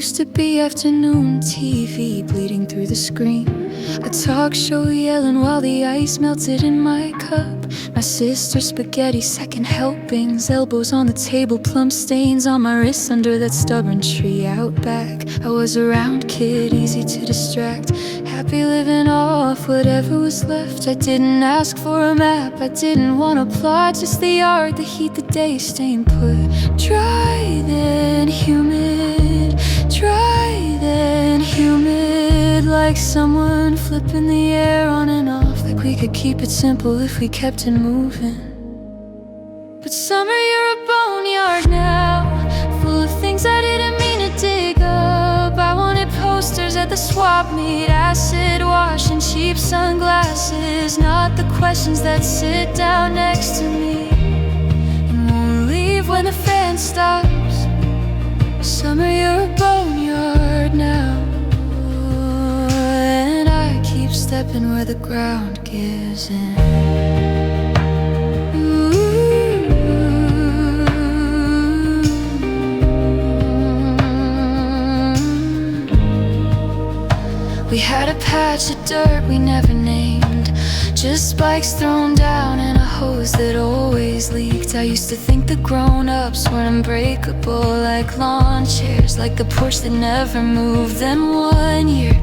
used to be afternoon TV bleeding through the screen. A talk show yelling while the ice melted in my cup. My sister's spaghetti second helpings, elbows on the table, plum stains on my wrists under that stubborn tree out back. I was a round kid, easy to distract, happy living off whatever was left. I didn't ask for a map, I didn't want to plot, just the yard, the heat, the day staying put. Dry then humid, dry then humid, like someone flipping the air on and off, like we could keep it simple if we kept it moving. But summer, you're a boneyard now, full of things I didn't mean to dig up. I wanted posters at the swap meet, acid wash and cheap sunglasses, not the questions that sit down next to me and won't leave when the fan stops. Summer, you're a boneyard now, and I keep stepping where the ground gives in. We had a patch of dirt we never named, just spikes thrown down and a hose that always leaked. I used to think the grown-ups were unbreakable, like lawn chairs, like the porch that never moved. Then one year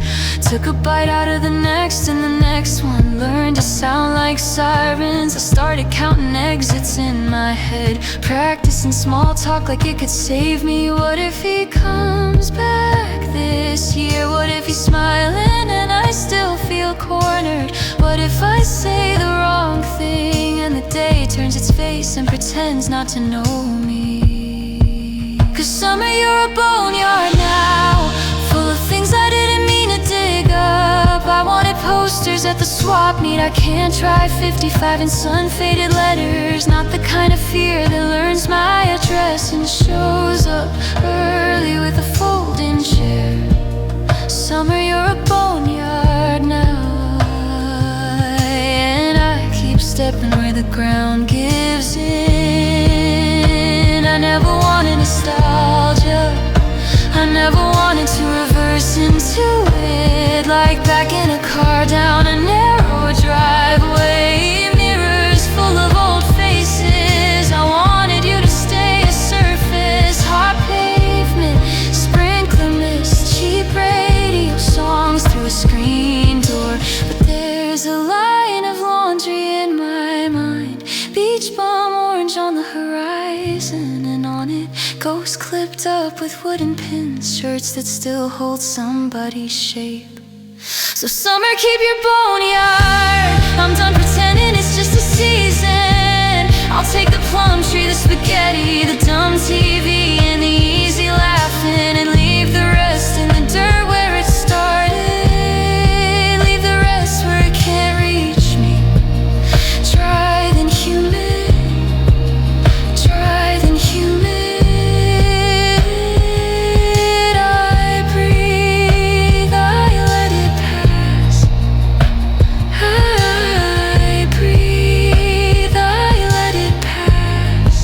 took a bite out of the next, and the next one learned to sound like sirens. I started counting exits in my head, practicing small talk like it could save me. What if he comes back this year? What if he's smiling and I still feel cornered? What if I say the wrong thing and the day turns its face and pretends not to know me? 'Cause summer, you're a boneyard now, full of things I didn't mean to dig up. I wanted posters at the swap meet, I can't try 55 in sun-faded letters, not the kind of fear that learns my address and shows up early with a folding chair. Summer, you're a boneyard now, and I keep stepping where the ground gives in. I never wanted nostalgia, I never wanted to reverse into it, like back in a car down a narrow driveway, mirrors full of old faces. I wanted you to stay a surface, hot pavement, sprinkler mist, cheap radio songs through a screen door. But there's a line of laundry in my mind, beach bum orange on the horizon, and on it ghosts clipped up with wooden pins, shirts that still hold somebody's shape. So summer, keep your boneyard, I'm done pretending it's just a season. I'll take the plum tree, the spaghetti, the dumb TV, and the easy laughing, and leave the rest in the dirt where it started. Leave the rest where it can't reach me. Dry then humid, dry then humid. I breathe, I let it pass. I breathe, I let it pass.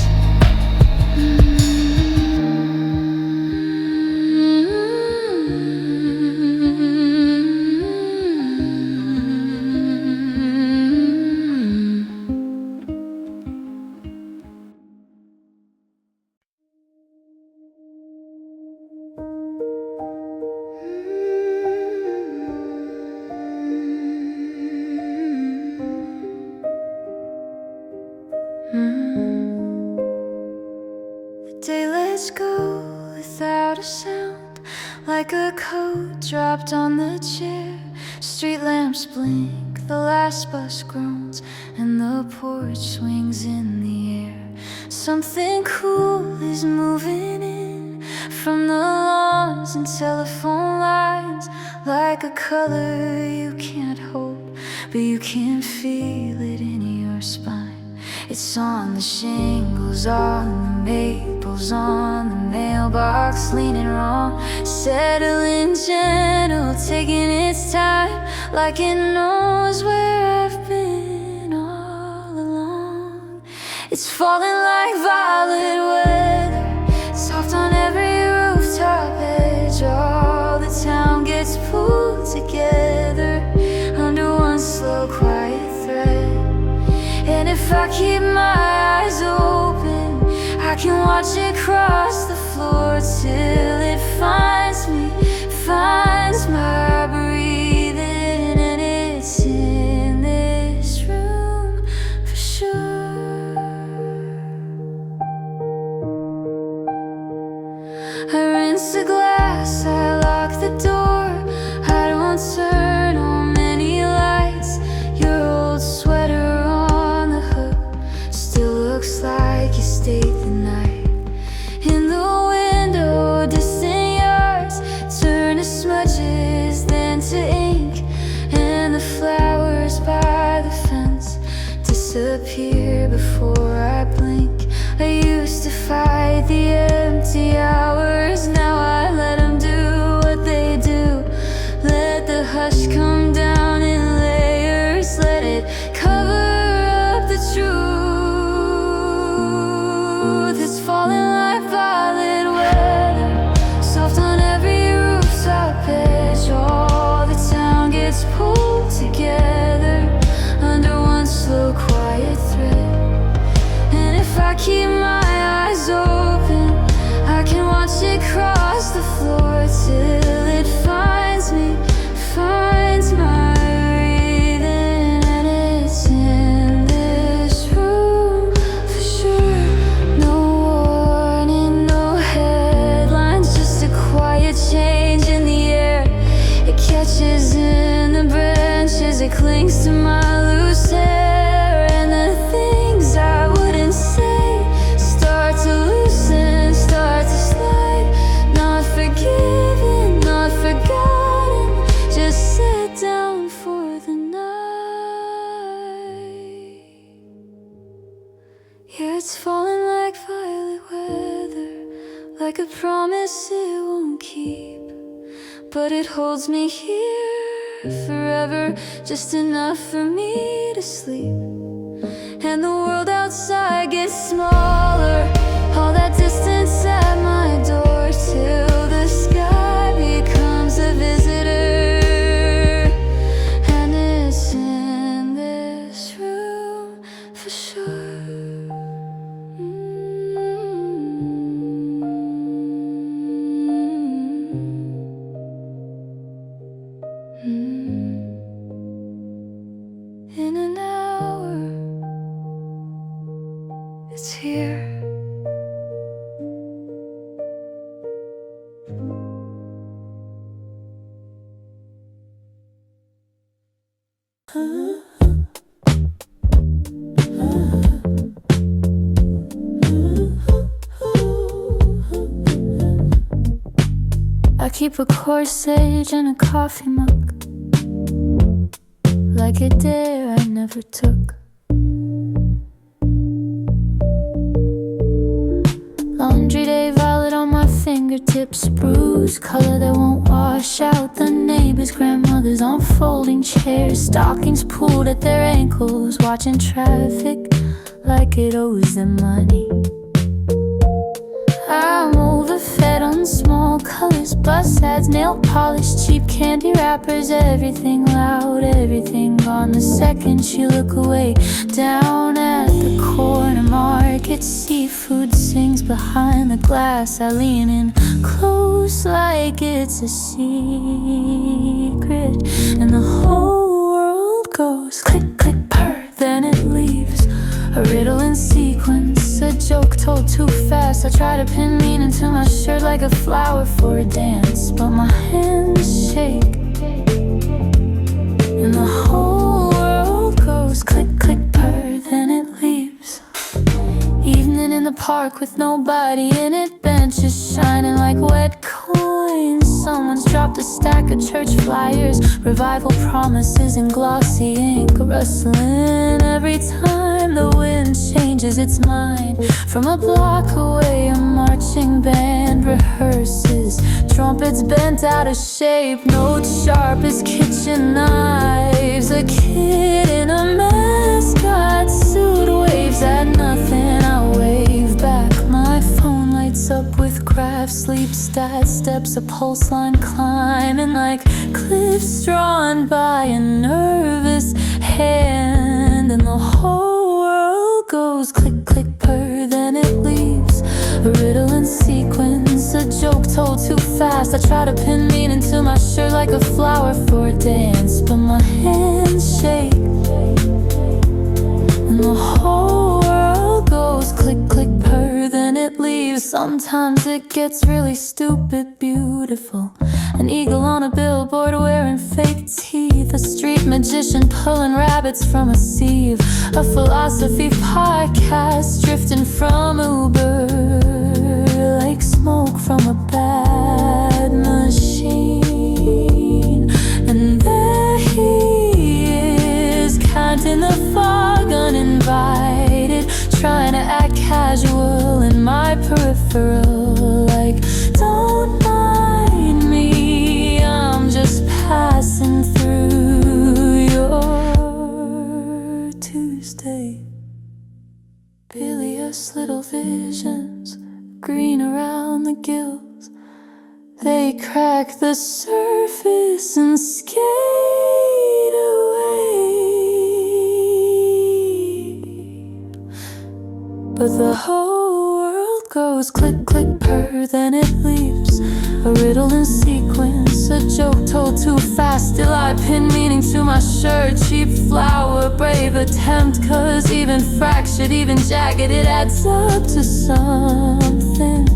The day lets go without a sound, like a coat dropped on the chair. Street lamps blink, the last bus groans, and the porch swings in the air. Something cool is moving in from the lawns and telephone lines, like a color you can't hold, but you can feel it in your spine. It's on the shingles, on the maples, on the mailbox, leaning wrong, settling gentle, taking its time, like it knows where I've been all along. It's falling like violet weather, soft on every rooftop edge. gets pulled together under one slow, quiet thread. And if I keep my eyes open, I can watch it cross the floor till it finds me, finds my breathing. And it's in this room for sure. I rinse the glass, I lock the door, I don't turn on many lights. Your old sweater on the hook still looks like you stayed the night. In the window, distant yards turn to smudges, then to ink. And the flowers by the fence disappear before I blink. I used to fight the empty hours, now I let them do what they do. Let the hush come down in layers, let it cover up the truth. It's falling like violet weather, soft on every rooftop edge. All the town gets pulled together under one slow, quiet thread. And if I keep my eyes open, I can watch it cross the floor till it finds me, finds my breathing. And it's in this room for sure. No warning, no headlines, just a quiet change in the air. It catches in the branches, it clings to my loose hair. And the things I wouldn't say start to loosen, start to slide. Not forgiven, not forgotten, just set down for the night. Yeah, it's falling like violet weather, like a promise it won't keep. But it holds me here forever, just enough for me to sleep. And the world outside gets smaller, all that distance at my door, till the sky becomes a visitor. And it's in this room for sure. In an hour, it's here. I keep a corsage and a coffee mug, like a dare I never took. Laundry day violet on my fingertips, bruise color that won't wash out. The neighbors' grandmothers on folding chairs, stockings pulled at their ankles, watching traffic like it owes them money. I'm overfed on small colors, bus ads, nail polish, cheap candy wrappers, everything loud, everything gone the second you look away. Down at the corner market, seafood sings behind the glass. I lean in close like it's a secret, and the whole world goes click, click, purr, then it leaves. A riddle in sequence, a joke told too fast. I try to pin meaning to my shirt like a flower for a dance, but my hands shake, and the whole world goes click, click, purr, then it leaves. Evening in the park with nobody in it, benches shining like wet coins. Someone's dropped a stack of church flyers, revival promises in glossy ink, rustling every time the wind changes its mind. From a block away, a marching band rehearses, trumpets bent out of shape, notes sharp as kitchen knives. A kid in a mascot suit waves at nothing, I wave back. My phone lights up with graph, sleep stats, steps, a pulse line climbing like cliffs drawn by a nervous hand, and the whole world goes click, click, purr, then it leaves a riddle in sequence, a joke told too fast. I try to pin meaning to my shirt like a flower for a dance, but my hands shake, and the whole world goes click, click, purr, then it leaves. Sometimes it gets really stupid beautiful. An eagle on a billboard wearing fake teeth, a street magician pulling rabbits from a sieve, a philosophy podcast drifting from Uber like smoke from a bad machine. And there he is, Kant in the fog, uninvited, trying to act casual in my peripheral, like, don't mind me, I'm just passing through your Tuesday. Bilious little visions, green around the gills, they crack the surface and skate away. But the whole world goes click, click, purr, then it leaves a riddle in sequence, a joke told too fast. Still I pin meaning to my shirt, cheap flower, brave attempt, 'cause even fractured, even jagged, it adds up to something.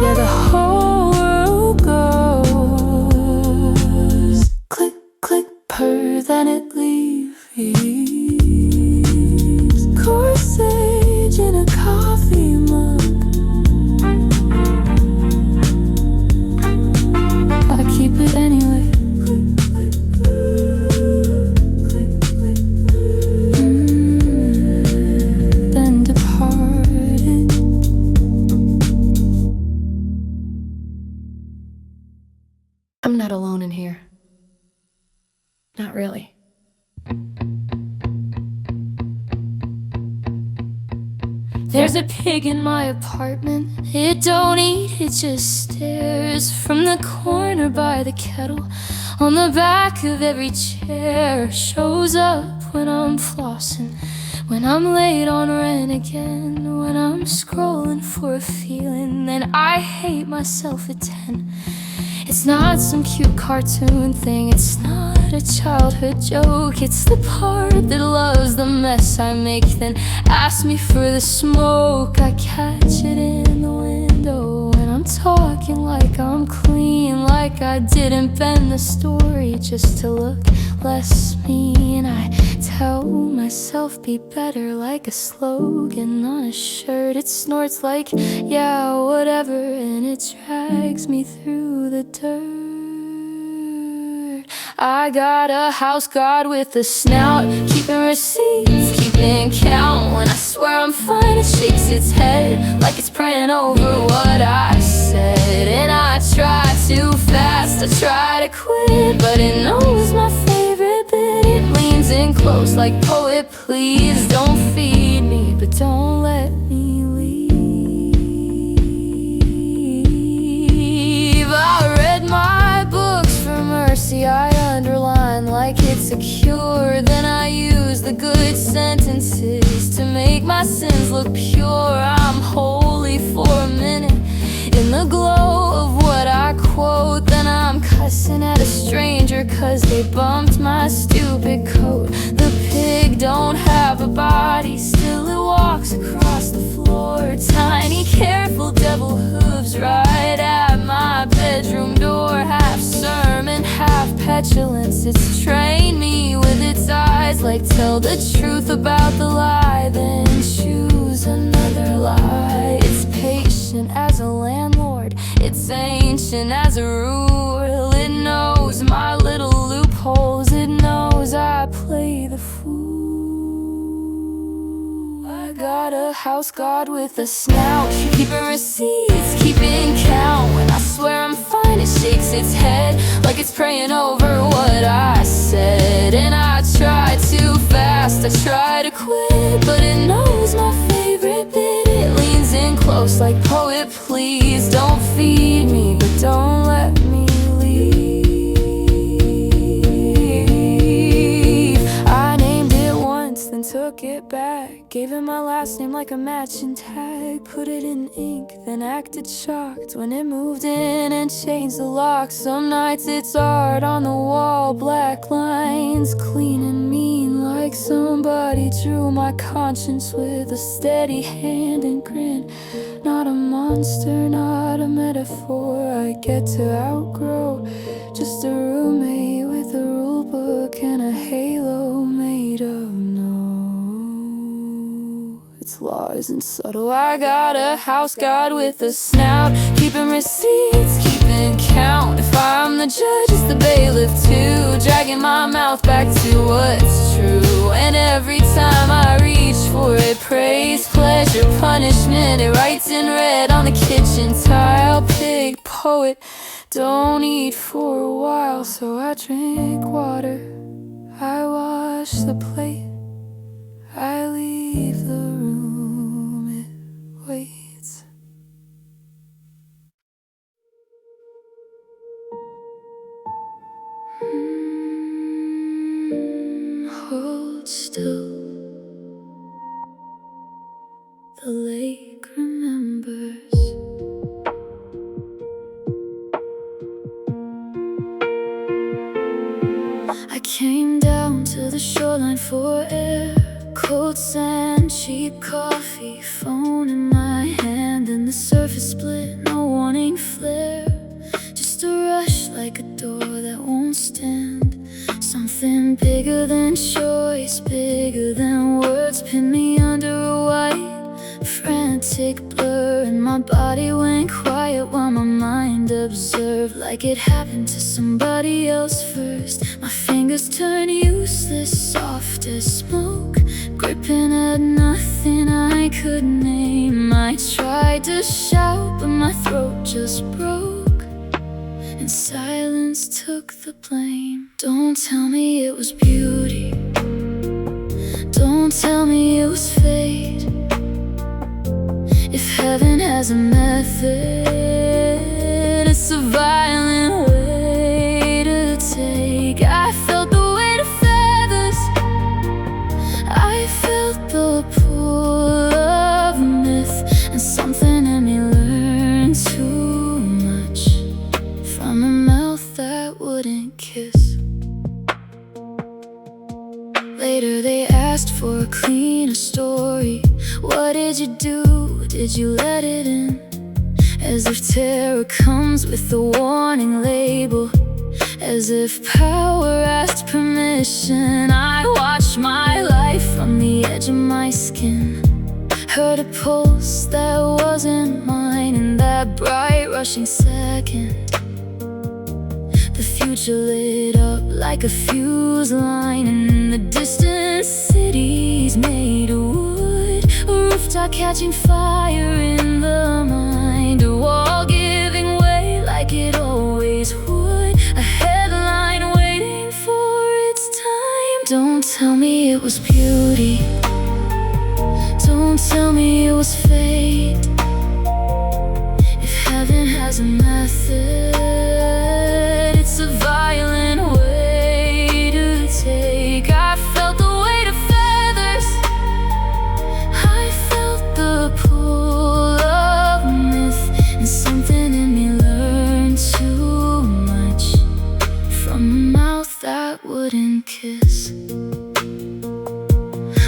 Yeah, the whole world goes click, click, purr, then it leaves corsage in a coffee mug. I keep it anyway. Then departed. I'm not alone in here. Not really. There's a pig in my apartment. It don't eat, it just stares from the corner by the kettle. On the back of every chair, shows up when I'm flossing, when I'm late on rent again, when I'm scrolling for a feeling. Then I hate myself at 10. It's not some cute cartoon thing, it's not a childhood joke, it's the part that loves the mess I make, then asks me for the smoke. I catch it in the window when I'm talking like I'm clean, like I didn't bend the story just to look less mean. I tell myself be better like a slogan on a shirt. It snorts like, yeah, whatever, and it drags me through the dirt. I got a house guard with a snout, keeping receipts, keeping count. When I swear I'm fine, it shakes its head like it's praying over what I said. And I try too fast, I try to quit, but it knows my favorite bit. It leans in close like, poet, please don't feed me, but don't let me leave. I read my books for mercy, I underline like it's a cure. Then I use the good sentences to make my sins look pure. I'm holy for a minute in the glow of what I quote. Then I'm cussing at a stranger 'cause they bumped my stupid coat. The pig don't have a body, still it walks across the floor. Tiny careful devil hooves right at my bedroom door. Half sermon, half petulance, it's trained me with its eyes, like tell the truth about the lie, then choose another lie. It's patient as a landlord, it's ancient as a rule. It knows my little loopholes, it knows I play the fool. I got a house guard with a snout, keeping receipts, keeping count. When I swear I'm fine, it shakes its head like it's praying over what I said. And I try too fast, I try to quit, but it knows my favorite bit. It leans in close like, poet, please don't feed me, but don't let took it back. Gave him my last name like a matching tag. Put it in ink, then acted shocked when it moved in and changed the lock. Some nights it's art on the wall, black lines, clean and mean, like somebody drew my conscience with a steady hand and grin. Not a monster, not a metaphor I get to outgrow. Just a roommate with a rule book and a halo made of no. Its law isn't subtle. I got a house guard with a snout, keeping receipts, keeping count. If I'm the judge, it's the bailiff too, dragging my mouth back to what's true. And every time I reach for it, praise, pleasure, punishment, it writes in red on the kitchen tile. Pig poet, don't eat for a while, so I drink water, I wash the plate, I leave the room, it waits. Hold still, the lake remembers. I came down to the shoreline for air, cold sand, cheap coffee, phone in my hand, and the surface split, no warning flare. Just a rush like a door that won't stand. Something bigger than choice, bigger than words, pinned me under a white, frantic blur, and my body went quiet while my mind observed, like it happened to somebody else first. My fingers turn useless, soft as smoke, gripping at nothing I could name. I tried to shout, but my throat just broke, and silence took the blame. Don't tell me it was beauty, don't tell me it was fate. If heaven has a method, it's a violent way to take. I felt the weight of feathers, I felt the pull of myth, and something in me learned too much from a mouth that wouldn't kiss. Later they asked for a cleaner story. What did you do? Did you let it in? As if terror comes with a warning label, as if power asked permission. I watched my life from the edge of my skin, heard a pulse that wasn't mine in that bright rushing second. The future lit up like a fuse line, and in the distance cities made of wood, a rooftop catching fire in the mind, a wall giving way like it always would, a headline waiting for its time. Don't tell me it was beauty, don't tell me it was fate. If heaven has a method, it's a violent way to take. I felt the weight of feathers, I felt the pull of myth, and something in me learned too much from a mouth that wouldn't kiss.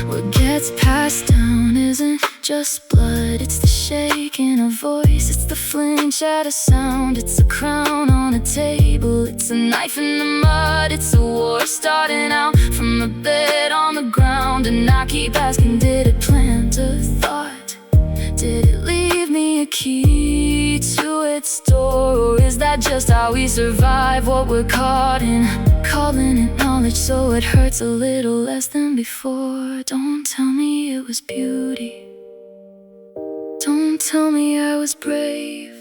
What gets passed down isn't just blood, it's the shake in a voice, it's the flinch at a sound, it's a crown on a table, it's a knife in the mud, it's a war starting out from a bed on the ground. And I keep asking, did it plant a thought? Did it leave me a key to its door? Or is that just how we survive what we're caught in? Calling it knowledge so it hurts a little less than before. Don't tell me it was beauty, don't tell me I was brave.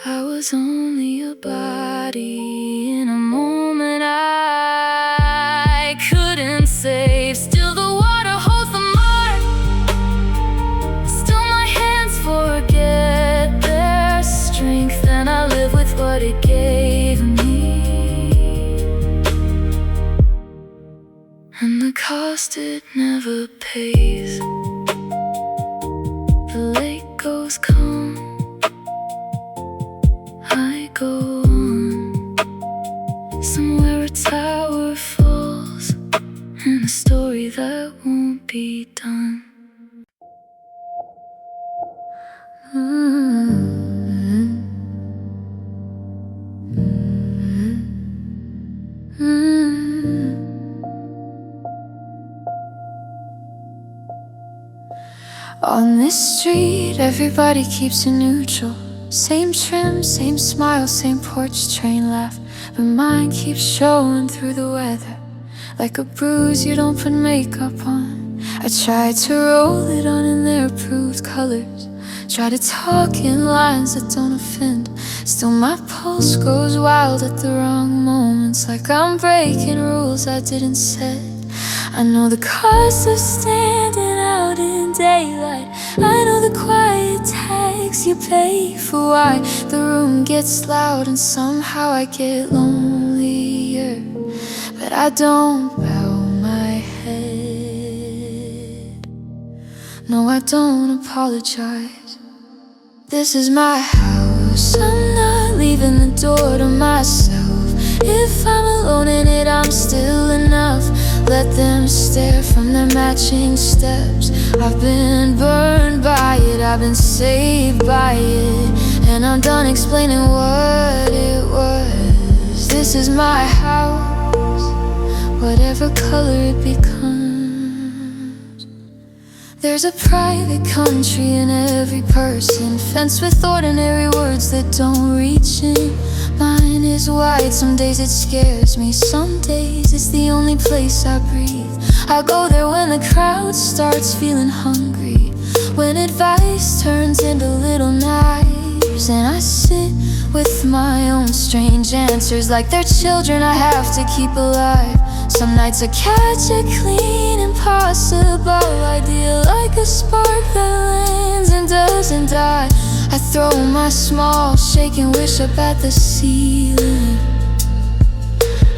I was only a body in a moment I couldn't save. Still the water holds the mark, still my hands forget their strength, and I live with what it gave me. And the car lost, it never pays. The lake goes calm, I go on. Somewhere a tower falls, and a story that won't be done. On this street, everybody keeps it neutral. Same trim, same smile, same porch train laugh. But mine keeps showing through the weather, like a bruise you don't put makeup on. I tried to roll it on in their approved colors, try to talk in lines that don't offend. Still my pulse goes wild at the wrong moments, like I'm breaking rules I didn't set. I know the cost of standing out in daylight. I know the quiet tax you pay for why the room gets loud and somehow I get lonelier. But I don't bow my head. No, I don't apologize. This is my house, I'm not leaving the door to myself. If I'm alone in it, I'm still enough. Let them stare from their matching steps. I've been burned by it, I've been saved by it, and I'm done explaining what it was. This is my house, whatever color it becomes. There's a private country in every person, fenced with ordinary words that don't reach in. Mine is wide, some days it scares me, some days it's the only place I breathe. I go there when the crowd starts feeling hungry, when advice turns into little knives, and I sit with my own strange answers like they're children I have to keep alive. Some nights I catch a clean, impossible idea, like a spark that lands and doesn't die. I throw my small, shaking wish up at the ceiling,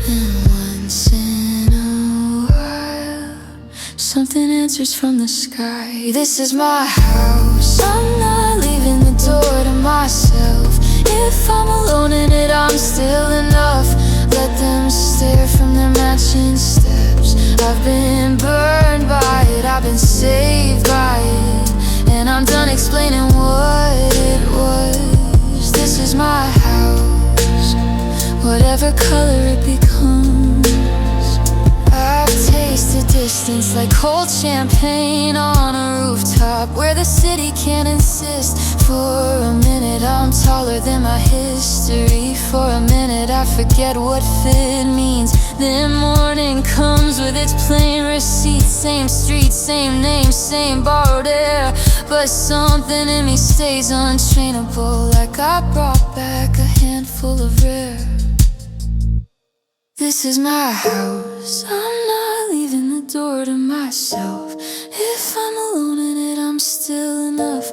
and once in a while something answers from the sky. This is my house, I'm not leaving the door to myself. If I'm alone in it, I'm still enough. Let them stare from their matching steps. I've been burned by it, I've been saved by it, and I'm done explaining what it was. This is my house, whatever color it becomes. I've tasted distance like cold champagne on a rooftop, where the city can't insist. For a minute I'm taller than my history. For a minute I forget what fit means. Then morning comes with its plain receipts. Same street, same name, same borrowed air, but something in me stays untrainable, like I brought back a handful of rare. This is my house, I'm not leaving the door to myself. If I'm alone in it, I'm still enough.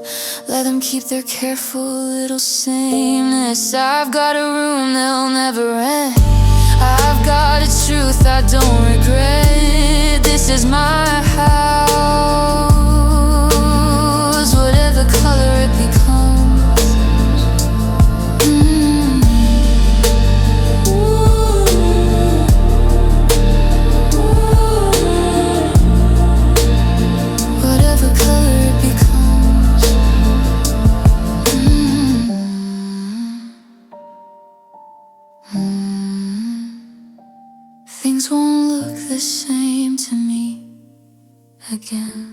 Let them keep their careful little sameness. I've got a room they'll never rent. I've got a truth I don't regret. This is my house, whatever color it becomes. Whatever color it becomes. Things won't look the same to me again.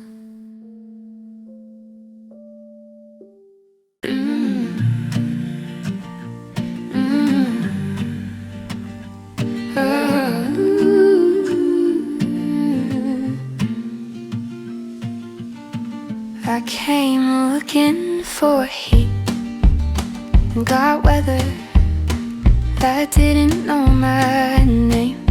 I came looking for heat and got weather that didn't know my name.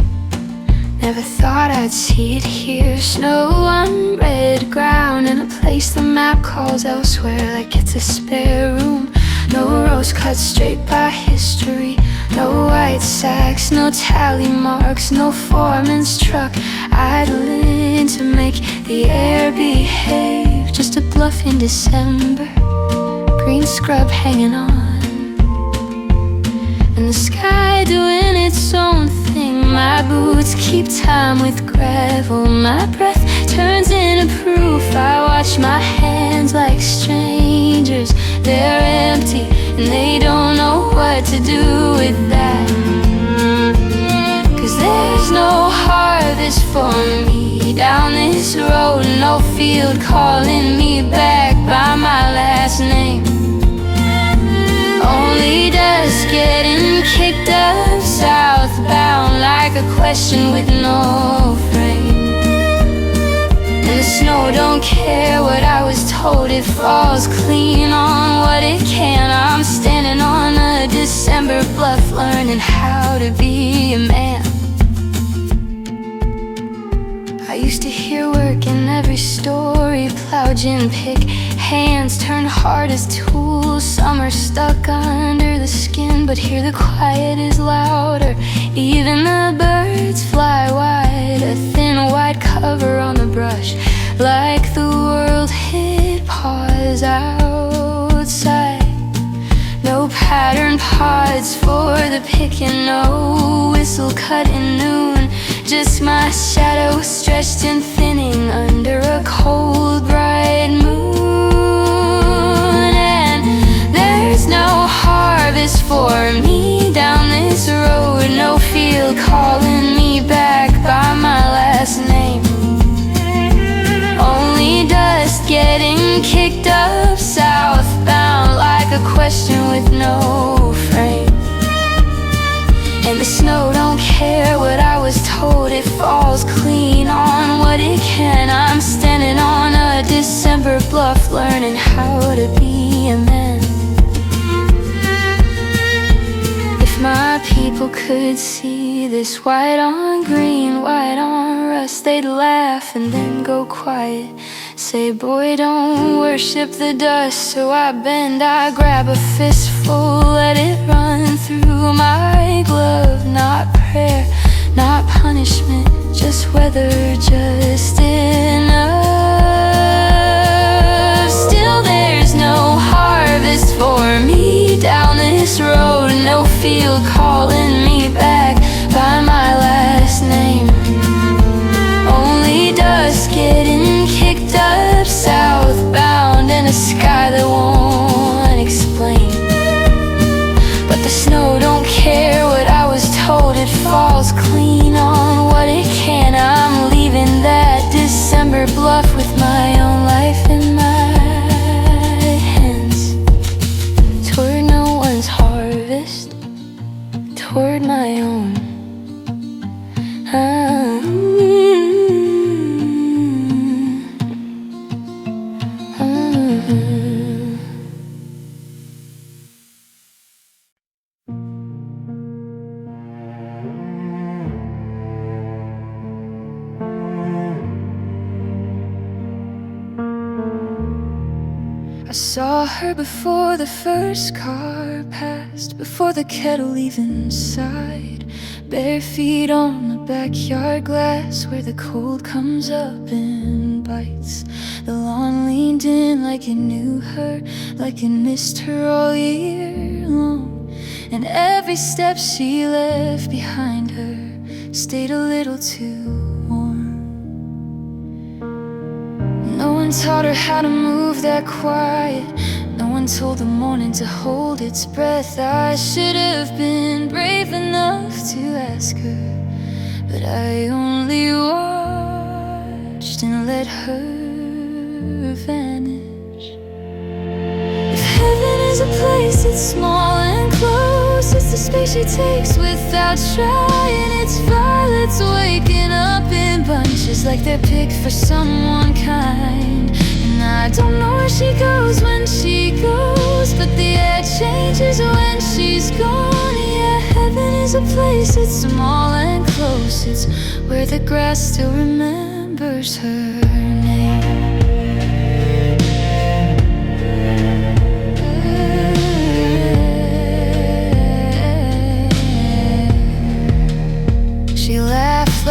Never thought I'd see it here. Snow on red ground in a place the map calls elsewhere, like it's a spare room. No roads cut straight by history. No white sacks, no tally marks, no foreman's truck idling to make the air behave. Just a bluff in December, green scrub hanging on, and the sky doing its own thing. My boots keep time with gravel, my breath turns into proof. I watch my hands like strangers, they're empty and they don't know what to do with that. 'Cause there's no harvest for me down this road, no field calling me back by my last name. Only dust getting kicked up southbound like a question with no frame. And the snow don't care what I was told, it falls clean on what it can. I'm standing on a December bluff, learning how to be a man. I used to hear work in every story, plow, gin, pick, hands turn hard as tools. Some are stuck under the skin, but here the quiet is louder. Even the birds fly wide, a thin white cover on the brush, like the world hit pause outside. No pattern pods for the picking, no whistle cut in noon. Just my shadow stretched and thinning under a cold bright moon. And there's no harvest for me down this road, no field calling me back by my last name. Only dust getting kicked up southbound like a question with no frame. And the snow don't care what I was told, it falls clean on what it can. I'm standing on a December bluff, learning how to be a man. If my people could see this white on green, white on rust, they'd laugh and then go quiet. Say, boy, don't worship the dust. So I bend, I grab a fistful, let it run through my glove. Not prayer, not punishment, just weather, just enough. Still there's no harvest for me down this road, no field calling me back by my last name. Only dust getting kicked up southbound and a sky that won't explain. But the snow don't care what I was told, it falls clean on what it can. I'm leaving that December bluff with my own life in my hands, toward no one's harvest, toward my own. I saw her before the first car passed, before the kettle even sighed. Bare feet on the backyard glass where the cold comes up and bites. The lawn leaned in like it knew her, like it missed her all year long. And every step she left behind her stayed a little too warm. No one taught her how to move that quiet. No one told the morning to hold its breath. I should have been brave enough to ask her, but I only watched and let her vanish. If heaven is a place, it's small and close. It's the space she takes without trying. It's violets waking up in bunches like they're picked for someone kind. And I don't know where she goes when she goes, but the air changes when she's gone. Yeah, heaven is a place, it's small and close. It's where the grass still remembers her name.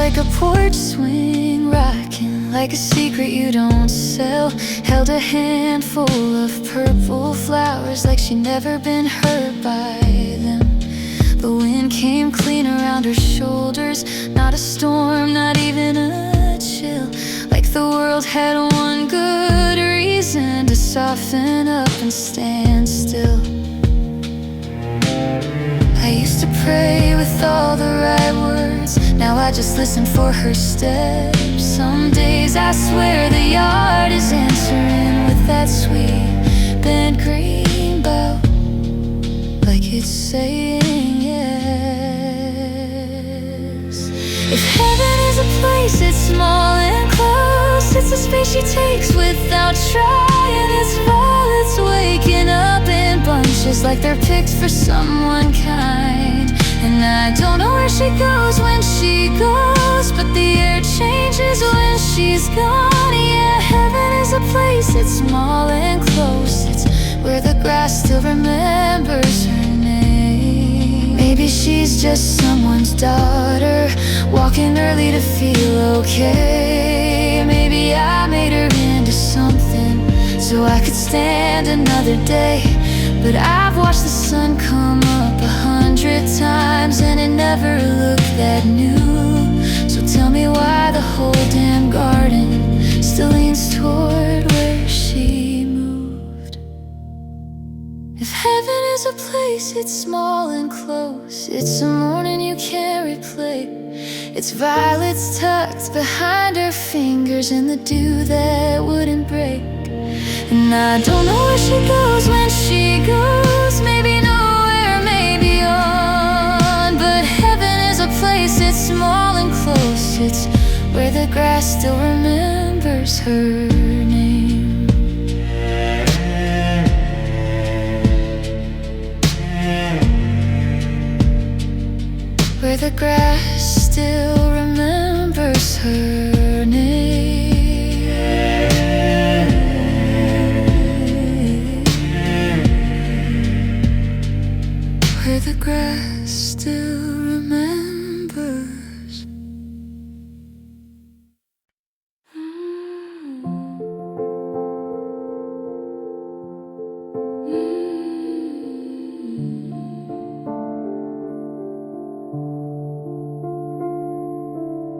like a porch swing, rocking like a secret you don't sell. Held a handful of purple flowers like she'd never been hurt by them. The wind came clean around her shoulders, not a storm, not even a chill. Like the world had one good reason to soften up and stand still. I used to pray with all the right words, now I just listen for her steps. Some days I swear the yard is answering with that sweet bent green bow, like it's saying yes. If heaven is a place, it's small and close. It's a space she takes without trying. It's violets waking up in bunches like they're picked for someone kind. And I don't know where she goes when she goes, but the air changes when she's gone. Yeah, heaven is a place, it's small and close. It's where the grass still remembers her name. Maybe she's just someone's daughter, walking early to feel okay. Maybe I made her into something so I could stand another day. But I've watched the sun come up 100 times and it never looked that new. So tell me why the whole damn garden still leans toward where she moved. If heaven is a place, it's small and close. It's a morning you can't replay. It's violets tucked behind her fingers and the dew that wouldn't break. And I don't know where she goes when she goes. Maybe nowhere, maybe on. But heaven is a place, it's small and close. It's where the grass still remembers her name. Where the grass still remembers her name. Where the grass still remembers.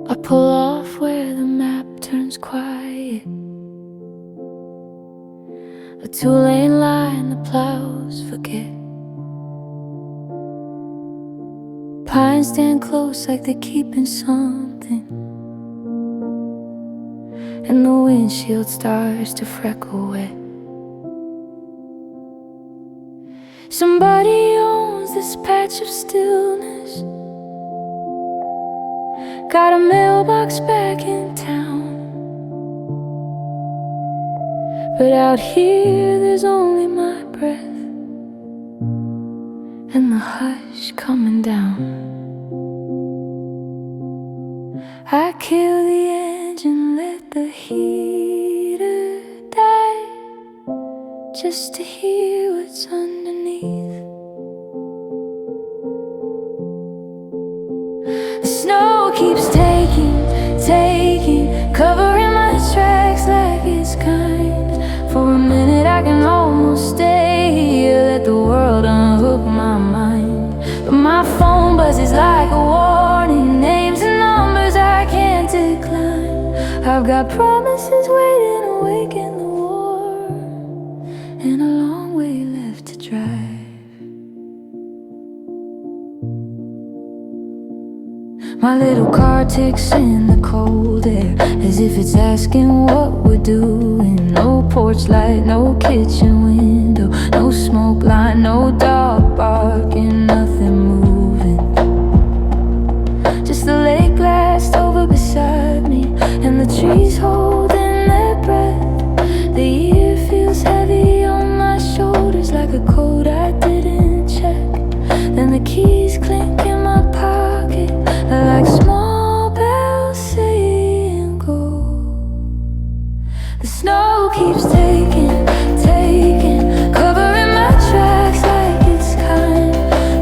I pull off where the map turns quiet. A two-lane line the plows forget. Pines stand close like they're keeping something, and the windshield starts to freckle wet. Somebody owns this patch of stillness. Got a mailbox back in town, but out here there's only my breath and the hush coming down. I kill the engine, let the heater die, just to hear what's underneath. The snow keeps taking, covering my tracks like it's kind. For a minute I can almost stay here, let the world unhook my mind. But my phone buzzes like a warning, names and numbers I can't decline. I've got promises waiting awake in the war, and a long way left to drive. My little car ticks in the cold air, as if it's asking what we're doing. No porch light, no kitchen window, no smoke line, no dog barking, nothing moving. Just the lake glassed over beside me, and the trees holding their breath. The year feels heavy on my shoulders, like a coat I didn't check. Then the keys clink in my pocket, like small bells saying go. The snow keeps taking, covering my tracks like it's kind.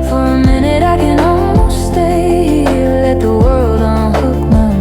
For a minute I can almost stay here, let the world unhook my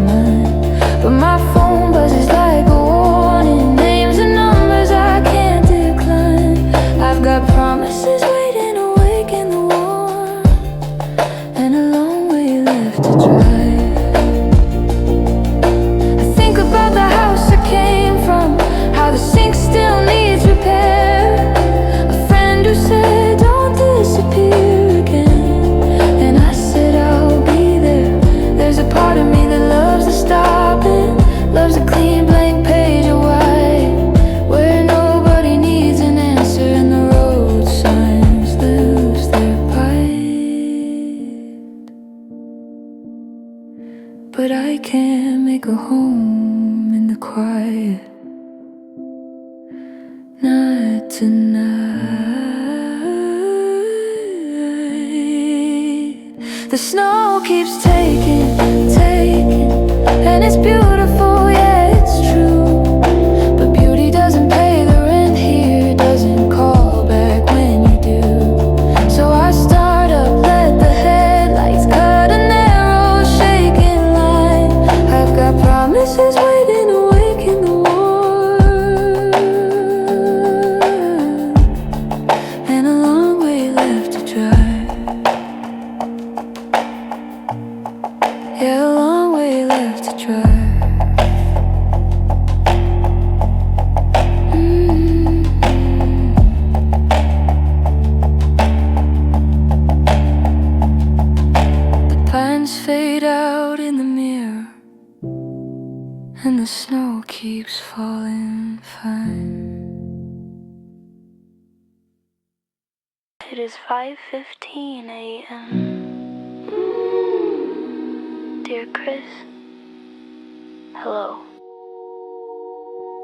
but I can't make a home in the quiet. Not tonight. The snow keeps taking, and it's beautiful, yeah, it's true. But beauty doesn't pay the rent here, doesn't call back when you do. So I start up, let the headlights cut a narrow, shaking line. I've got promises waiting to wake in the world, and a long way left to drive. Yeah, a long way left to drive. Fade out in the mirror, and the snow keeps falling fine. It is 5:15 a.m. Dear Chris, hello.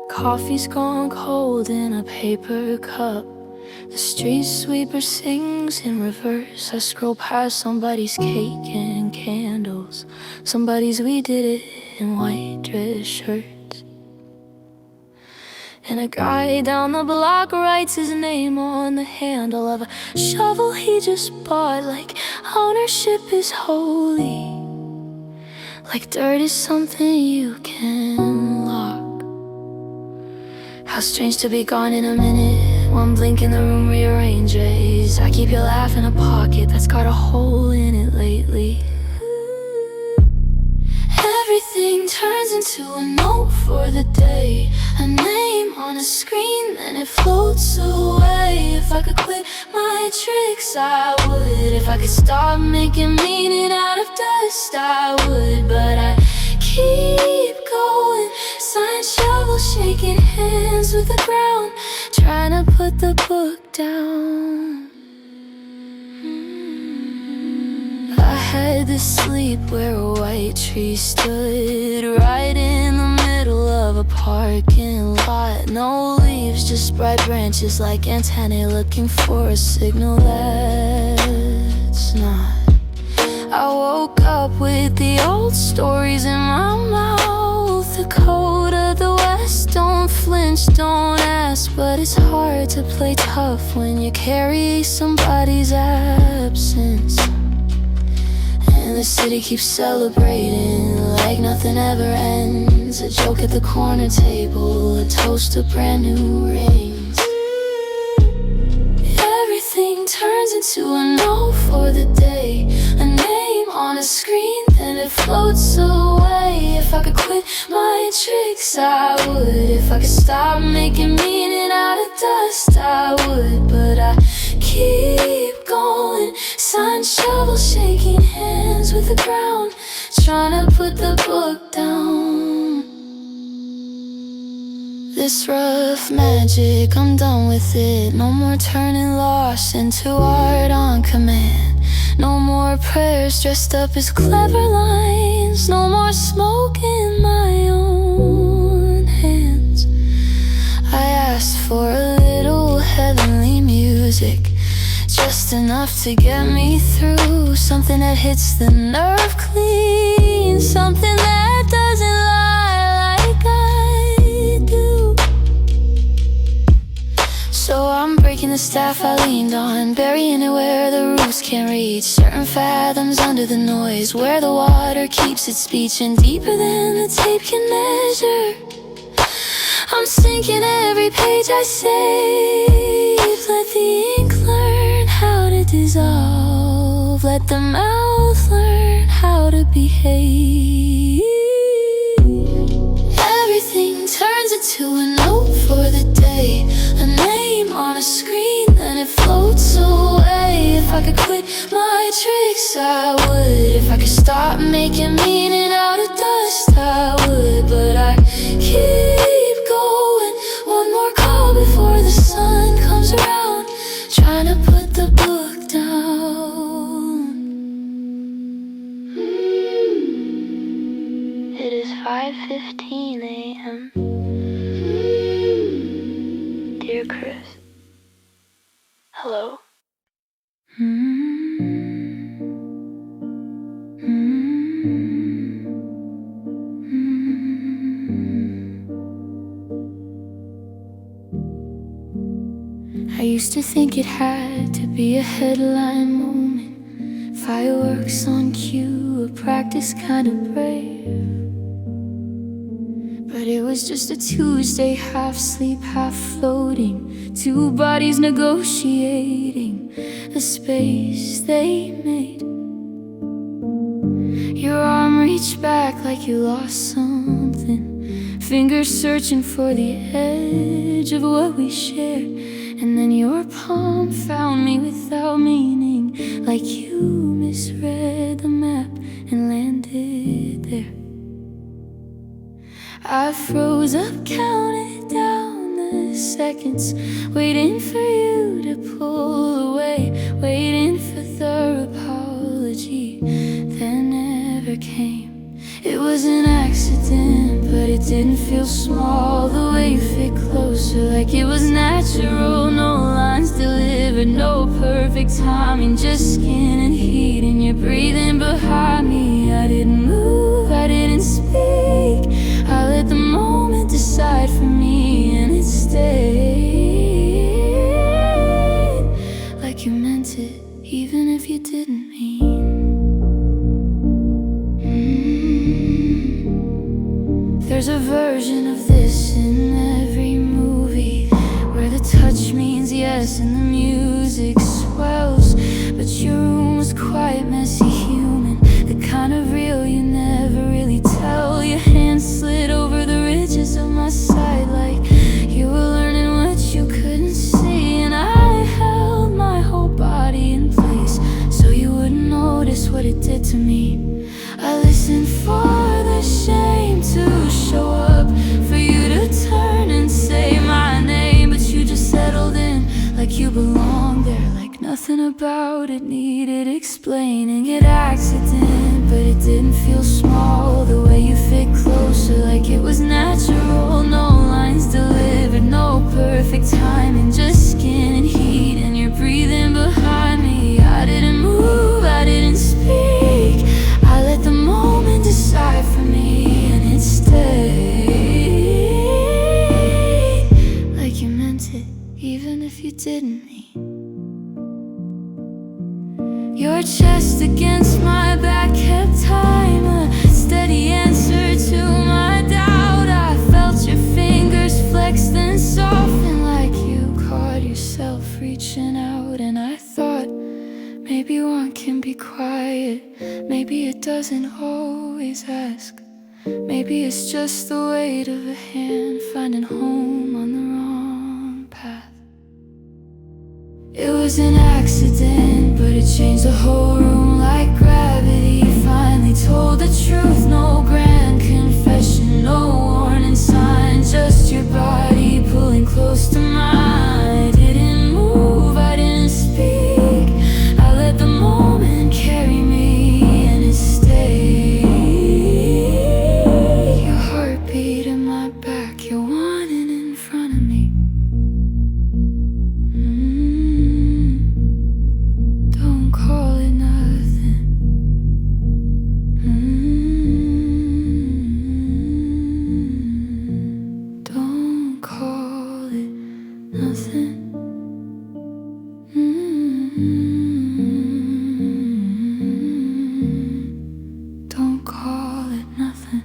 Coffee's gone cold in a paper cup. The street sweeper sings in reverse. I scroll past somebody's cake and candles, somebody's we did it in white dress shirts. And a guy down the block writes his name on the handle of a shovel he just bought, like ownership is holy, like dirt is something you can lock. How strange to be gone in a minute. One blink in the room rearranges. I keep your laugh in a pocket that's got a hole in it lately. Everything turns into a note for the day, a name on a screen, then it floats away. If I could quit my tricks, I would. If I could stop making meaning out of dust, I would. But I keep going, sign shovel, shaking hands with the ground, trying to put the book down. I had to sleep where a white tree stood, right in the middle of a parking lot. No leaves, just bright branches like antennae looking for a signal that's not. I woke up with the old stories in my mouth. The code of the West, don't flinch, don't ask. But it's hard to play tough when you carry somebody's absence. And the city keeps celebrating like nothing ever ends. A joke at the corner table, a toast to brand new rings. Everything turns into a note for the day, a name on a screen, then it floats away. If I could quit my tricks, I would. If I could stop making meaning out of dust, I would. But I keep going, sign shovel, shaking hands with the ground, trying to put the book down. This rough magic, I'm done with it. No more turning loss into art on command. No more prayers dressed up as clever lines. No more smoke in my own hands. I asked for a little heavenly music, just enough to get me through. Something that hits the nerve clean, something that doesn't lie like I do. So I'm breaking the staff I leaned on, burying it where the roots can't reach. Certain fathoms under the noise, where the water keeps its speech, and deeper than the tape can measure. I'm sinking every page I save. Let the ink learn how to dissolve. Let the mouth learn how to behave. Everything turns into a note for the day, a name on a screen, then it floats away. If I could quit my tricks, I would. If I could stop making meaning out of dust, I would. But I keep going, one more call before the sun comes around, trying to put the book down. 5:15 a.m. Dear Chris. Hello? I used to think it had to be a headline moment, fireworks on cue, a practice kind of brave. But it was just a Tuesday, half sleep, half floating, two bodies negotiating the space they made. Your arm reached back like you lost something, fingers searching for the edge of what we shared. And then your palm found me without meaning, like you misread the map and landed there. I froze up, counted down the seconds, waiting for you to pull away, waiting for the apology that never came. It was an accident, but it didn't feel small. The way you fit closer, like it was natural. No lines delivered, no perfect timing, just skin and heat, and you're breathing behind me. I didn't move, I didn't speak, I let the moment decide for me, and it stayed like you meant it, even if you didn't mean. There's a version of this in every movie, where the touch means yes and the music swells. But your room was quite messy, human, the kind of real you never really tell. Your hand slid over the ridges of my side, like you were learning what you couldn't see. And I held my whole body in place so you wouldn't notice what it did to me. I listened for the shame to show up, for you to turn and say my name. But you just settled in like you belonged there, like nothing about it needed explaining. It accident, but it didn't feel small. The way you fit closer, like it was natural. No lines delivered, no perfect timing, just skin and heat, and you're breathing behind me. I didn't move, I didn't speak, I let the moment decide for me, and it stayed like you meant it, even if you didn't mean. Your chest against my back kept time, a steady answer to my doubt. I felt your fingers flex then soften, like you caught yourself reaching out. And I thought, maybe one can be quiet, maybe it doesn't always ask. Maybe it's just the weight of a hand finding home on the wrong path. It was an accident, but it changed the whole room like gravity. Finally told the truth, no grand confession, no warning sign, just your body pulling close to mine. I didn't move, I didn't speak, I let the moment carry me, and it stayed. Your heartbeat in my back, you're wanting in front of me. Don't call it nothing. Don't call it nothing. Don't call it nothing.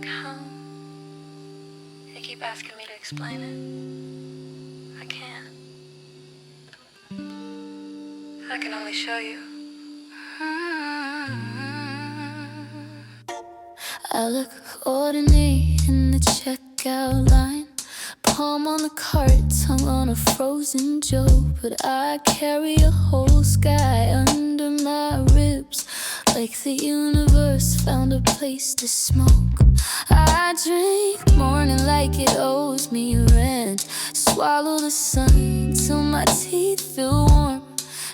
Count. They keep asking me to explain it. I can't. I can only show you. I look ordinary in the checkout line, palm on the cart, tongue on a frozen joke. But I carry a whole sky under my ribs, like the universe found a place to smoke. I drink morning like it owes me rent, swallow the sun till my teeth feel warm.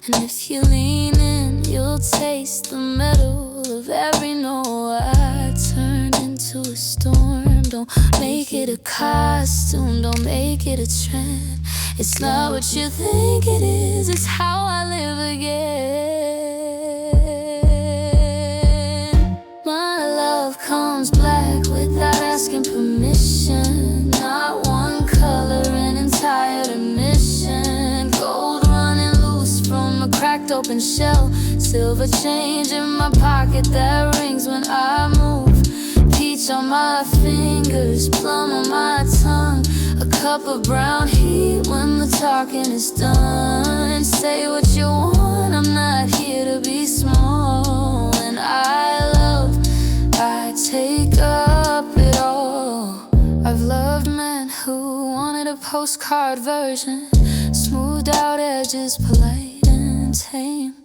And if you lean in, you'll will taste the metal of every no. I turned into a storm. Don't make it a costume, don't make it a trend. It's not what you think it is, it's how I live again. My love comes black without asking permission. Not one color, an entire admission. Gold running loose from a cracked open shell. Silver change in my pocket that rings when I move. Peach on my fingers, plum on my tongue. A cup of brown heat when the talking is done. Say what you want, I'm not here to be small. And I take up it all. I've loved men who wanted a postcard version. Smoothed out edges, polite and tame.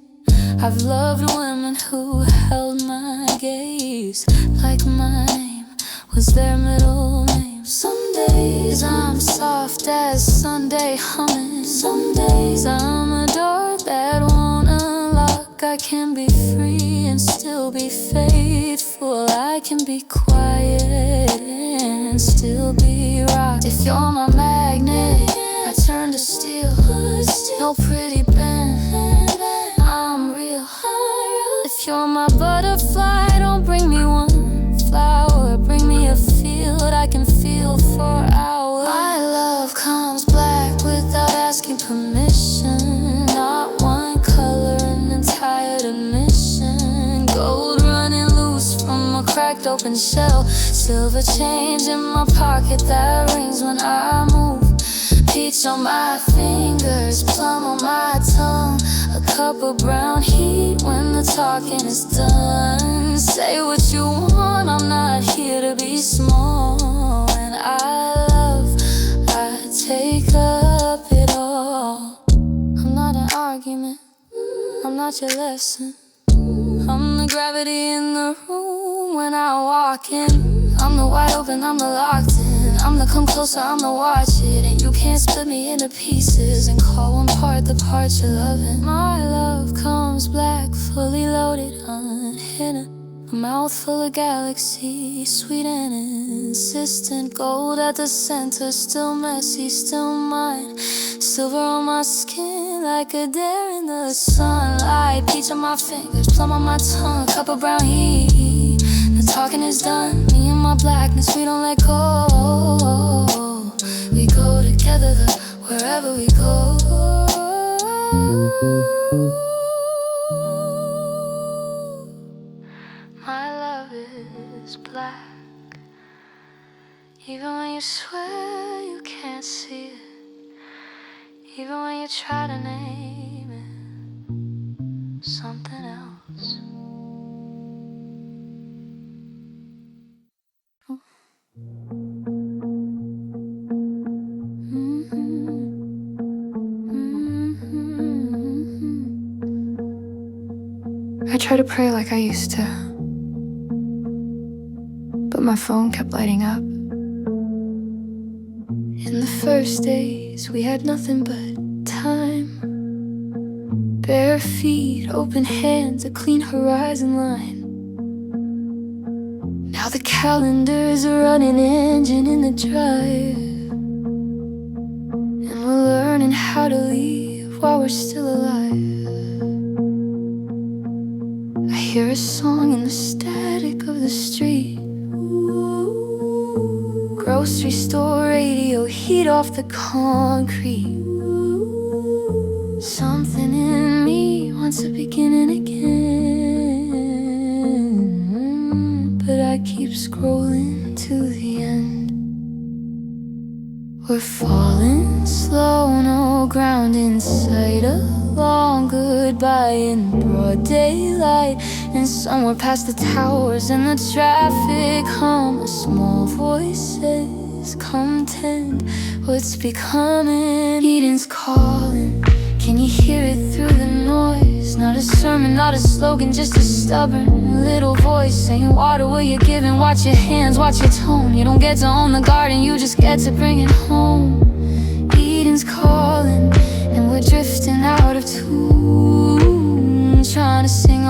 I've loved women who held my gaze like my name was their middle name. Some days I'm soft as Sunday humming. Some days I'm a door that won't unlock. I can be free and still be faithful. I can be quiet and still be rocked. If you're my magnet, I turn to steel. No pretty bend, I'm real. If you're my butterfly, don't bring me one flower. Bring me a field I can feel for hours. My love comes black without asking permission. Not one color, an entire admission. Gold running loose from a cracked open shell. Silver change in my pocket that rings when I move. Peach on my fingers, plum on my tongue. A cup of brown heat when the talking is done. Say what you want, I'm not here to be small. And I take up it all. I'm not an argument, I'm not your lesson. I'm the gravity in the room when I walk in. I'm the wide open, I'm the locked in. I'm the come closer, I'm the watch it. And you can't split me into pieces and call one part the part you're loving. My love comes black, fully loaded, unhidden. A mouth full of galaxy, sweet and insistent. Gold at the center, still messy, still mine. Silver on my skin, like a dare in the sunlight. Peach on my fingers, plum on my tongue. Cup of brown heat, the talking is done. Me and my blackness, we don't let go. We go together wherever we go. My love is black, even when you swear you can't see it. Even when you try to name it something else. I tried to pray like I used to, but my phone kept lighting up. In the first days, we had nothing but time. Bare feet, open hands, a clean horizon line. Now the calendar's a running engine in the drive, and we're learning how to leave while we're still alive. I hear a song in the static of the street. Grocery store radio, heat off the concrete. Something in me wants to begin and again, but I keep scrolling to the end. We're falling slow, no ground in sight. A long goodbye in broad daylight, and somewhere past the towers and the traffic hum, a small voice says, come tend what's becoming. Eden's calling, can you hear it through the noise? Not a sermon, not a slogan, just a stubborn little voice saying, water will you give, and watch your hands, watch your tone. You don't get to own the garden, you just get to bring it home. Eden's calling, and we're drifting out of tune, trying to sing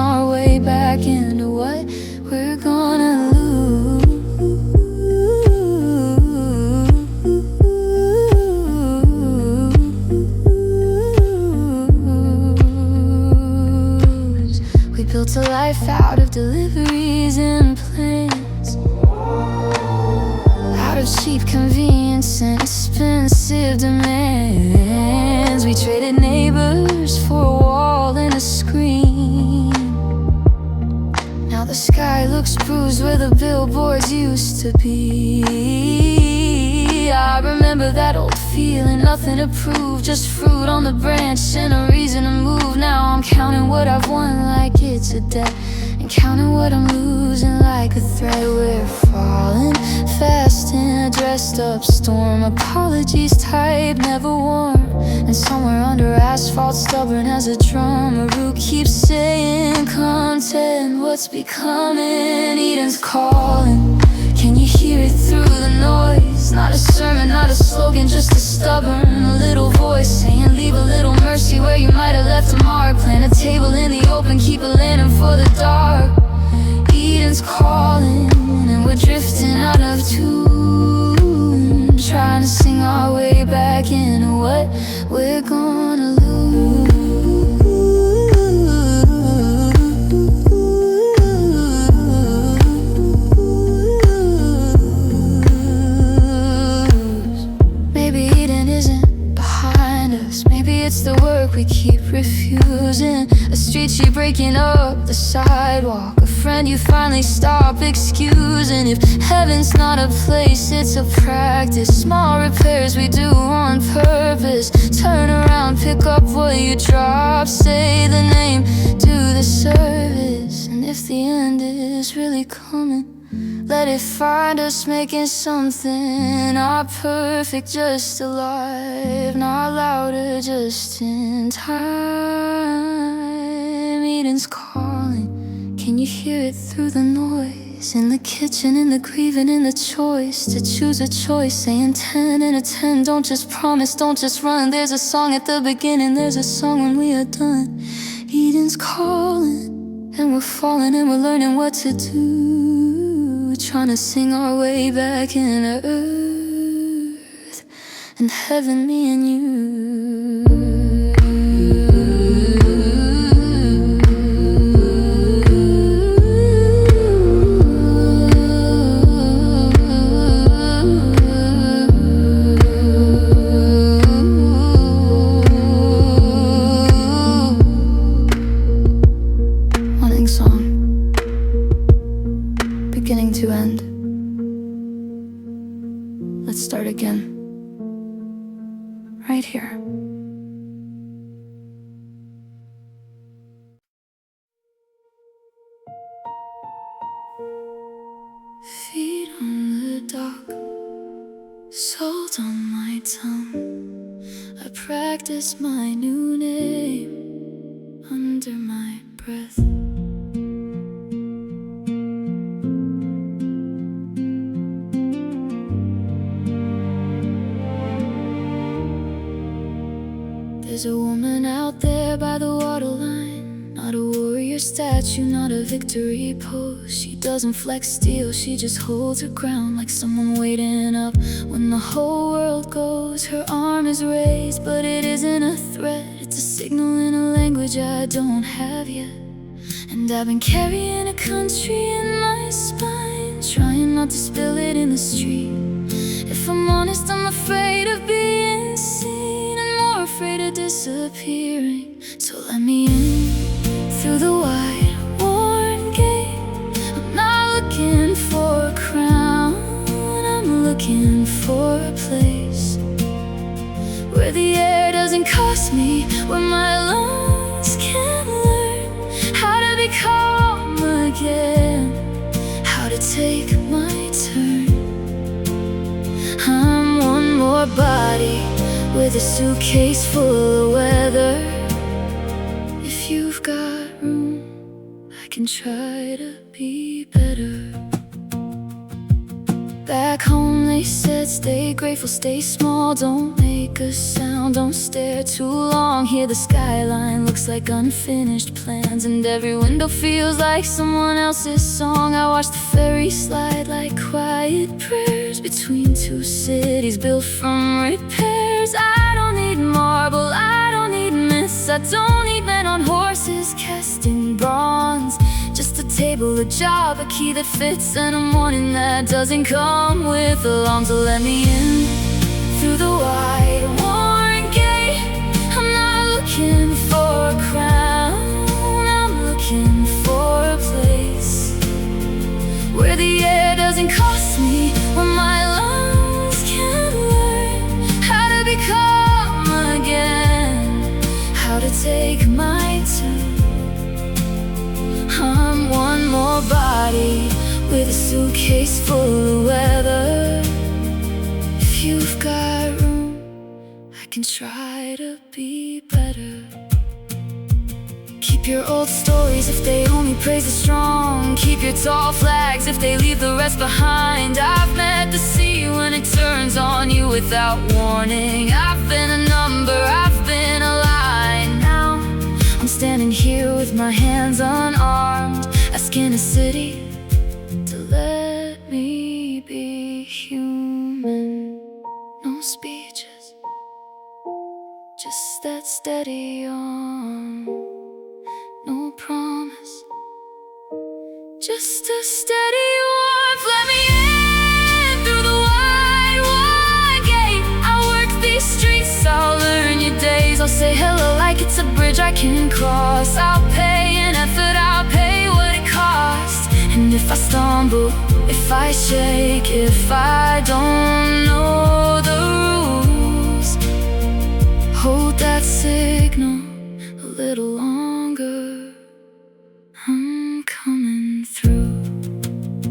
built a life out of deliveries and plans, out of cheap convenience and expensive demands. We traded neighbors for a wall and a screen. Now the sky looks bruised where the billboards used to be. I remember that old feeling, nothing to prove, just fruit on the branch and a reason to move. Now I'm counting what I've won like it's a debt, and counting what I'm losing like a threat. We're falling fast in a dressed up storm, apologies type, never warm. And somewhere under asphalt, stubborn as a drum, a root keeps saying, content, what's becoming? Eden's calling, can you hear it through the noise? Not a sermon, not a slogan, just a stubborn little voice saying, leave a little mercy where you might have left a mark. Plant a table in the open, keep a lantern for the dark. Eden's calling, and we're drifting out of tune, trying to sing our way back into what we're gonna lose. Maybe Eden isn't behind us, maybe it's the work we keep refusing. A street sheet breaking up the sidewalk, a friend you finally stop excusing. If heaven's not a place, it's a practice. Small repairs we do on purpose. Turn around, pick up what you drop, say the name, do the service. And if the end is really coming, let it find us making something not perfect, just alive, not louder, just in time. Eden's calling, can you hear it through the noise? In the kitchen, in the grieving, in the choice to choose a choice, saying 10 and a 10. Don't just promise, don't just run. There's a song at the beginning, there's a song when we are done. Eden's calling, and we're falling and we're learning what to do, trying to sing our way back into earth and heaven, me and you. To end. Let's start again. Right here. Feet on the dock, salt on my tongue. I practice my new name under my breath. There's a woman out there by the waterline, not a warrior statue, not a victory pose. She doesn't flex steel, she just holds her ground like someone waiting up when the whole world goes. Her arm is raised, but it isn't a threat. It's a signal in a language I don't have yet. And I've been carrying a country in my spine, trying not to spill it in the street. If I'm honest, I'm afraid of being seen, afraid of disappearing. So let me in through the wide, worn gate. I'm not looking for a crown, I'm looking for a place where the air doesn't cost me, where my lungs can learn how to be calm again, how to take my turn. I'm one more body with a suitcase full of weather. If you've got room, I can try to be better. Back home they said stay grateful, stay small, don't make a sound, don't stare too long. Here the skyline looks like unfinished plans, and every window feels like someone else's song. I watch the ferry slide like quiet prayers between two cities built from repairs. I don't need marble, I don't need myths, I don't need men on horses cast in bronze. table, a job, a key that fits, and a morning that doesn't come with alarm to let me in through the wide worn gate. I'm not looking for a crown, I'm looking for a place where the air doesn't cost me, where my lungs can learn how to become again, how to take my turn. I'm one more body with a suitcase full of weather. If you've got room, I can try to be better. Keep your old stories if they only praise the strong. Keep your tall flags if they leave the rest behind. I've met the sea when it turns on you without warning. I've been a number, I've been a line. Now I'm standing here with my hands unarmed, asking a city to let me be human. No speeches, just that steady arm. No promise, just a steady warmth. Let me in through the wide, wide gate. I'll work these streets, I'll learn your days. I'll say hello like it's a bridge I can cross. I'll pay an effort, I'll pay what it costs. And if I stumble, if I shake, if I don't know the rules, hold that signal a little longer. I'm coming through.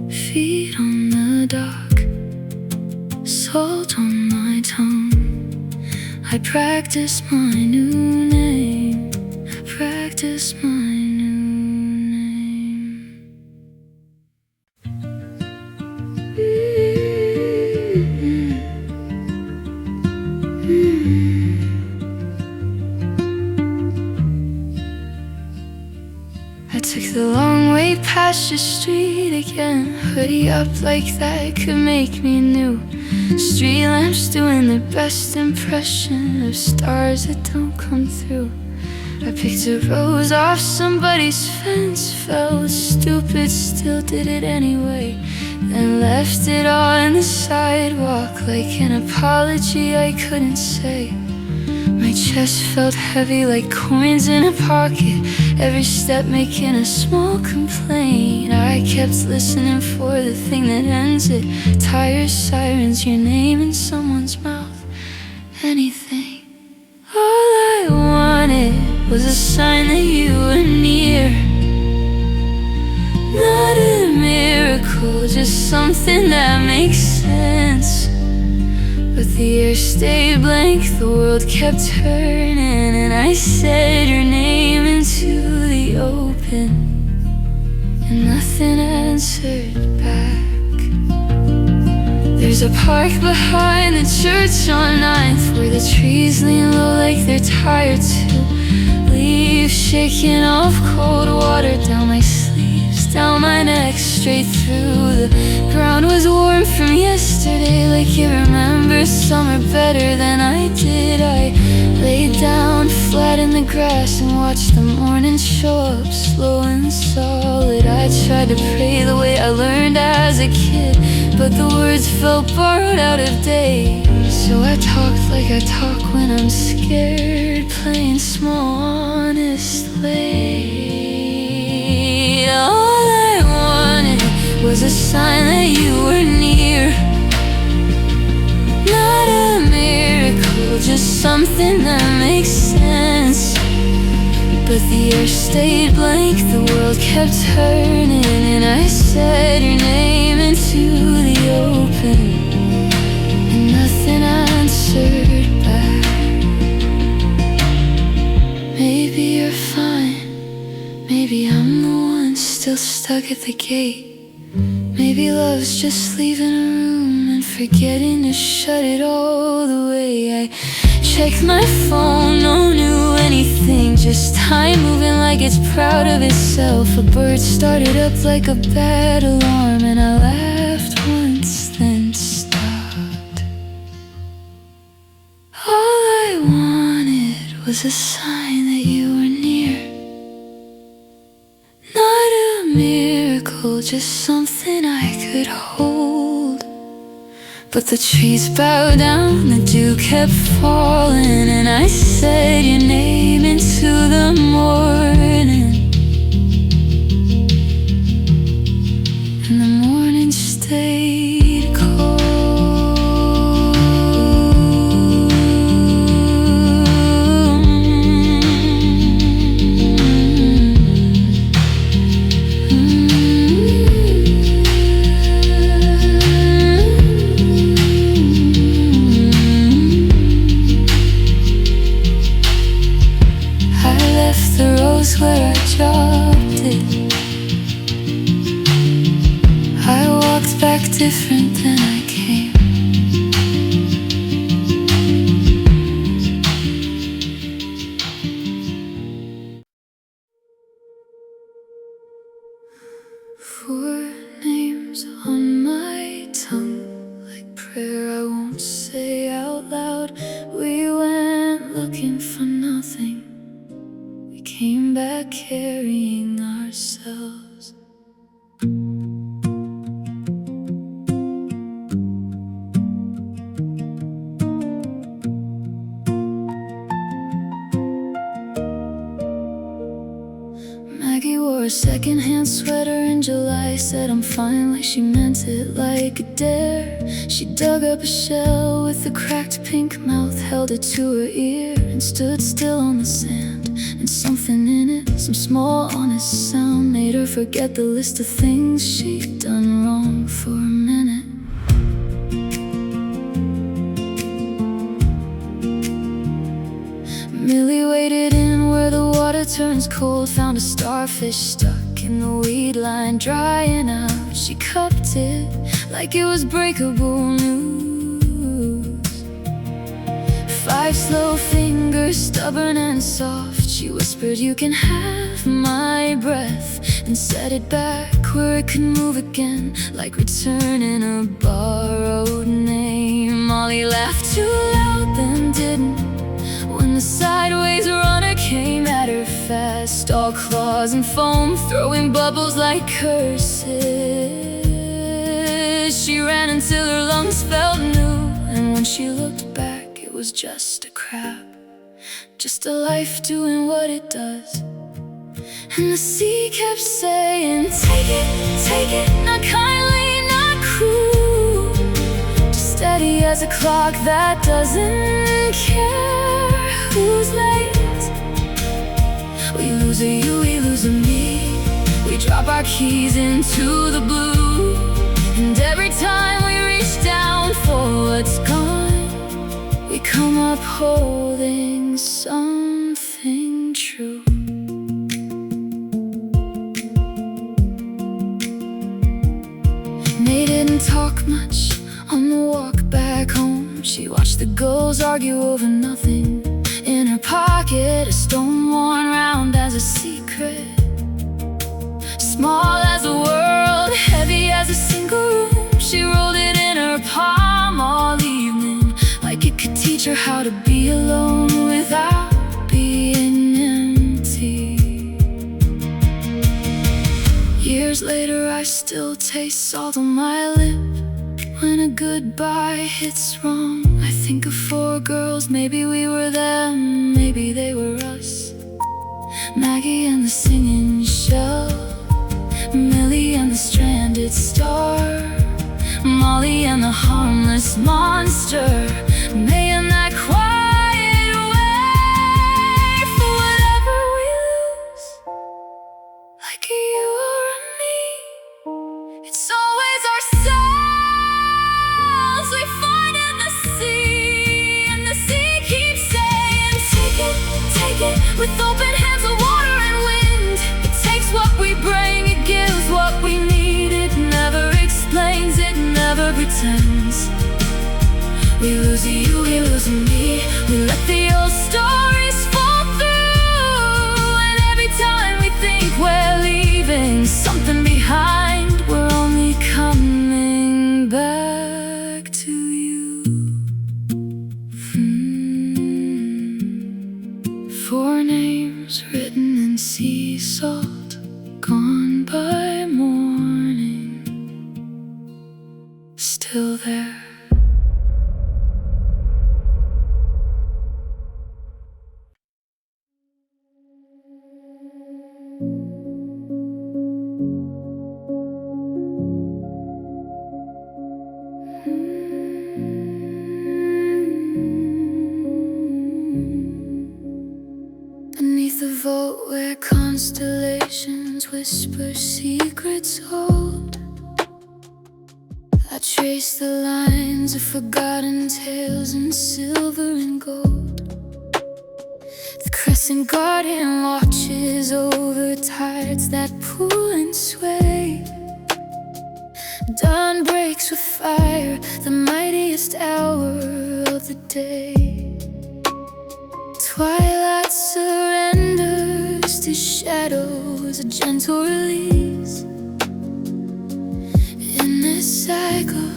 Feet on the dock, salt on my tongue. I practice my new name, I practice my new name. I took the long way past your street again. Hoodie up like that could make me new. Street lamps doing their best impression of stars that don't come through. I picked a rose off somebody's fence, felt stupid, still did it anyway. Then left it all on the sidewalk like an apology I couldn't say. My chest felt heavy like coins in a pocket, every step making a small complaint. I kept listening for the thing that ends it. Tires, sirens, your name in someone's mouth, anything. All I wanted was a sign that you were near. Not a miracle, just something that makes sense. But the air stayed blank, the world kept turning, and I said your name into the open, and nothing answered back. There's a park behind the church on 9th, where the trees lean low like they're tired too. Leaves shaking off cold water down my sleeves, down my neck, straight through. The ground was warm from yesterday, like you remember summer better than I did. I laid down flat in the grass and watched the morning show up slow and solid. I tried to pray the way I learned as a kid, but the words felt borrowed out of date. So I talked like I talk when I'm scared, playing small, honestly. All I wanted was a sign that you were near. Not a miracle, just something that makes sense. But the air stayed blank, the world kept turning, and I said your name into the open, and nothing answered back. Maybe you're fine, maybe I'm the one still stuck at the gate. Maybe love's just leaving a room and forgetting to shut it all the way. I checked my phone, no new anything, just time moving like it's proud of itself. A bird started up like a bad alarm, and I laughed once, then stopped. All I wanted was a sign that you were near. Not a miracle, magical, just something I could hold. But the trees bowed down, the dew kept falling, and I said your name into the morning. And the morning stayed cold. Where I dropped it, I walked back different than I came. Four names on my tongue, like prayer I won't say out loud. We went looking for nothing, came back carrying ourselves. Maggie wore a secondhand sweater in July, said I'm fine like she meant it, like a dare. She dug up a shell with a cracked pink mouth, held it to her ear, and stood still on the sand. And something in it, some small honest sound, made her forget the list of things she'd done wrong for a minute. Millie waded in where the water turns cold, found a starfish stuck in the weed line, drying out. She cupped it like it was breakable news. 5 slow fingers, stubborn and soft, she whispered, you can have my breath, and set it back where it could move again, like returning a borrowed name. Molly laughed too loud, then didn't, when the sideways runner came at her fast, all claws and foam, throwing bubbles like curses. She ran until her lungs felt new, and when she looked back, it was just a crab, just a life doing what it does. And the sea kept saying, take it, not kindly, not cruel, just steady as a clock that doesn't care who's late. We lose a you, we lose a me, we drop our keys into the blue, and every time we reach down for what's gone, we come up holding something true. May didn't talk much on the walk back home. She watched the girls argue over nothing. In her pocket, a stone worn round as a secret, small as a world, heavy as a single room. She rolled it in her palm all evening, like it could teach her how to be alone without being empty. Years later, I still taste salt on my lip when a goodbye hits wrong. I think of 4 girls, maybe we were them, maybe they were us. Maggie and the singing shell, Millie and the stranded star, Molly and the harmless monster, May and that quiet way. For whatever we lose, like you or me, it's always ourselves we find in the sea. And the sea keeps saying, take it, with open hands of water and wind. It takes what we bring, it gives what we need. It never explains, it never pretends. We lose you, we lose me, we let the old stories fall through. And every time we think we're leaving something behind, we're only coming back to you. 4 names written in sea salt, gone by morning. out where constellations whisper secrets old. I trace the lines of forgotten tales in silver and gold. The crescent garden watches over tides that pull and sway. Dawn breaks with fire, the mightiest hour of the day. Twilight surrenders to shadows, a gentle release. In this cycle,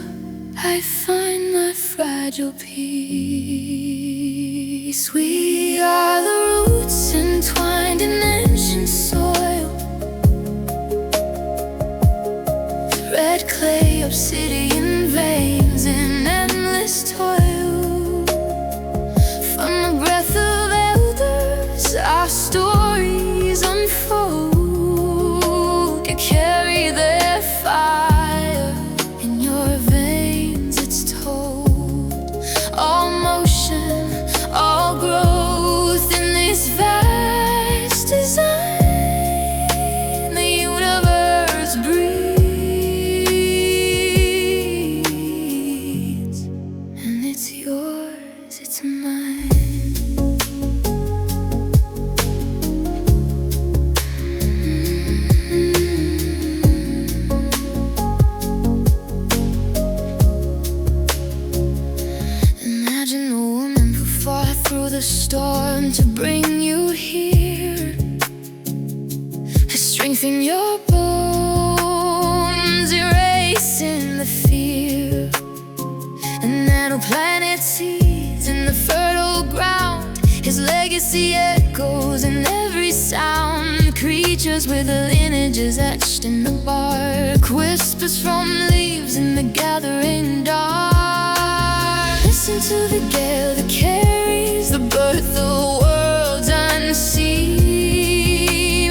I find my fragile peace. We are the roots entwined in ancient soil. Red clay, obsidian veins in endless toil. From the breath of elders, our stories unfold. You carry their fire in your veins, it's told. All motion, all growth in this vast design. The universe breathes, and it's yours, it's mine. Imagine the woman who fought through the storm to bring you here. Her strength in your bones, erasing the fear. And nanoplanet seeds in the fertile ground. His legacy echoes in every sound. Creatures with lineages etched in the bark. Whispers from leaves in the gathering dark. Listen to the gale that carries the birth of worlds unseen.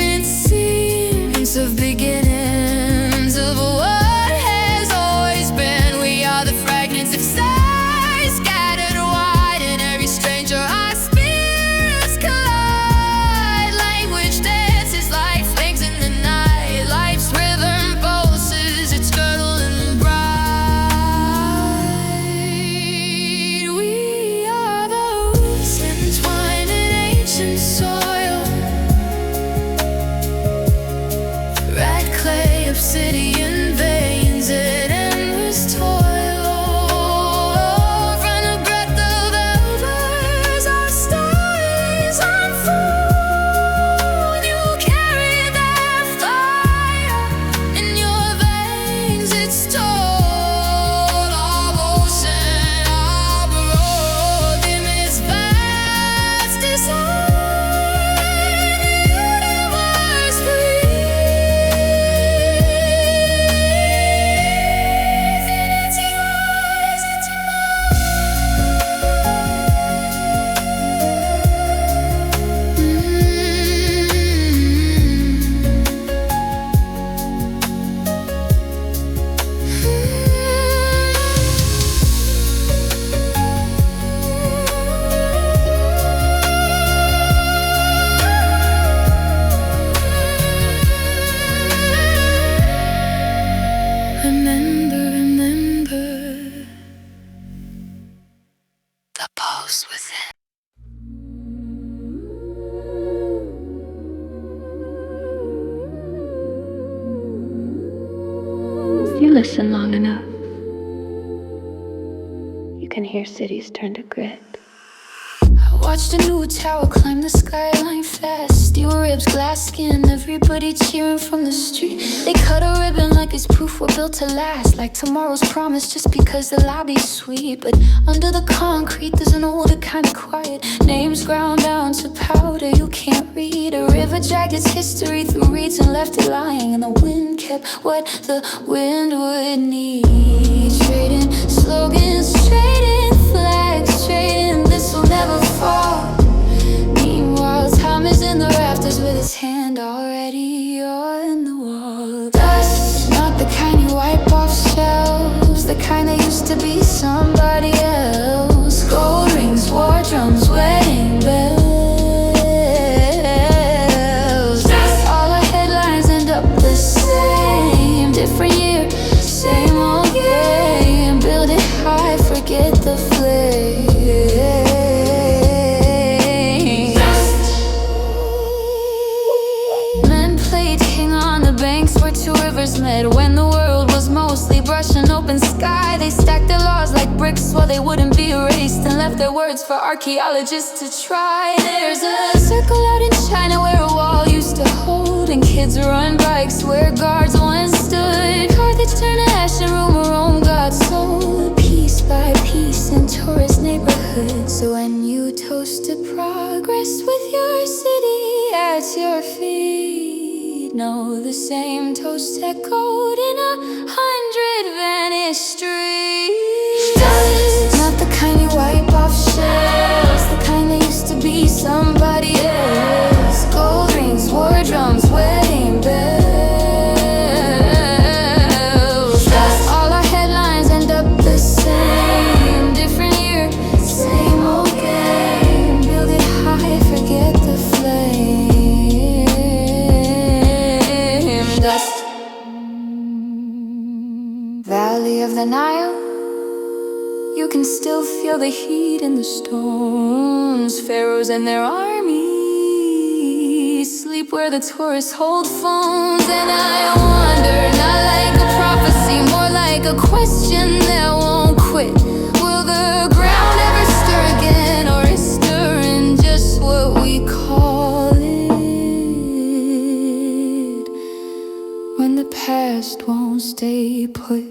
It's seeds of beginnings of what has always been. We are the fragments of stars scattered wide in every stranger. Our spirits collide. Language dances like flames in the night. Life's rhythm pulses, it's fertile and bright. We are the roots entwined in ancient soil. Red clay, obsidian veins in endless toil. From the breath of elders, our stories unfold. You carry their fire in your veins, it's told. Our motion, our growth in this vast design. The universe breathes, and it's yours, it's remember the pulse within. If you listen long enough, you can hear cities turn to grit. I watched a new tower climb the skyline fast. Steel ribs, glass skin, everybody cheering from the street. They cut a ribbon like it's proof we're built to last. Like tomorrow's promise just because the lobby's sweet. But under the concrete there's an older kind of quiet. Names ground down to powder you can't read. A river dragged its history through reeds and left it lying. And the wind kept what the wind would need. Trading slogans, trading flags, trading this will never fall. Meanwhile, time is in the rafters with his hand already on the wall. Dust, not the kind you wipe off shelves, the kind that used to be somebody else. Gold rings, war drums, wedding bells. king on the banks where two rivers met. When the world was mostly brush and open sky, they stacked their laws like bricks while they wouldn't be erased, and left their words for archaeologists to try. There's a circle out in China where a wall used to hold, and kids run bikes where guards once stood. Carthage turned to ash and rumor Rome got sold, piece by piece in tourist neighborhoods. So when you toast to progress with your city at your feet, know the same toast echoed in 100 vanished streets. Dust, not the kind you wipe off shelves, the kind that used to be somebody else. Gold rings, war drums, wedding bells. Dust, all our headlines end up the same. Different year, same old game. Build it high, forget the flame. Dust. Valley of the Nile, you can still feel the heat in the stones. Pharaohs and their armies sleep where the tourists hold phones. And I wonder, not like a prophecy, more like a question that won't quit. Will the ground ever stir again, or is stirring just what we call it? When the past won't stay put.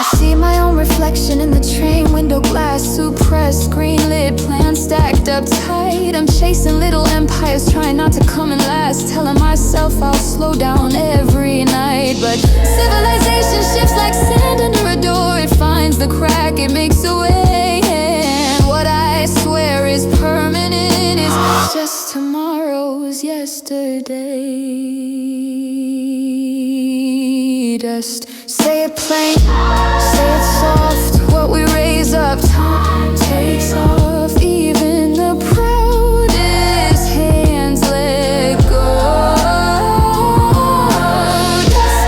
I see my own reflection in the train window glass, suppressed, green-lit, plans stacked up tight. I'm chasing little empires, trying not to come in last, telling myself I'll slow down every night. But civilization shifts like sand under a door. It finds the crack, it makes a way, and what I swear is permanent is just tomorrow's yesterday. Just say it plain, say it soft. What we raise up, time takes off. Even the proudest hands let go.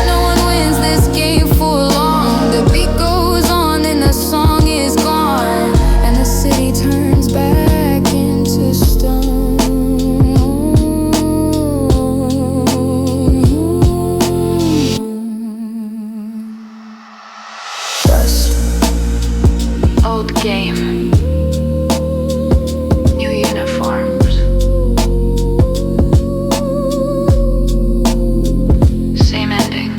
No one wins this game for long. The beat goes on and the song is gone, and the city turns back into stone. Old game, new uniforms, same ending.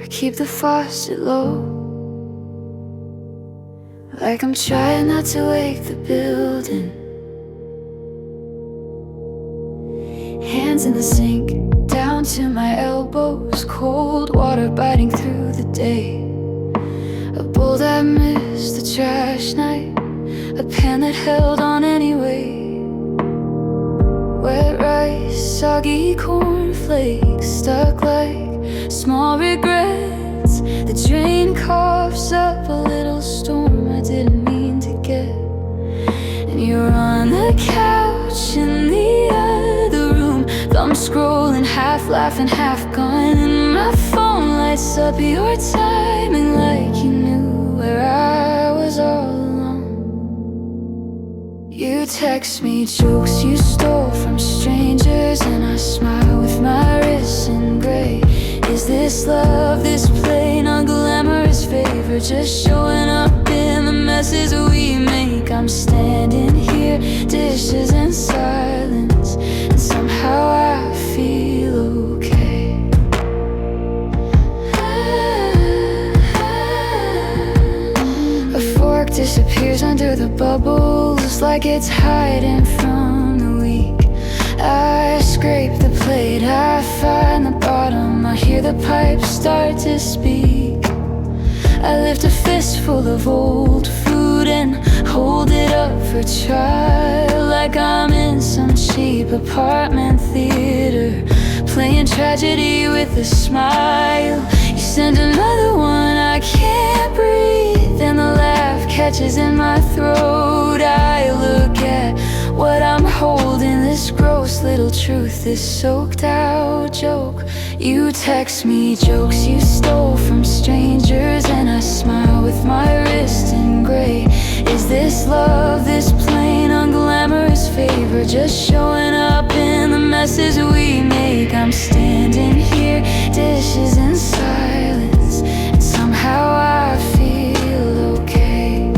I keep the faucet low, like I'm trying not to wake the building. Hands in the sink, down to my elbows, cold water biting through the day. A bowl that missed the trash night, a pan that held on anyway. Wet rice, soggy cornflakes, stuck like small regrets. The drain coughs up a little storm I didn't mean to get. And you're on the couch in the other room, thumb scrolling, half laughing, half gone. And my phone lights up your timing like you knew where I was all along. You text me jokes you stole from strangers, and I smile with my wrists in gray. Is this love, this plain, unglamorous favor, just showing up in the messes we make? I'm standing here, dishes in silence, and somehow I feel okay. A fork disappears under the bubbles like it's hiding from the weak. I scrape the plate, I find the bottom, I hear the pipes start to speak. I lift a fistful of old food and hold it up for trial, like I'm in some cheap apartment theater, playing tragedy with a smile. You send another one, I can't breathe, and the laugh catches in my throat. I look at what I'm holding. This gross little truth, this soaked out joke. You text me jokes you stole from strangers, and I smile with my wrist in gray. Is this love, this plain unglamorous favor, just showing up in the messes we make? I'm standing here, dishes in silence, and somehow I feel okay.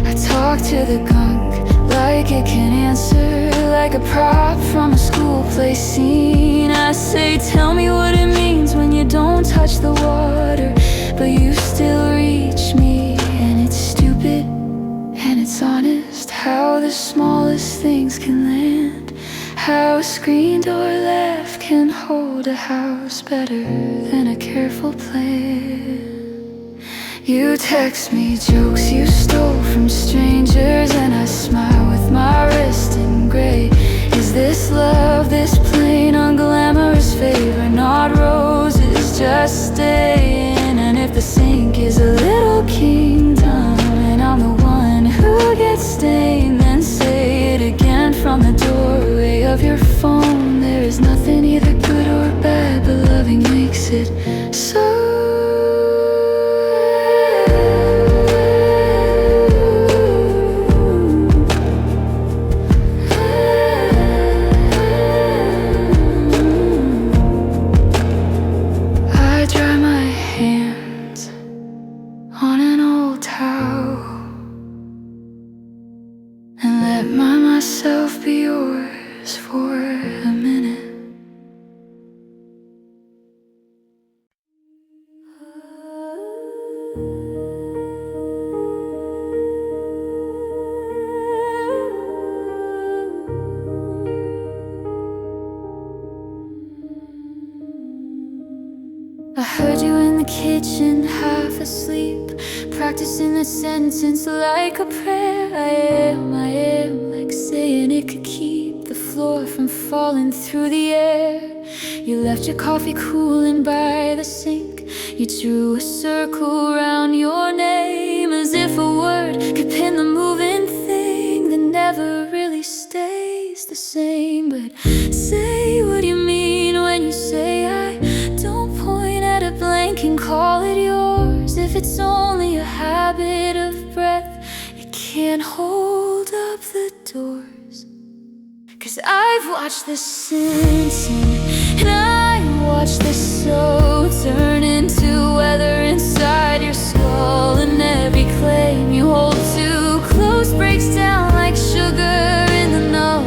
I talk to the gunk like it can answer, like a prop from a school play scene. I say, tell me what it means when you don't touch the water, but you still reach me. And it's stupid, and it's honest, how the smallest things can land. How a screen door left can hold a house better than a careful plan. You text me jokes you stole from strangers, and I smile with my wrist in gray. Is this love, this plain unglamorous favor? Not roses, just staying. And if the sink is a little kingdom, and I'm the one who gets stained, then say it again from the doorway of your phone. There is nothing either good or bad, but loving makes it so. Be yours for a minute. I heard you in the kitchen, half asleep, practicing that sentence like a prayer. I am, like saying it could keep the floor from falling through the air. You left your coffee cooling by the sink. You drew a circle around your name, as if a word could pin the moving thing that never really stays the same. But say what you mean when you say I don't point at a blank and call it yours. If it's only a habit of breath, it can't hold up the doors. 'Cause I've watched this since, and I watched this soul turn into weather inside your skull. And every claim you hold too close breaks down like sugar in the null.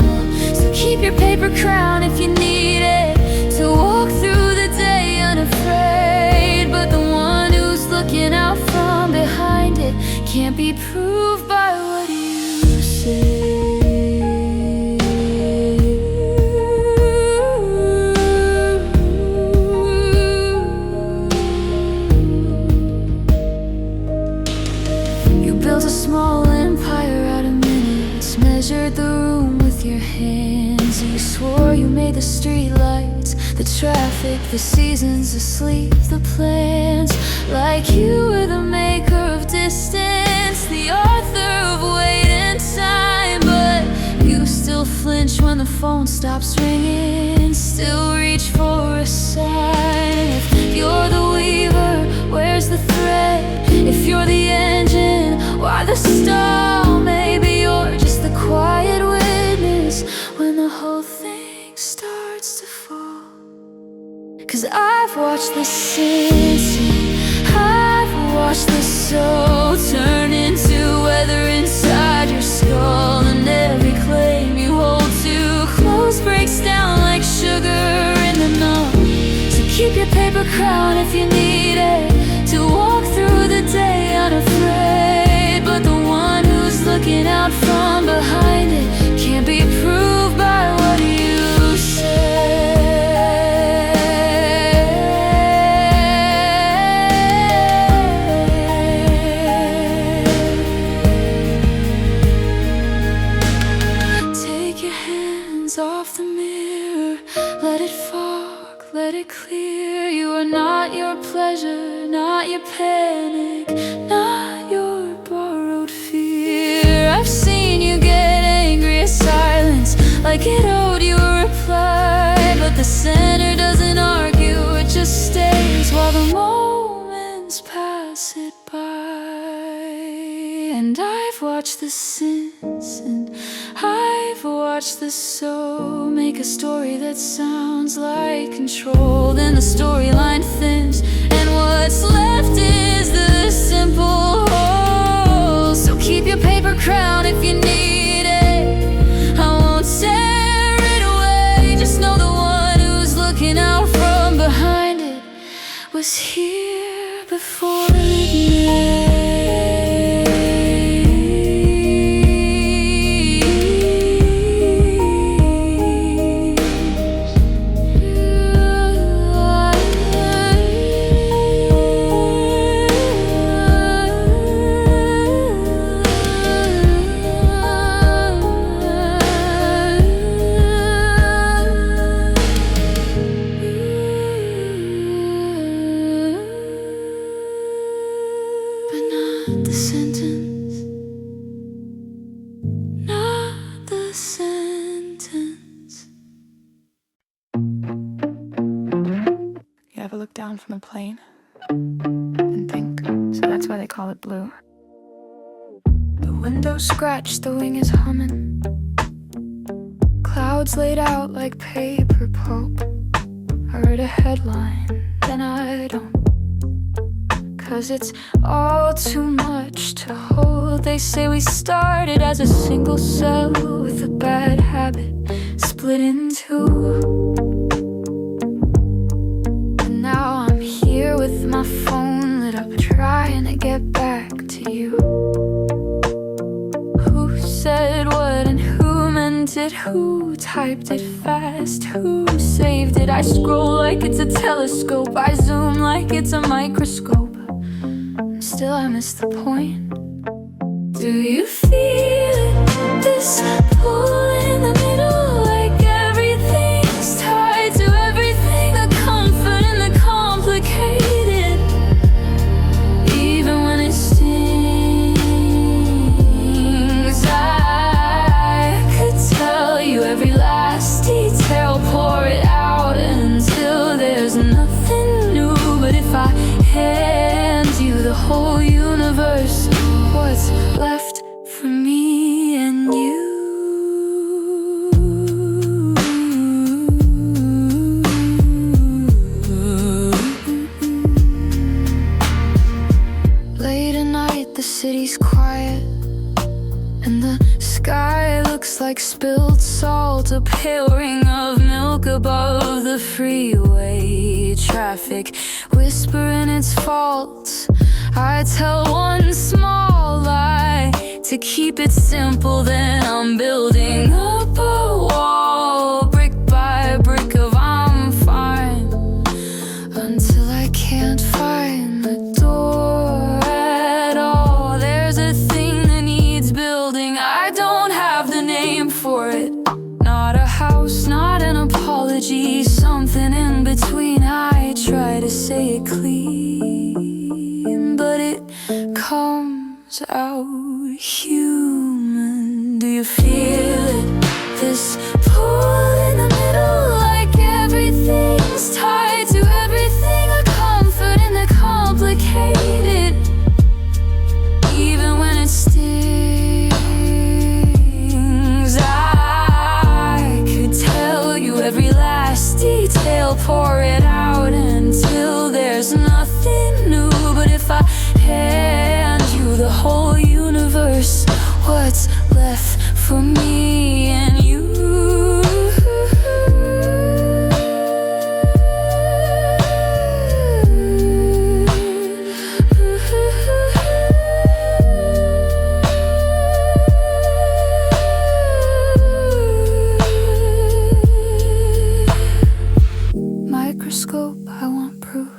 So keep your paper crown if you need it to walk through the day unafraid. But the one who's looking out from behind it can't be proved by what you say. Measured the room with your hands. You swore you made the street lights, the traffic, the seasons asleep, the plans. Like you were the maker of distance, the author of weight and time. But you still flinch when the phone stops ringing, still reach for a sign. If you're the weaver, where's the thread? If you're the engine, why the stall? Maybe you're just the quiet witness when the whole thing starts to fall. 'Cause I've watched the since, I've watched the soul turn into weather inside your skull. And every claim you hold too close breaks down like sugar in the null. So keep your paper crown if you need it to walk through the day unafraid. But the one who's looking out from behind it can't be proved by what you say. Take your hands off the mirror, let it fog, let it clear. You are not your pleasure, not your panic, not your borrowed fear. I've seen you get angry watched the sins, and I've watched the soul make a story that sounds like control. Then the storyline thins, and what's left is the simple whole. So keep your paper crown if you need it. I won't tear it away. Just know the one who's looking out from behind it was here before it. Down from a plane and think, so that's why they call it blue. The window scratched, the wing is humming. Clouds laid out like paper pulp. I read a headline, then I don't, 'cause it's all too much to hold. They say we started as a single cell with a bad habit split in two. Now I'm here with my phone lit up, trying to get back to you. Who said what and who meant it? Who typed it fast? Who saved it? I scroll like it's a telescope, I zoom like it's a microscope. Still I miss the point. Do you feel it? This pull in the middle, like everything's tied to everything. The comfort and the complicated, even when it stings. I could tell you every last detail, pour it out until there's nothing new. But if I hand you the whole universe, what's left for me and you? Late at night, the city's quiet, and the sky looks like spilled salt. A pale ring of milk above the freeway. Traffic whispering its faults. I tell one small lie to keep it simple, then I'm building up a wall, brick by brick of I'm fine, until I can't find the door at all. There's a thing that needs building, I don't have the name for it. Not a house, not an apology, something in between. I try to say it clean, but it comes out human. Do you feel it? This pull in the middle, like everything's tied to everything. A comfort in the complicated, even when it stings. I could tell you every last detail, pour it out until there's nothing new. But if I hand you the whole universe, what's left for me and you? Microscope, I want proof.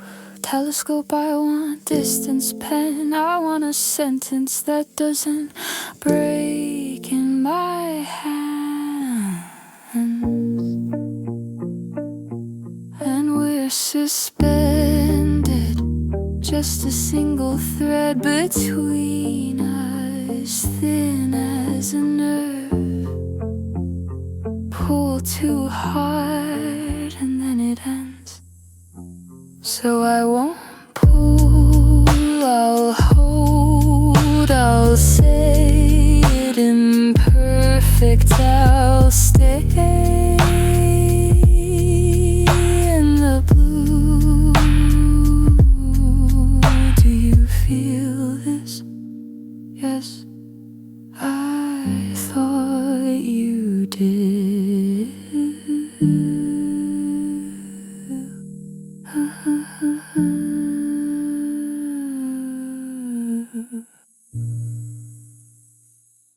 Telescope, I want distance. Pen, I want a sentence that doesn't break in my hands. And we're suspended, just a single thread between us, thin as a nerve. Pull too hard and then it ends. So I won't pull, I'll hold, I'll say perfect, I'll stay in the blue. Do you feel this? Yes, I thought you did.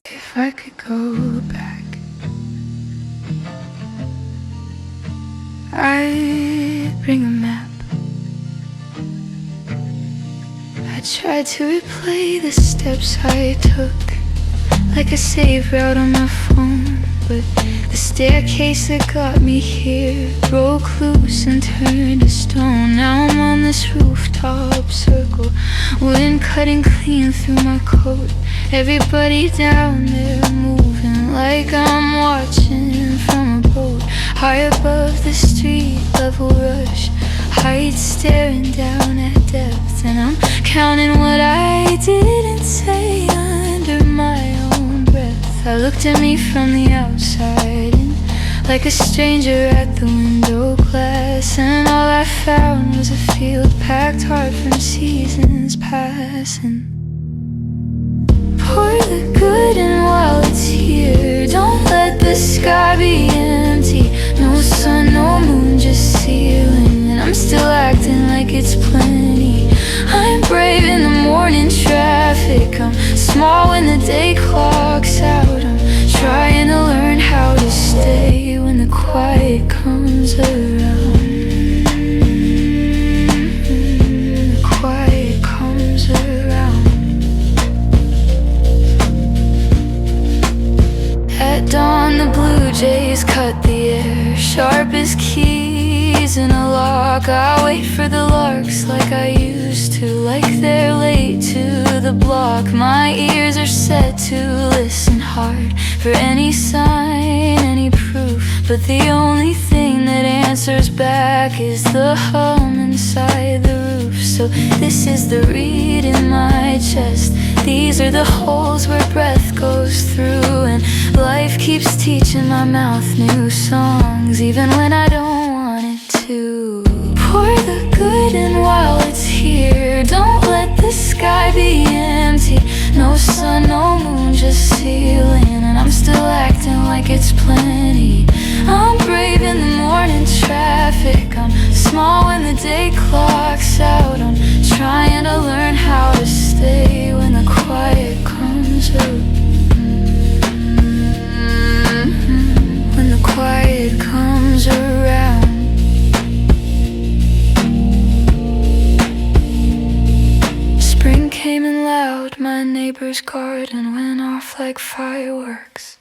If I could go back, I'd bring a map. I tried to replay the steps I took, like a save route on my phone. But the staircase that got me here broke loose and turned to stone. Now I'm on this rooftop circle, wind cutting clean through my coat. Everybody down there moving like I'm watching from a boat. High above the street level rush, heights staring down at depth. And I'm counting what I didn't say under my own breath. I looked at me from the outside in, like a stranger at the window glass. And all I found was a field packed hard from seasons passing. Pour the good in while it's here. Don't let the sky be empty. No sun, no moon, just ceiling. And I'm still acting like it's plenty. I'm brave in the morning traffic. I'm small when the day clocks out. I'm trying to learn how to stay when the quiet comes around. The quiet comes around. At dawn the blue jays cut the air, sharp as keys in a lock. I wait for the larks like I used to, like they're late to the block. My ears are set to listen hard for any sign, any proof. But the only thing that answers back is the hum inside the roof. So this is the reed in my chest. These are the holes where breath goes through. And life keeps teaching my mouth new songs, even when I don't want it to. Pour the good in while it's here. Don't let the sky be empty. No sun, no moon, just ceiling. And I'm still acting like it's plenty. I'm brave in the morning traffic. I'm small when the day clocks out. I'm trying to learn how to stay when the quiet comes up. When the quiet comes around. Spring came in loud, my neighbor's garden went off like fireworks.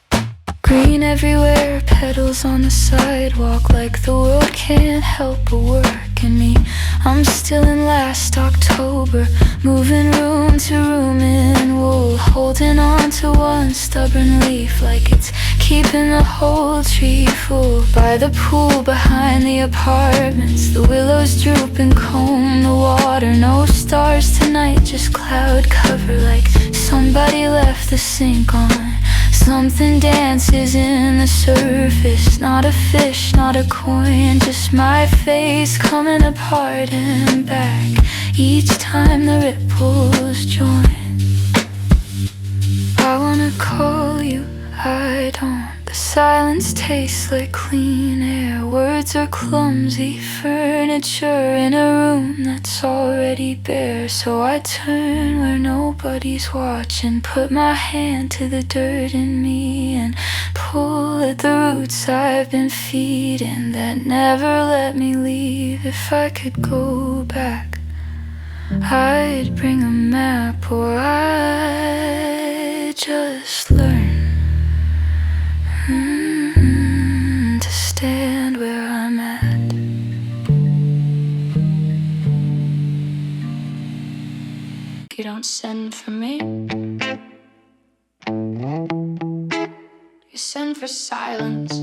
Green everywhere, petals on the sidewalk, like the world can't help but work in me. I'm still in last October, moving room to room in wool, holding on to one stubborn leaf like it's keeping the whole tree full. By the pool behind the apartments, the willows droop and comb the water. No stars tonight, just cloud cover, like somebody left the sink on. Something dances in the surface. Not a fish, not a coin, just my face coming apart and back each time the ripples join. I wanna call you, I don't. The silence tastes like clean air. Words are clumsy furniture in a room that's already bare. So I turn where nobody's watching, put my hand to the dirt in me and pull at the roots I've been feeding that never let me leave. If I could go back, I'd bring a map, or I'd just learn to stand where I'm at. You don't send for me, you send for silence.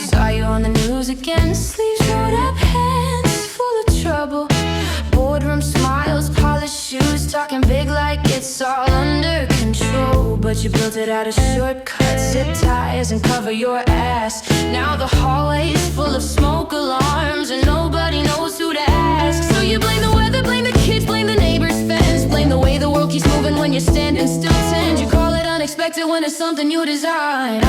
Saw you on the news again, sleeves rolled up, hands full of trouble. Boardroom smiles, polished shoes, talking big like it's all under but you built it out of shortcuts, zip ties, and cover your ass. Now the hallway's full of smoke alarms, and nobody knows who to ask. So you blame the weather, blame the kids, blame the neighbor's fence, blame the way the world keeps moving when you're standing still. Tend you call it unexpected when it's something you design.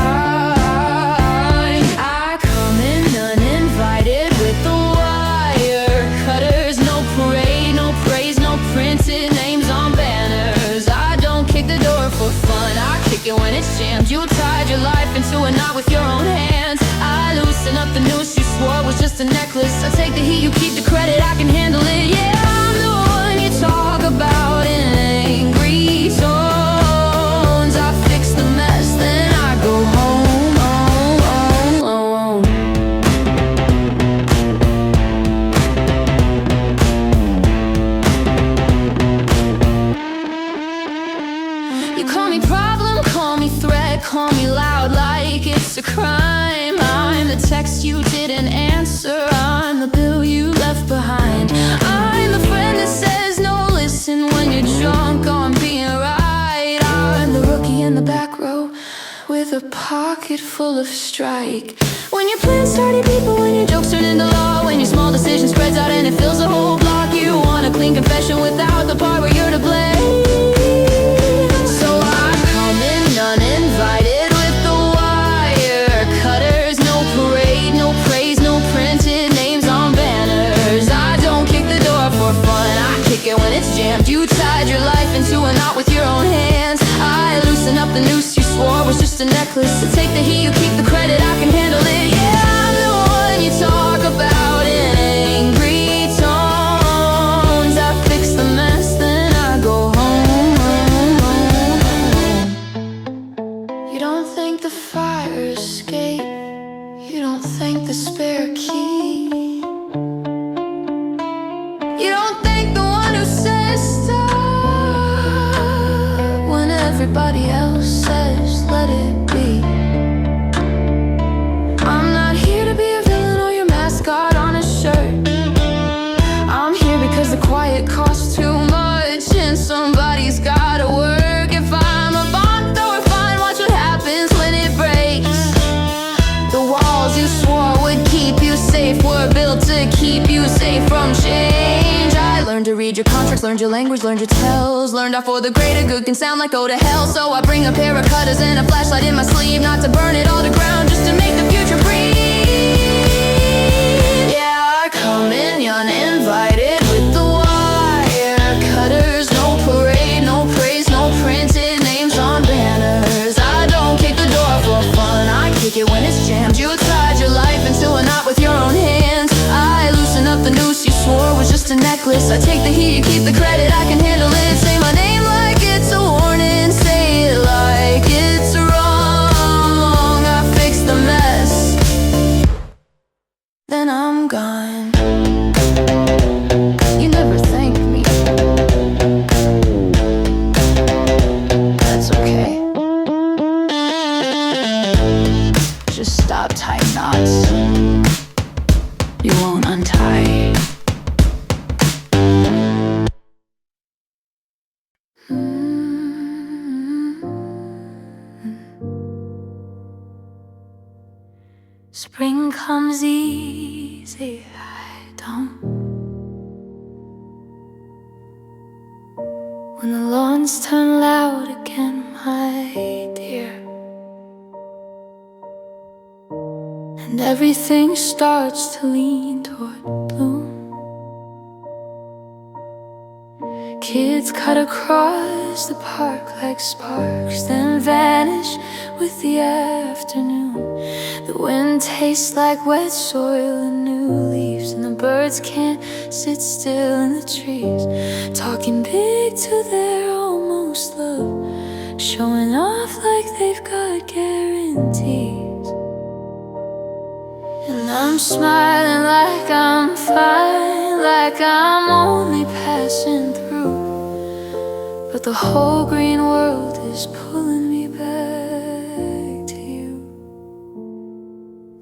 I come in uninvited with the wire cutters. No parade, no praise, no printed names on banners. I don't kick the door for fun, I kick it when it's jammed. You tied your life into a knot with your own hands. I loosen up the noose you swore was just a necklace. I take the heat, you keep the credit, I can handle it. Yeah, I'm the one you talk about in angry tones. I fix the mess, then I go home. Call me loud like it's a crime. I'm the text you didn't answer, I'm the bill you left behind. I'm the friend that says no, listen when you're drunk on being right. I'm the rookie in the back row with a pocket full of strike. When your plans started people, when your jokes turn into law, when your small decision spreads out and it fills the whole block. You want a clean confession without the part where you're to blame. So I come in uninvited with the wire cutters. No parade, no praise, no printed names on banners. I don't kick the door for fun, I kick it when it's jammed. You tied your life into a knot with your own hands. I loosen up the noose you swore was just a necklace. To take the heat, you keep the credit, I can handle it. Yeah, I'm the one you talk about in angry tones. I fix the mess, then I go home. You don't think the fire escape, you don't think the spare key, you don't think the one who says stop when everybody else says let it be. I'm not here to be a villain or your mascot on a shirt. I'm here because the quiet costs too much and somebody's gotta work. If I'm a bomb thrower, fine, watch what happens when it breaks. The walls you swore would keep you safe were built to keep you safe from change. I learned to read your contracts, learned your language, learned your tells. Learned out for the greater good can sound like go to hell. So I bring a pair of cutters and a flashlight in my sleeve, not to burn it all to ground, just to make the future breathe. Yeah, I come in uninvited with the wire cutters. No parade, no praise, no printed names on banners. I don't kick the door for fun, I kick it when it's jammed. You tied your life into a knot with your own hands. I loosen up the noose you swore was just a necklace. I take the heat, you keep the credit, I can handle it. Say my name like it's a warning, say it like it's wrong. I fix the mess, then I'm gone. You never thank me, that's okay. Just stop tying knots, you won't untie. Spring comes easy, I don't. When the lawns turn loud again, my dear, and everything starts to lean toward bloom. Kids cut across the park like sparks, then vanish with the afternoon. The wind tastes like wet soil and new leaves, and the birds can't sit still in the trees, talking big to their almost love, showing off like they've got guarantees. And I'm smiling like I'm fine, like I'm only passing through, but the whole green world is pulling me back to you.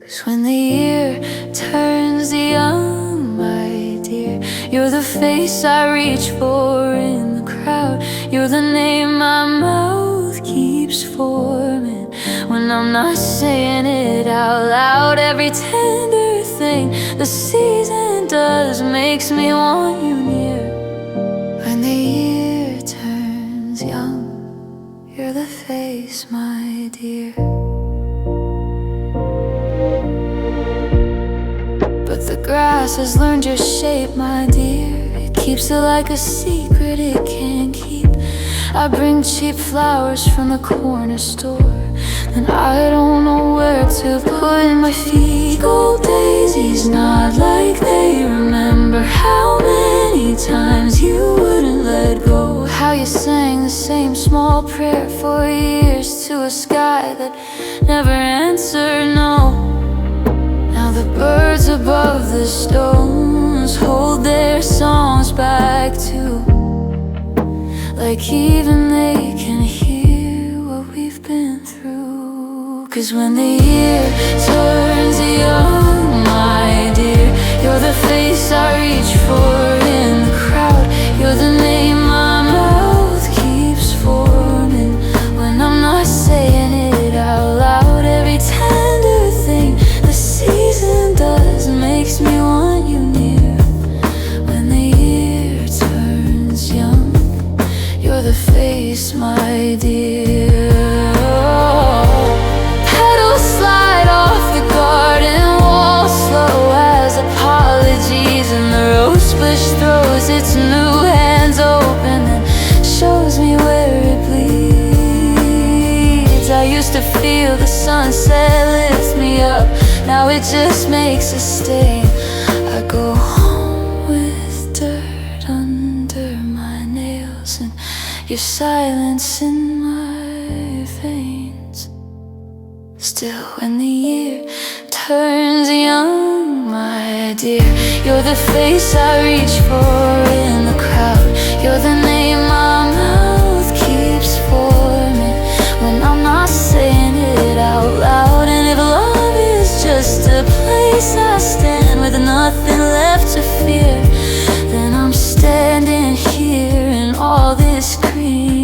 'Cause when the year turns young, my dear, you're the face I reach for in the crowd. You're the name my mouth keeps keeps forming. When I'm not saying it out loud, every tender thing the season does makes me want you near. When the year turns young, you're the face, my dear. But the grass has learned your shape, my dear. It keeps it like a secret it can't keep. I bring cheap flowers from the corner store, and I don't know where to put my feet. Gold daisies nod like they remember how many times you wouldn't let go. How you sang the same small prayer for years to a sky that never answered no. Now the birds above the stones hold their songs back too, like even they can hear what we've been through. 'Cause when the year turns young, my dear, you're the face I reach for in the crowd. You're the name my mouth keeps forming. When I'm not saying it out loud, every tender thing the season does makes me want you near. When the year turns young, you're the face, my dear. Petals slide off the garden wall, slow as apologies, and the rose bush throws its new hands open and shows me where it bleeds. I used to feel the sunset lift me up, now it just makes a stain. I go home with dirt under my nails and your silence in my veins. Still, when the year turns young, my dear, you're the face I reach for in the crowd. You're the name my mouth keeps forming. When I'm not saying it out loud, and if love is just a place I stand with nothing left to fear, then I'm standing here in all this green,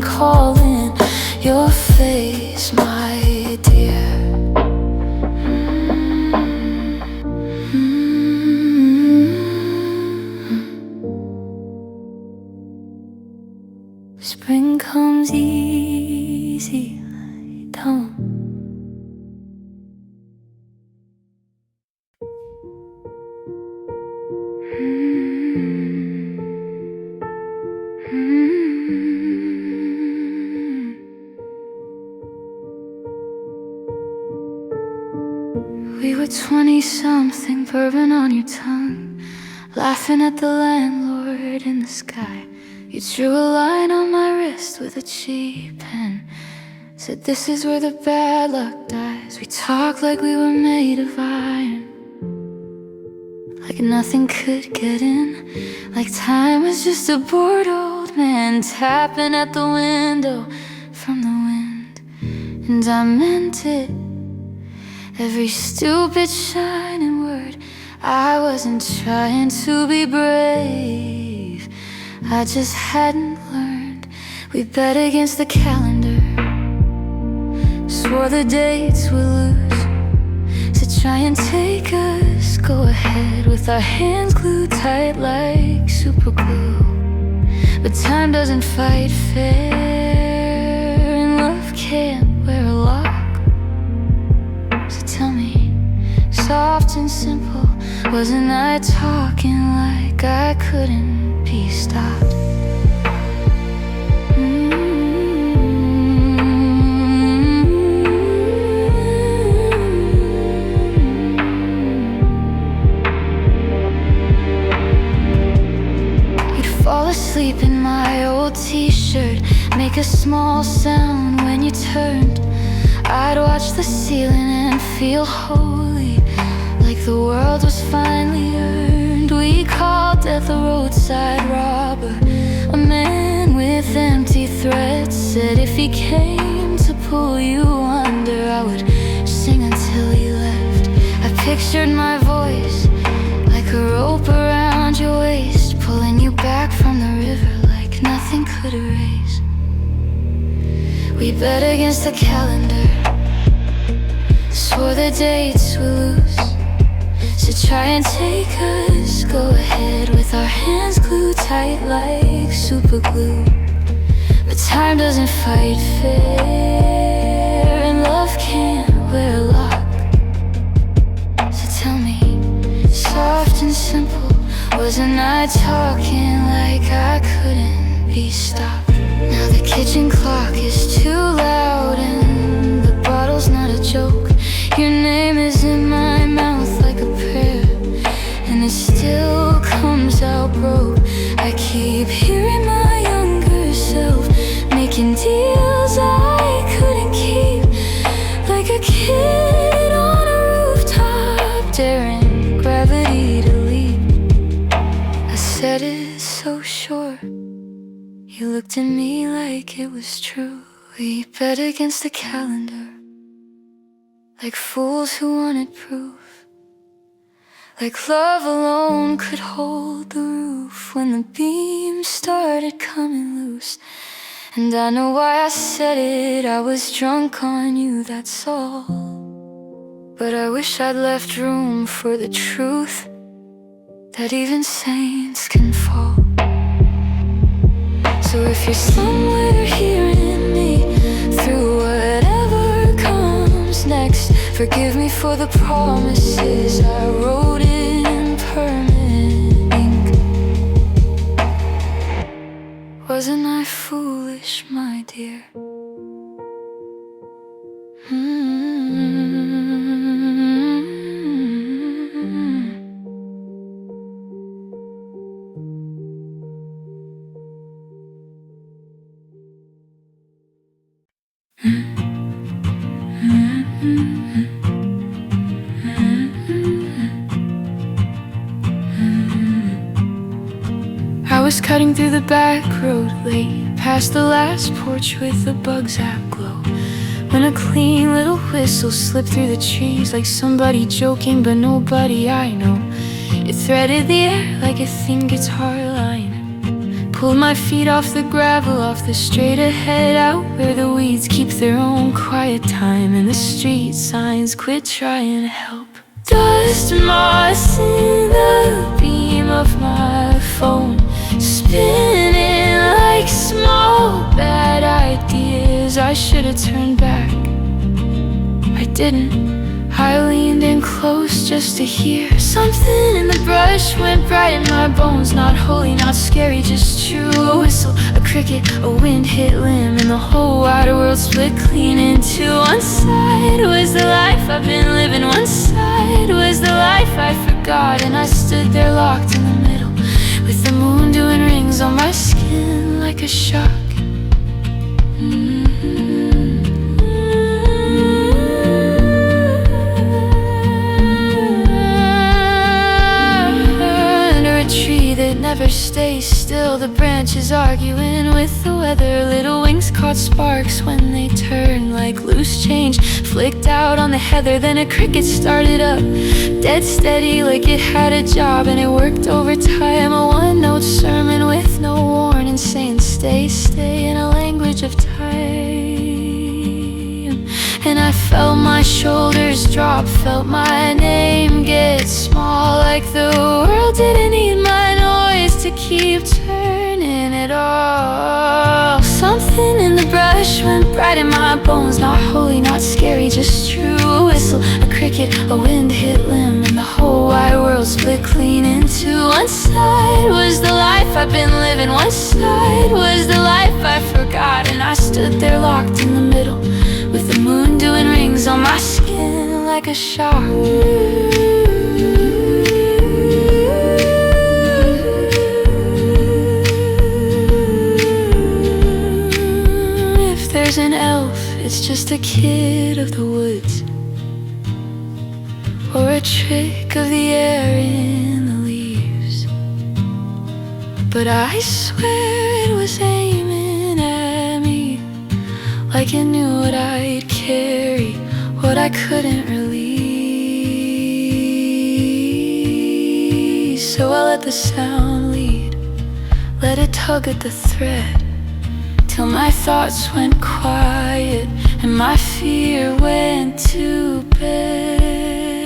calling your face, my dear. Spring comes easy, don't. We were 20-something, bourbon on your tongue, laughing at the landlord in the sky. You drew a line on my wrist with a cheap pen, said this is where the bad luck dies. We talked like we were made of iron, like nothing could get in, like time was just a bored old man tapping at the window from the wind. And I meant it, every stupid shining word. I wasn't trying to be brave, I just hadn't learned. We bet against the calendar, swore the dates would lose. So try and take us, go ahead, with our hands glued tight like super glue. But time doesn't fight fair, and love can't wear a lock. So tell me, soft and simple, wasn't I talking like I couldn't be stopped? Fall asleep in my old t-shirt, make a small sound when you turned. I'd watch the ceiling and feel holy, like the world was finally earned. We called death a roadside robber, a man with empty threats. Said if he came to pull you under, I would sing until he left. I pictured my voice like a rope around your waist, pulling you back from the river like nothing could erase. We bet against the calendar, swore the dates would lose. So try and take us, go ahead with our hands glued tight like super glue. But time doesn't fight fair, and love can't wear a lock. So tell me, soft and simple, wasn't I talking like I couldn't be stopped? Now the kitchen clock is too loud and the bottle's not a joke. Your name is in my mouth like a prayer, and it still comes out broke. I keep hearing my younger self making deals I couldn't keep, like a kid on a rooftop daring gravity to leap. I said it so short, you looked at me like it was true. We bet against the calendar, like fools who wanted proof, like love alone could hold the roof when the beams started coming loose. And I know why I said it, I was drunk on you, that's all. But I wish I'd left room for the truth, that even saints can fall. So if you're somewhere hearing me through whatever comes next, forgive me for the promises I wrote in permanent ink. Wasn't I foolish, my dear? I was cutting through the back road late, past the last porch with the bugs glow, when a clean little whistle slipped through the trees, like somebody joking but nobody I know. It threaded the air like a thin guitar line, pulled my feet off the gravel, off the straight ahead, out where the weeds keep their own quiet time, and the street signs quit trying to help. Dust moths in the beam of my phone, spinning like small bad ideas. I should have turned back, I didn't. I leaned in close just to hear something in the brush went bright in my bones. Not holy, not scary, just true. A whistle, a cricket, a wind hit limb, and the whole wide world split clean into one side. Was the life I've been living, one side was the life I forgot. And I stood there locked in the middle, with the moon doing rings on my skin like a shock. Never stay still, the branches arguing with the weather. Little wings caught sparks when they turned like loose change, flicked out on the heather. Then a cricket started up, dead steady like it had a job, and it worked overtime. A one-note sermon with no warning, saying stay, stay, in a language of time. And I felt my shoulders drop, felt my name get small, like the world didn't need my noise to keep turning it all. Something in the brush went bright in my bones, not holy, not scary, just true. A whistle, a cricket, a wind hit limb, and the whole wide world split clean into one side. Was the life I've been living, one side was the life I forgot. And I stood there locked in the middle, with the moon doing rings on my skin like a shock. If there's an elf, it's just a kid of the woods, or a trick of the air in the leaves. But I swear it was aiming at me, like it knew what I'd carry, what I couldn't release. So I let the sound lead, let it tug at the thread, till my thoughts went quiet and my fear went to bed.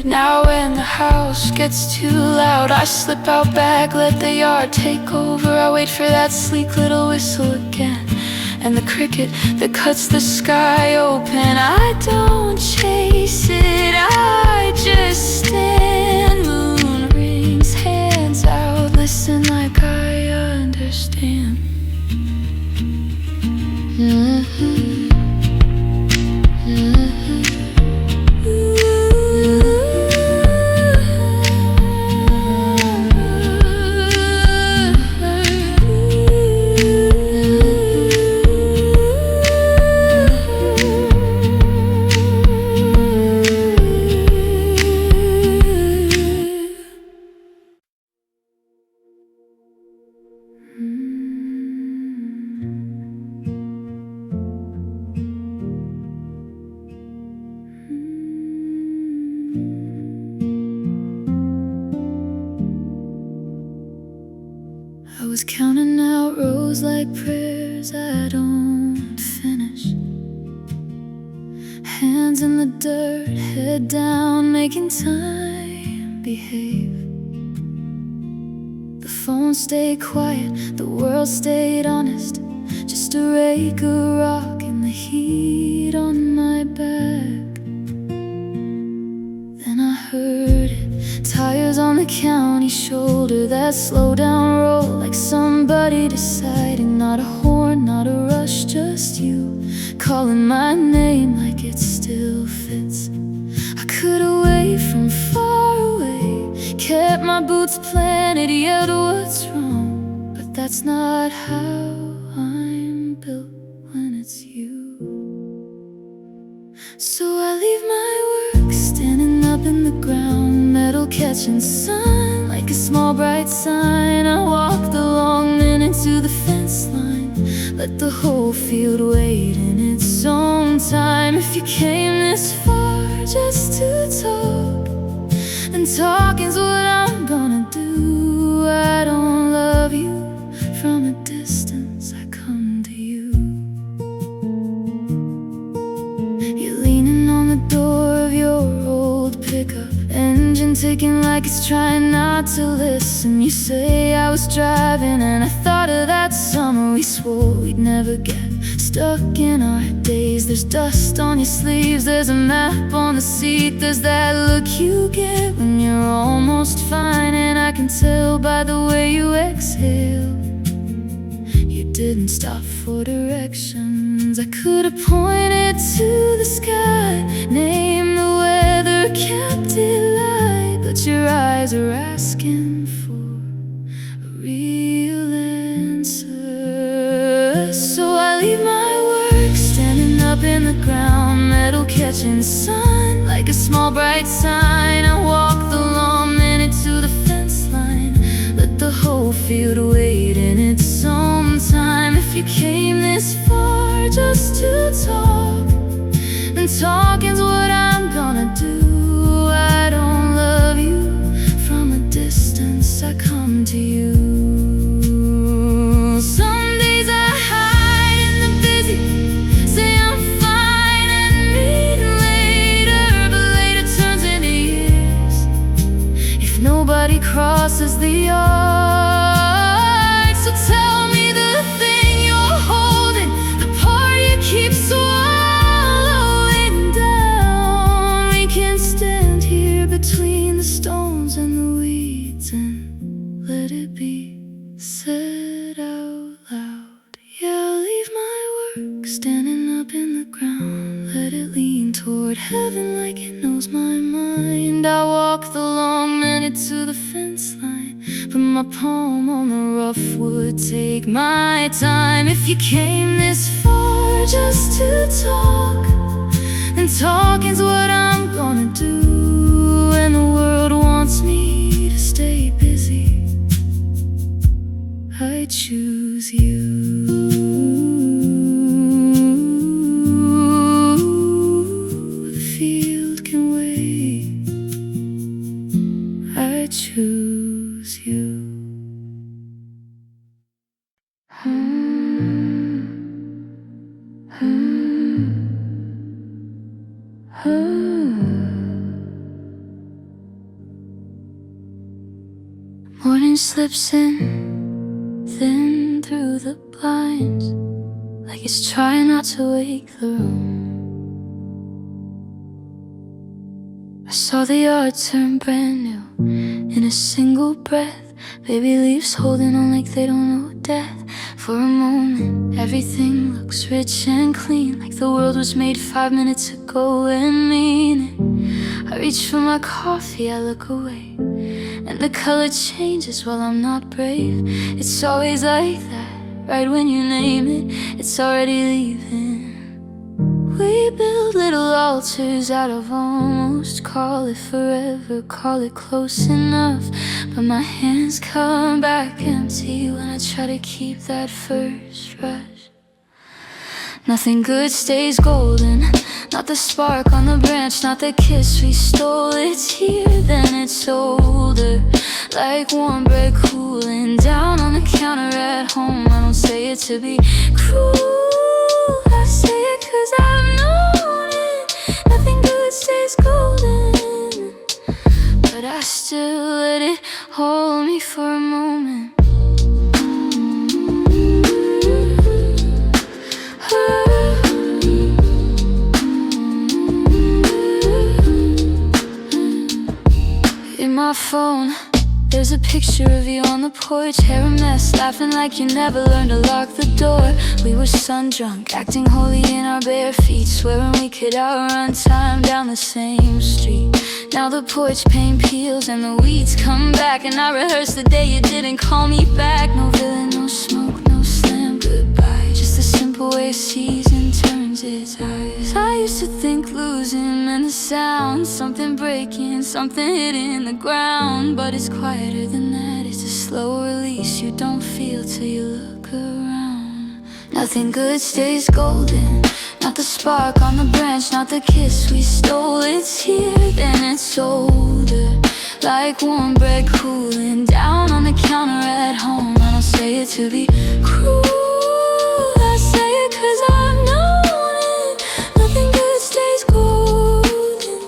Now when the house gets too loud, I slip out back, let the yard take over. I wait for that sleek little whistle again, and the cricket that cuts the sky open. I don't chase it, I just stand. Moon rings, hands out, listen like I understand. I was counting out rows like prayers I don't finish. Hands in the dirt, head down, making time behave. The phone stayed quiet, the world stayed honest. Just a rake of rock in the heat on my back. Then I heard it, tires on the county shoulder. That slow down roll, like somebody deciding. Not a horn, not a rush, just you calling my name like it still fits. I could have waved from far away, kept my boots planted, yelled what's wrong. But that's not how I'm built when it's you. So I leave my work standing up in the ground, metal catching sun like a small bright sign. I walk the long minute to the fence line, let the whole field wait in its own time. If you came this far just to talk, and talking's what I'm gonna do. I don't love you from a distance, I come to you. You're leaning on the door of your old pickup, engine ticking like it's trying not to listen. You say I was driving and I thought of that summer we swore we'd never get stuck in our days. There's dust on your sleeves, there's a map on the seat. There's that look you get when you're almost fine, and I can tell by the way you exhale you didn't stop for directions. I could have pointed to the sky, named the weather, kept it light, but your eyes are asking for a real answer. So I leave my work standing up in the ground, metal catching sun like a small bright sign. I walk the long minute to the fence line, let the whole field wait in its own time. If you came this far just to talk, and talking's what I'm gonna do. I don't love you from a distance, I come to you. Some days I hide in the busy, say I'm fine and meet later, but later turns into years if nobody crosses the yard. So tell me the thing you're holding, the part you keep swallowing down. We can stand here between the stones and the weeds and let it be said out loud. Yeah, I'll leave my work standing up in the ground, let it lean toward heaven like it knows my mind. I walk the long minute to the fence line, put my palm on the rough wood, take my time. If you came this far just to talk, and talking's what I'm gonna do. And the world wants me to stay busy, I choose you. The field can wait, I choose you. Morning slips in, thin through the blinds, like it's trying not to wake the room. I saw the yard turn brand new in a single breath. Baby leaves holding on like they don't know death. For a moment, everything looks rich and clean, like the world was made 5 minutes ago and mean it. I reach for my coffee, I look away, and the color changes while I'm not brave. It's always like that, right when you name it, it's already leaving. We build little altars out of almost, call it forever, call it close enough. But my hands come back empty when I try to keep that first rush. Nothing good stays golden, not the spark on the branch, not the kiss we stole. It's here, then it's older, like warm bread cooling down on the counter at home. I don't say it to be cruel, I say it 'cause I've known it. Nothing good stays golden, but I still let it hold me for a moment. In my phone, there's a picture of you on the porch, hair a mess, laughing like you never learned to lock the door. We were sun-drunk, acting holy in our bare feet, swearing we could outrun time down the same street. Now the porch paint peels and the weeds come back, and I rehearse the day you didn't call me back. No villain, no smoke, no slam goodbye, just the simple way a season turns its eyes. I used to think losing meant the sound, something breaking, something hitting the ground. But it's quieter than that, it's a slow release you don't feel till you look around. Nothing good stays golden, not the spark on the branch, not the kiss we stole. It's here, then it's older, like warm bread cooling down on the counter at home. I don't say it to be cruel, I say it 'cause I've known it. Nothing good stays golden,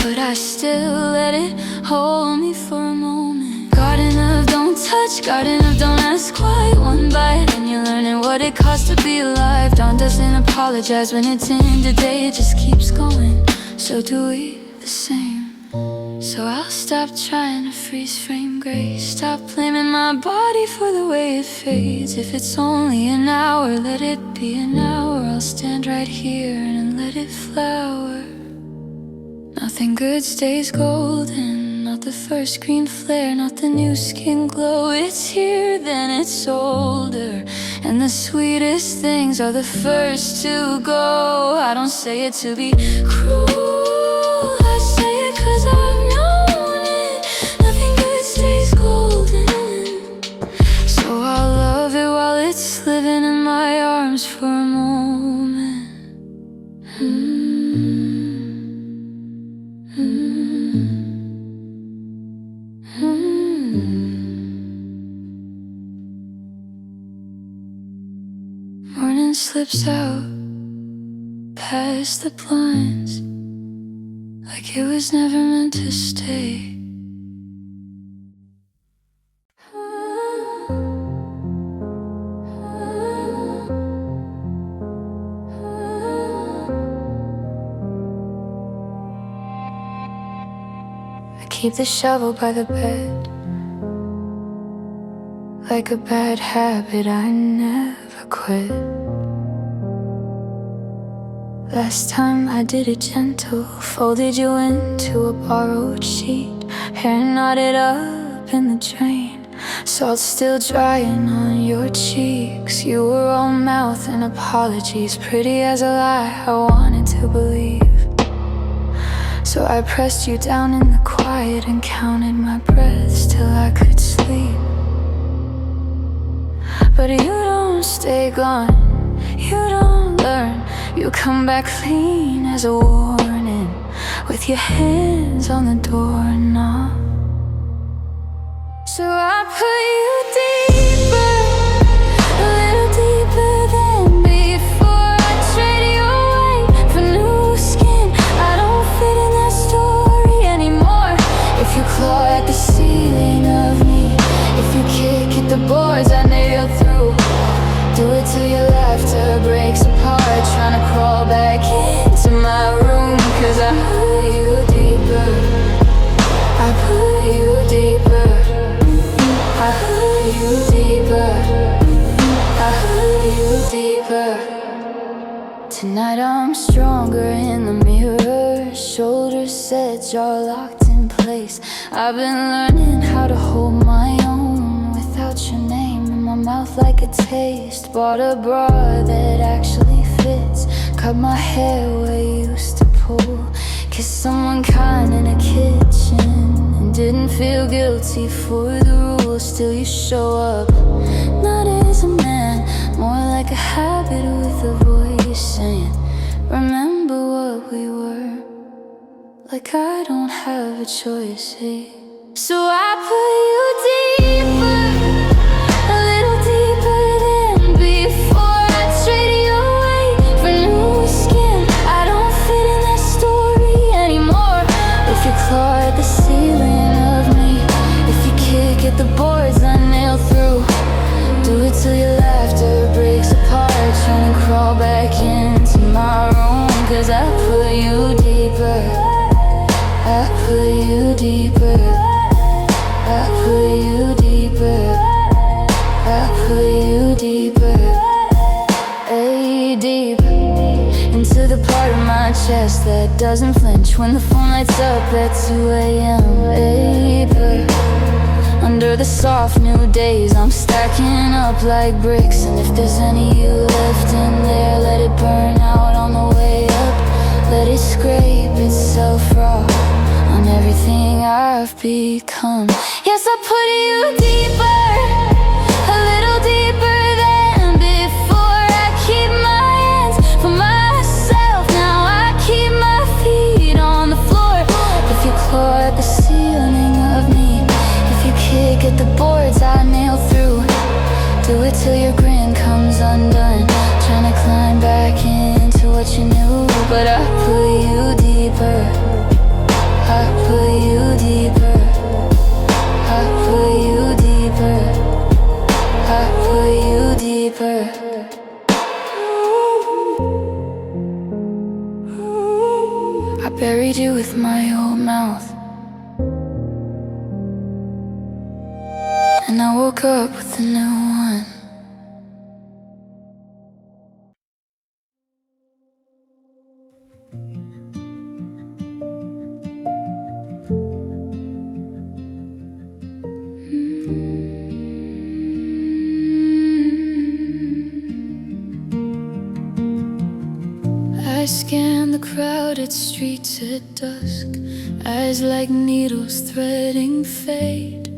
but I still let it hold me for a moment. Garden of don't touch, garden of don't ask why. One bite and you're learning what it costs to be alive. Dawn doesn't apologize when it's in today, it just keeps going. So do we the same. So I'll stop trying to freeze frame grace, stop blaming my body for the way it fades. If it's only an hour, let it be an hour. I'll stand right here and let it flower. Nothing good stays golden, not the first green flare, not the new skin glow. It's here, then it's older, and the sweetest things are the first to go. I don't say it to be cruel, I say it 'cause I've known it. Nothing good stays golden, so I'll love it while it's living in my arms for a moment. Morning slips out past the blinds, like it was never meant to stay. I keep the shovel by the bed, like a bad habit I never quit. Last time I did it gentle, folded you into a borrowed sheet, hair knotted up in the drain, salt still drying on your cheeks. You were all mouth and apologies, pretty as a lie I wanted to believe. So I pressed you down in the quiet and counted my breaths till I could sleep. But you don't stay gone, you don't learn, you come back clean as a warning, with your hands on the doorknob. So I put you deeper, a little deeper than before. I trade you away for new skin, I don't fit in that story anymore. If you claw at the ceiling of me, Tonight I'm stronger in the mirror. Shoulders set, jaw locked in place. I've been learning how to hold my own without your name in my mouth like a taste. Bought a bra that actually fits. Cut my hair where you used to pull. Kissed someone kind in a kitchen and didn't feel guilty for the rules. Still you show up, not as a man, more like a habit with a voice saying, remember what we were. Like I don't have a choice, eh? So I put you deeper, a little deeper than before. I trade you away for new skin. I don't fit in that story anymore. If you claw at the ceiling of me, if you kick at the boards I nail through, do it till your laughter breaks apart, trying to crawl back into my room. Cause I put you deeper, I put you deeper, I put you deeper, I put you deeper, ay, deep into the part of my chest that doesn't flinch when the phone lights up at 2 a.m. Vapor under the soft new days, I'm stacking up like bricks. And if there's any you left in there, let it burn out on the way up. Let it scrape itself raw on everything I've become. Yes, I put you deeper, a little deeper than before. I keep my hands for myself, now I keep my feet on the floor. If you claw at the ceiling of me, if you kick at the boards I nail through, do it till your grin comes undone, trying to climb back into what you knew. But I put you deeper, I put you deeper, I put you deeper, I put you deeper. I buried you with my old mouth, and I woke up with a new one. I scan the crowded streets at dusk, eyes like needles threading fate.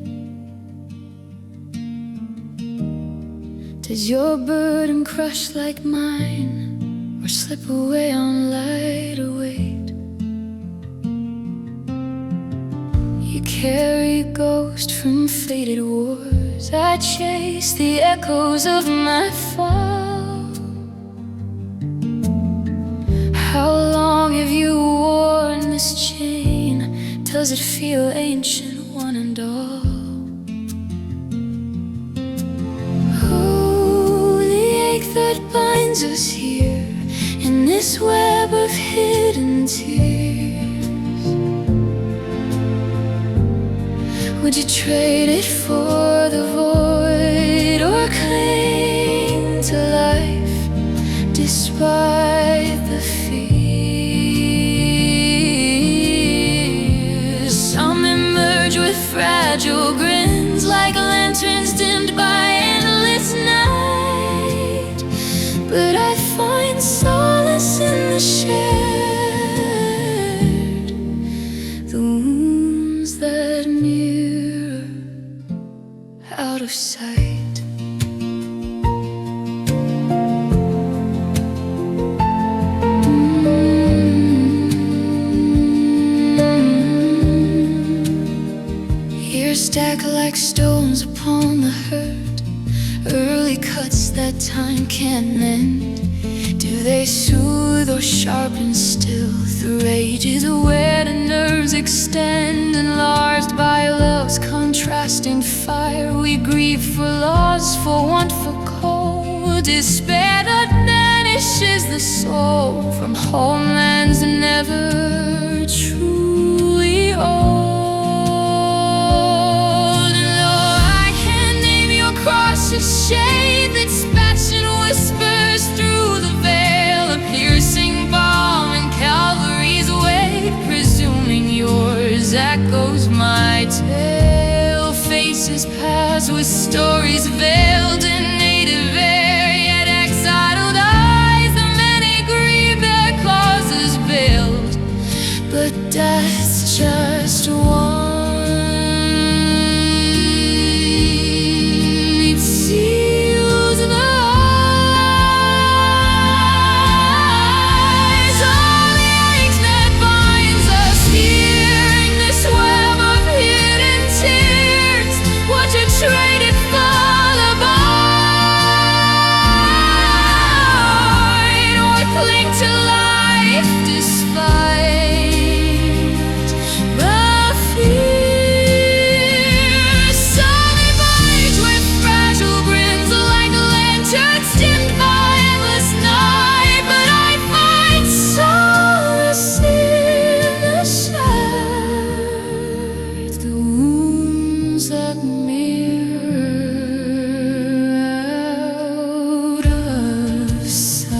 Does your burden crush like mine, or slip away on lighter weight? You carry ghost from faded wars, I chase the echoes of my fall. How long have you worn this chain? Does it feel ancient, one and all? Oh, the ache that binds us here in this web of hidden tears. Would you trade it for the void, or cling to life despite the fears? Some emerge with fragile grins, like lanterns dimmed by endless night. But I find solace in the shared, the wounds that mirror out of sight. Stack like stones upon the hurt, early cuts that time can't mend. Do they soothe or sharpen still through ages where the nerves extend? Enlarged by love's contrasting fire, we grieve for loss, for want, for cold. Despair that banishes the soul from homelands never truly old. Across a shade that's passion whispers through the veil, appears faces pass with stories veiled in native air, yet exiled eyes. The many grieve their causes veiled, but death's just one. It seals the eyes, all the aches that binds us here in this web of hidden tears. Would you trade it for the bite, or cling to life despite the fear? Solid bite with fragile grins, like lanterns dimmed by endless night. But I find solace in the shards, the wounds that mirror out of sight.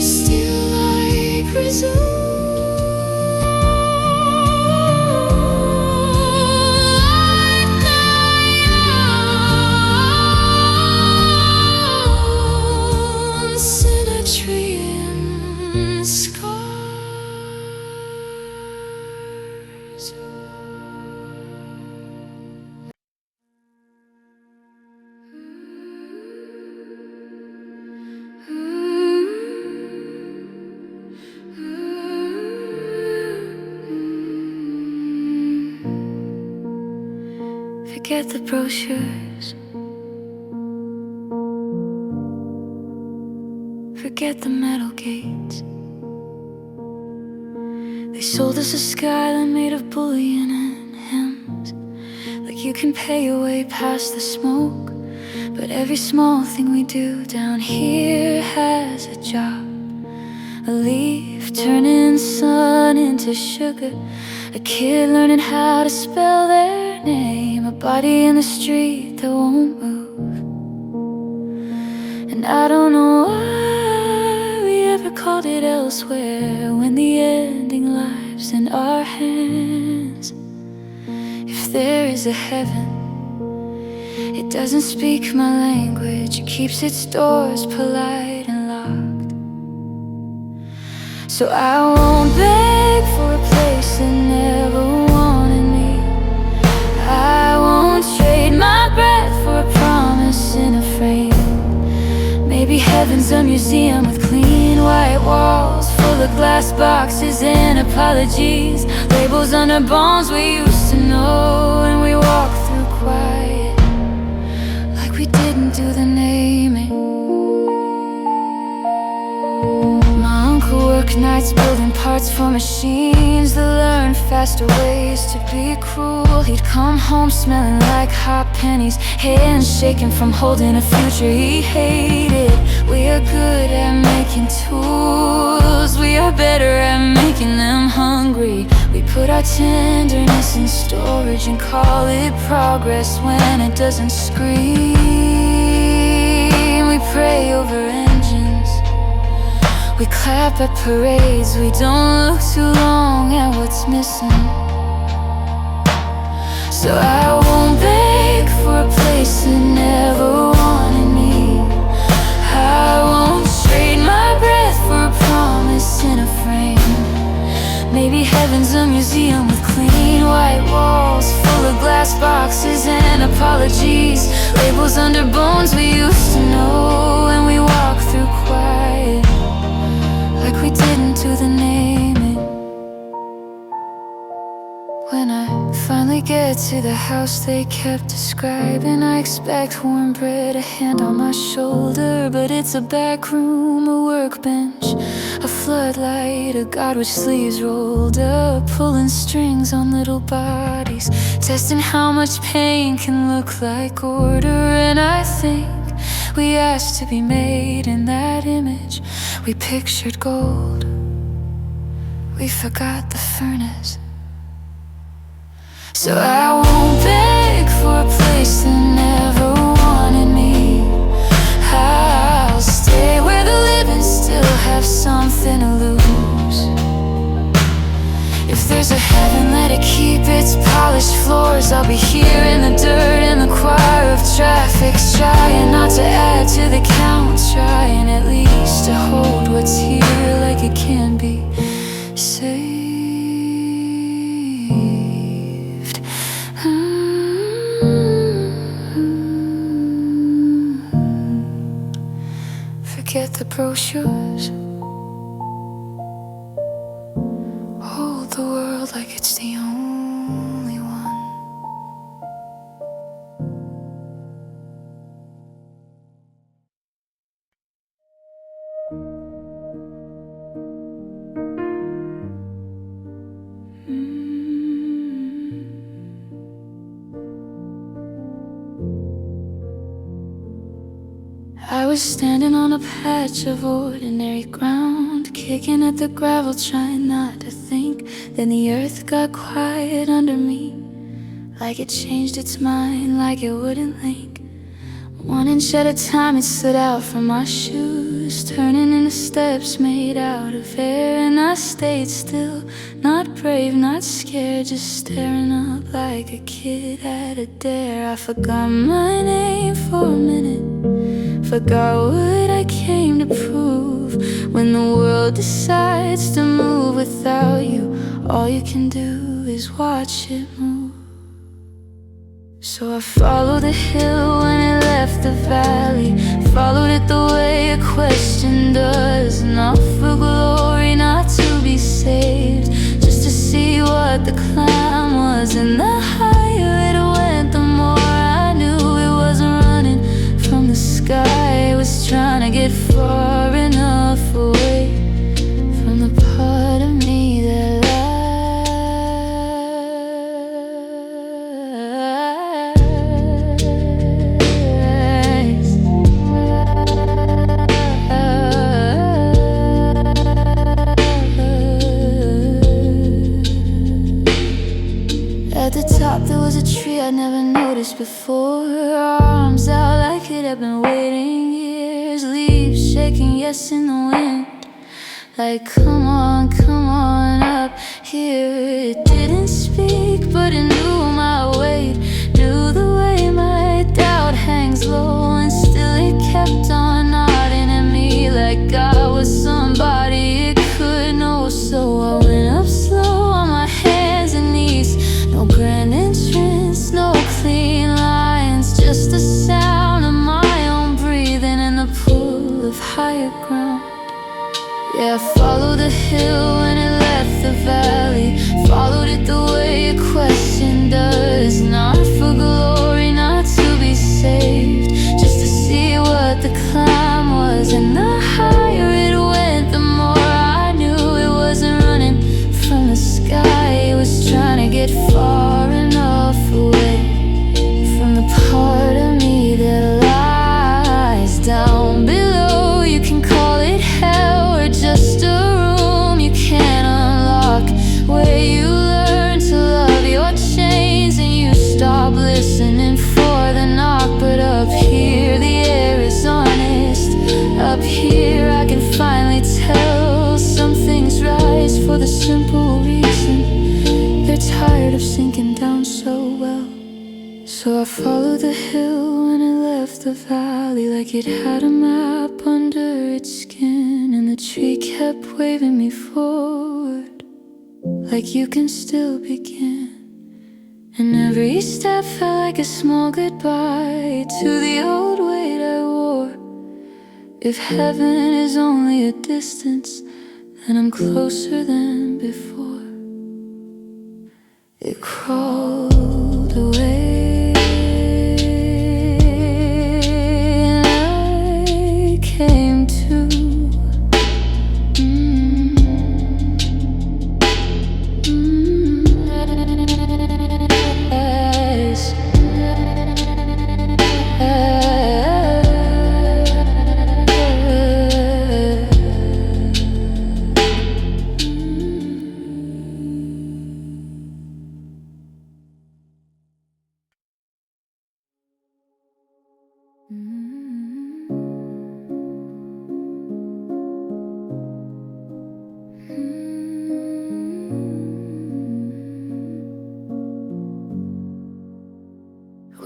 Still I presume like my own symmetry and scars. Forget the brochures, forget the metal gates. They sold us a skyline made of bullion and hymns, like you can pay your way past the smoke. But every small thing we do down here has a job. A leaf turning sun into sugar, a kid learning how to spell their name, a body in the street that won't move. And I don't know why we ever called it elsewhere, when the ending lies in our hands. If there is a heaven, it doesn't speak my language, it keeps its doors polite and locked. So I won't beg for a place that never wanted me. I won't trade my breath for a promise in a frame. Maybe heaven's a museum with clean white walls, full of glass boxes and apologies, labels under bones we used to know, and we walk through quiet, like we didn't do the naming. My uncle worked nights building parts for machines that learn faster ways to be cruel. He'd come home smelling like hot pennies, hands shaking from holding a future he hated. We are good at making tools, we are better at making them hungry. We put our tenderness in storage and call it progress when it doesn't scream. We pray over engines, we clap at parades, we don't look too long at what's missing. So I won't beg for a place that never wanted me. I won't trade my breath for a promise in a frame. Maybe heaven's a museum with clean white walls, full of glass boxes and apologies, labels under bones we used to know, and we walk through quiet, like we didn't do the naming. When I finally get to the house they kept describing, I expect warm bread, a hand on my shoulder, but it's a back room, a workbench, a floodlight, a god with sleeves rolled up, pulling strings on little bodies, testing how much pain can look like order. And I think we asked to be made in that image. We pictured gold, we forgot the furnace. So I won't beg for a place that never wanted me. I'll stay where the living still 'cause I'll be here in the dirt, in the choir of traffic's trying not to add to the count, trying at least to hold what's here like it can be saved. Forget the brochures. Hold the world like it's the only one. I was standing on a patch of ordinary ground, kicking at the gravel, trying not to think. Then the earth got quiet under me, like it changed its mind, like it wouldn't link. 1 inch at a time it slid out from my shoes, turning into steps made out of air. And I stayed still, not brave, not scared, just staring up like a kid at a dare. I forgot my name for a minute, forgot what I came to prove. When the world decides to move without you, all you can do is watch it move. So I followed the hill when it left the valley, followed it the way a question does, not for glory, not to be saved, just to see what the climb was. And the higher it went, the more I knew it wasn't running from the sky. It was trying to get far enough away from the part of me that lies. At the top there was a tree I'd never noticed before, arms out like it had been waiting years, leaves shaking, yes, in the wind, like come on up here. It didn't speak, but it knew my weight, knew the way my doubt hangs low, and still it kept on nodding at me like I was somebody it could know. So I went up slow on my hands and knees, no grand entrance, no clean lines, just the sound of my own breathing and the pull of higher ground. Yeah, I followed the hill when it left the valley, followed it the way a question does, not for glory, not to be saved, just to see what the climb was. And the higher it went, the more I knew it wasn't running from the sky. It was trying to get far enough away from the part of me that lies down below. You can call it hell or just a room you can't unlock, where you learn to love your chains and you stop listening for the knock. But up here the air is honest, up here I can finally tell some things rise for the simple reason they're tired of sinking down so well. So I followed the hill when it left the valley, like it had a map under its skin, and the tree kept waving me forward, like you can still begin. And every step felt like a small goodbye to the old weight I wore. If heaven is only a distance, then I'm closer than before. It crawled away, and I came to.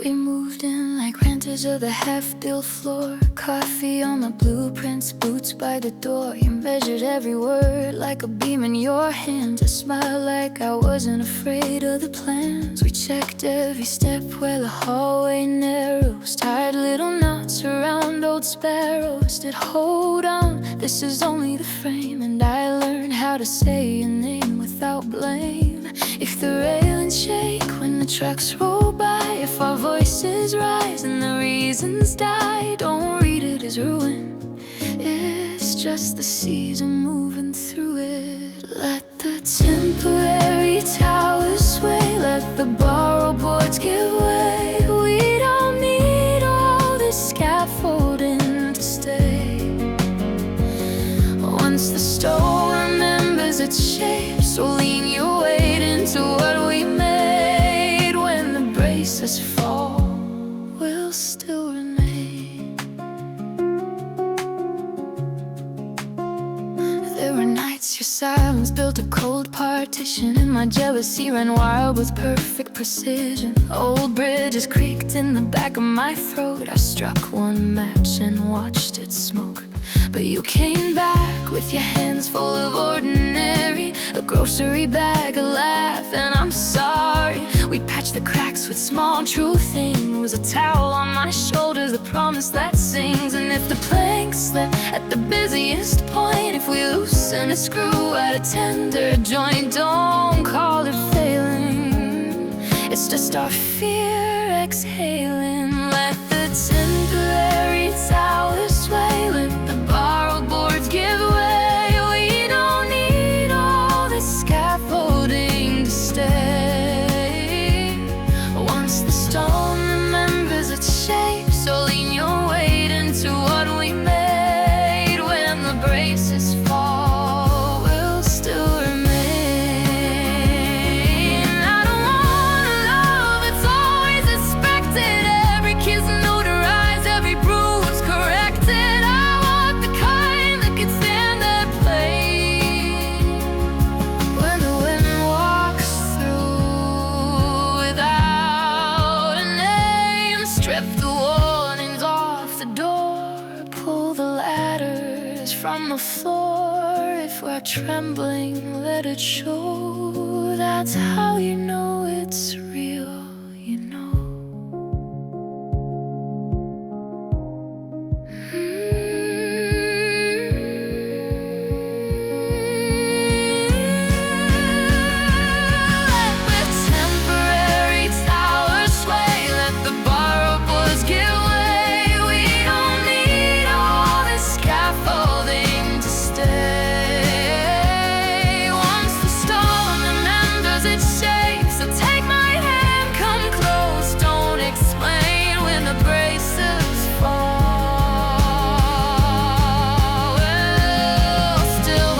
We moved in like renters of the half-built floor. Coffee on my blueprints, boots by the door. You measured every word like a beam in your hands. I smiled like I wasn't afraid of the plans. We checked every step where the hallway narrows. Tied little knots around old sparrows. Did hold on, this is only the frame. And I learned how to say your name without blame. If the railings shake when the trucks roll by, if our voices rise and the reasons die, don't read it as ruin. It's just the season moving through it. Let the temporary towers sway, let the borrowed boards give way. We don't need all this scaffolding to stay. Once the stone remembers its shape, so lean your weight into what we made. When the braces fall, we'll still remain. There were nights your silence built a cold partition, and my jealousy ran wild with perfect precision. Old bridges creaked in the back of my throat. I struck one match and watched it smoke. But you came back with your hands full of ordinary, a grocery bag, a laugh, and I'm sorry. We patched the cracks with small true things, a towel on my shoulders, the promise that sings. And if the planks slip at the busiest point, if we loosen a screw at a tender joint, don't call it failing. It's just our fear exhaling. Let the temporary towers sway, let the borrowed boards give way. We don't need all this scaffolding to stay. Once the stone remembers its shape, so lean your weight into what we made. When the braces fall, we'll still remain. I don't wanna love, it's always expected. Every kiss notarized, every bruise corrected. I want the kind that can stand that plane. When the wind walks through without a name, strip the warnings off the door, pull the ladders from the floor. If we're trembling, let it show. That's how you know it's real, you know. Let the temporary towers sway, let the borrowed boards give way. We don't need all this scaffolding to stay. Once the stone remembers its shape, so take my hand, come close, don't explain. When the braces fall, we'll still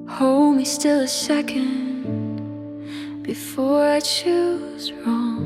hold me still a second before I choose wrong.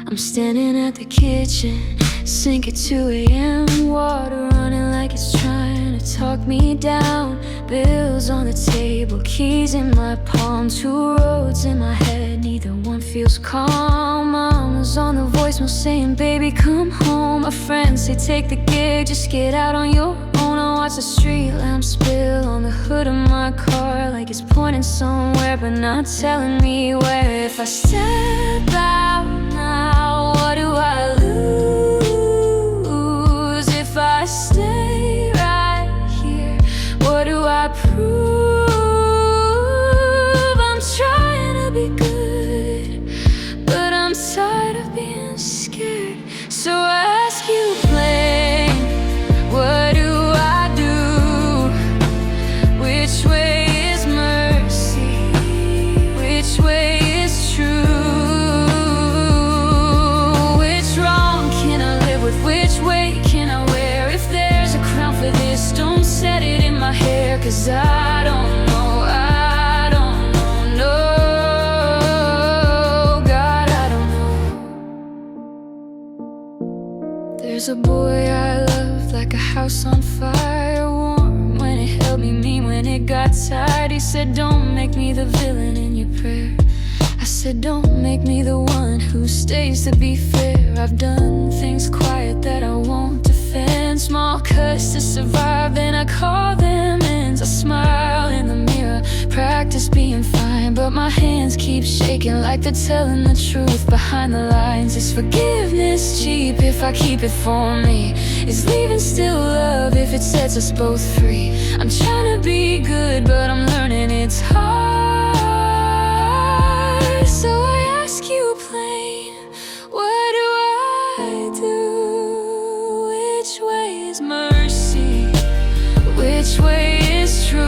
I'm standing at the kitchen sink at 2 a.m. Water running like it's trying to talk me down. Bills on the table, keys in my palm, 2 roads in my head, neither one feels calm. Mama's on the voicemail saying, baby, come home. My friends say, take the gig, just get out on your own. I watch the street lamp spill on the hood of my car, like it's pointing somewhere but not telling me where. If I step out now, what do I lose? There's a boy I love, like a house on fire, warm when it held me, mean when it got tired. He said, don't make me the villain in your prayer. I said, don't make me the one who stays to be fair. I've done things quiet that I won't defend, small cuts to survive, then I call them ends. I smile in the mirror, practice being fine, but my hands keep shaking like they're telling the truth behind the lines. Is forgiveness cheap if I keep it for me? Is leaving still love if it sets us both free? I'm trying to be good, but I'm learning it's hard. So I ask you plain, what do I do? Which way is mercy? Which way is true?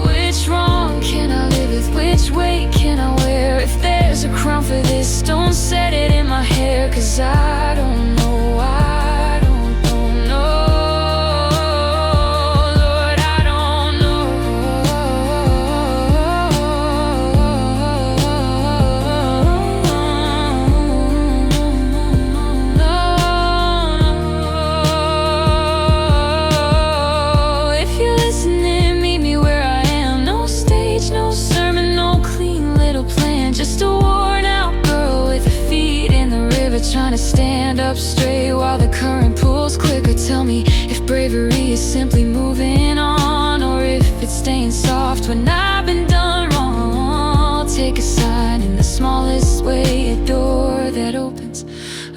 Which wrong can I live with? Which weight can I wear? If there's a crown for this, don't set it in my hair, 'cause I don't know. Trying to stand up straight while the current pulls quicker. Tell me if bravery is simply moving on, or if it's staying soft when I've been done wrong. I'll take a sign in the smallest way, a door that opens,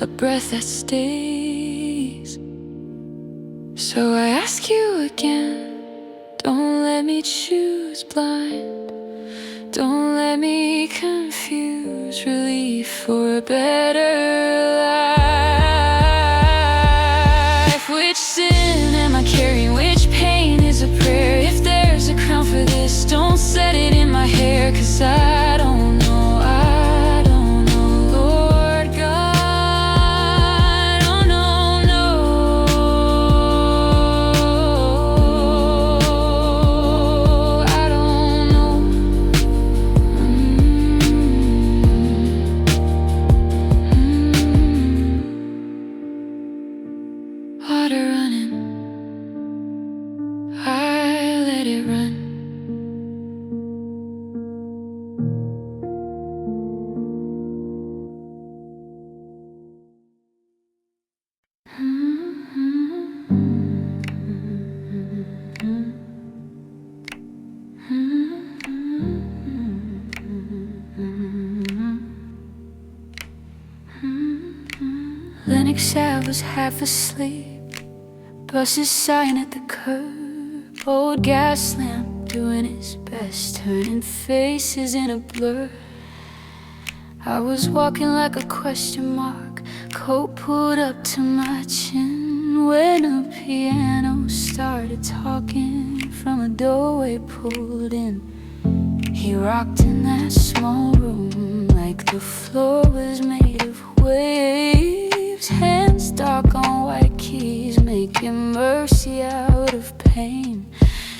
a breath that stays. So I ask you again, don't let me choose blind. Don't let me confuse relief for a better life. Which sin am I carrying? Which pain is a prayer? If there's a crown for this, don't set it in my hair, 'cause I don't know. I don't know, Lord God. Oh no, no. I don't know. Water running, I let it run. Lennox Ave was half asleep, buses sighing at the curb, old gas lamp doing its best, turning faces in a blur. I was walking like a question mark, coat pulled up to my chin, when a piano started talking from a doorway pulled in. He rocked in that small room like the floor was made of waves, hands dark on white keys, making mercy out of pain.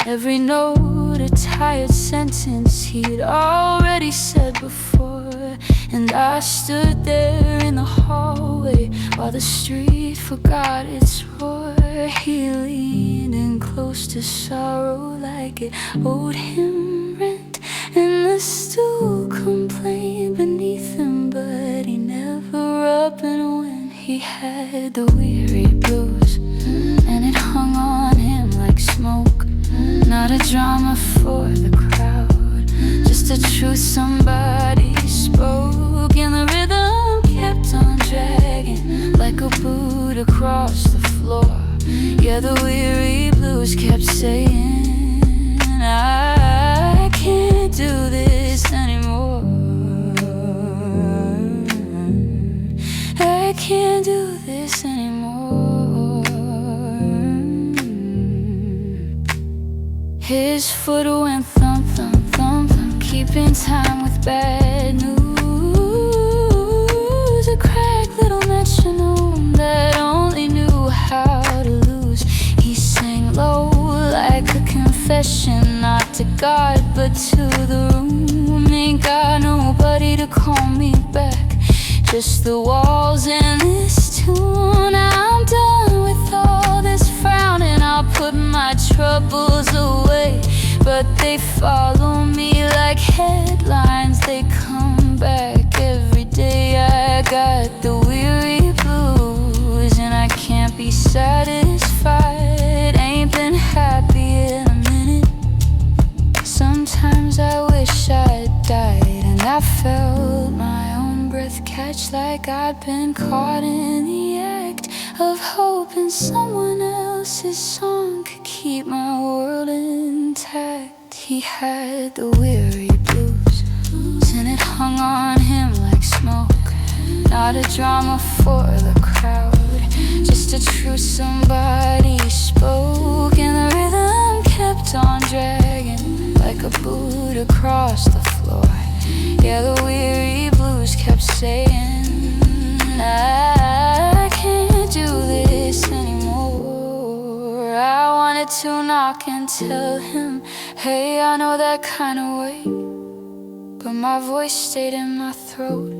Every note a tired sentence he'd already said before. And I stood there in the hallway while the street forgot its roar. He leaned in close to sorrow like it owed him rent, and the stool complained beneath him, but he never rubbed it when he had the weary blues. And it hung on him like smoke, not a drama for the crowd, just a truth somebody spoke. And the rhythm kept on dragging like a boot across the floor. Yeah, the weary blues kept saying, I can't do this anymore. I can't do this anymore. His foot went thump, thump, thump, thump, keeping time with bad news. A cracked little metronome that only knew how to lose. He sang low like a confession, not to God but to the room. Ain't got nobody to call me back, just the walls and this tune. I'm done with all this frowning, I'll put my troubles away, but they follow me like headlines, they come back every day. I got the weary blues and I can't be satisfied. Ain't been happy in a minute. Sometimes I wish I'd died, and I felt my own breath catch like I'd been caught in the act of hoping someone else's song could keep my world intact. He had the weary blues, and it hung on him like smoke. Not a drama for the crowd, just a truth somebody spoke. And the rhythm kept on dragging like a boot across the floor. Yeah, the weary blues kept saying, I can't do this anymore. I wanted to knock and tell him, hey, I know that kind of way, but my voice stayed in my throat,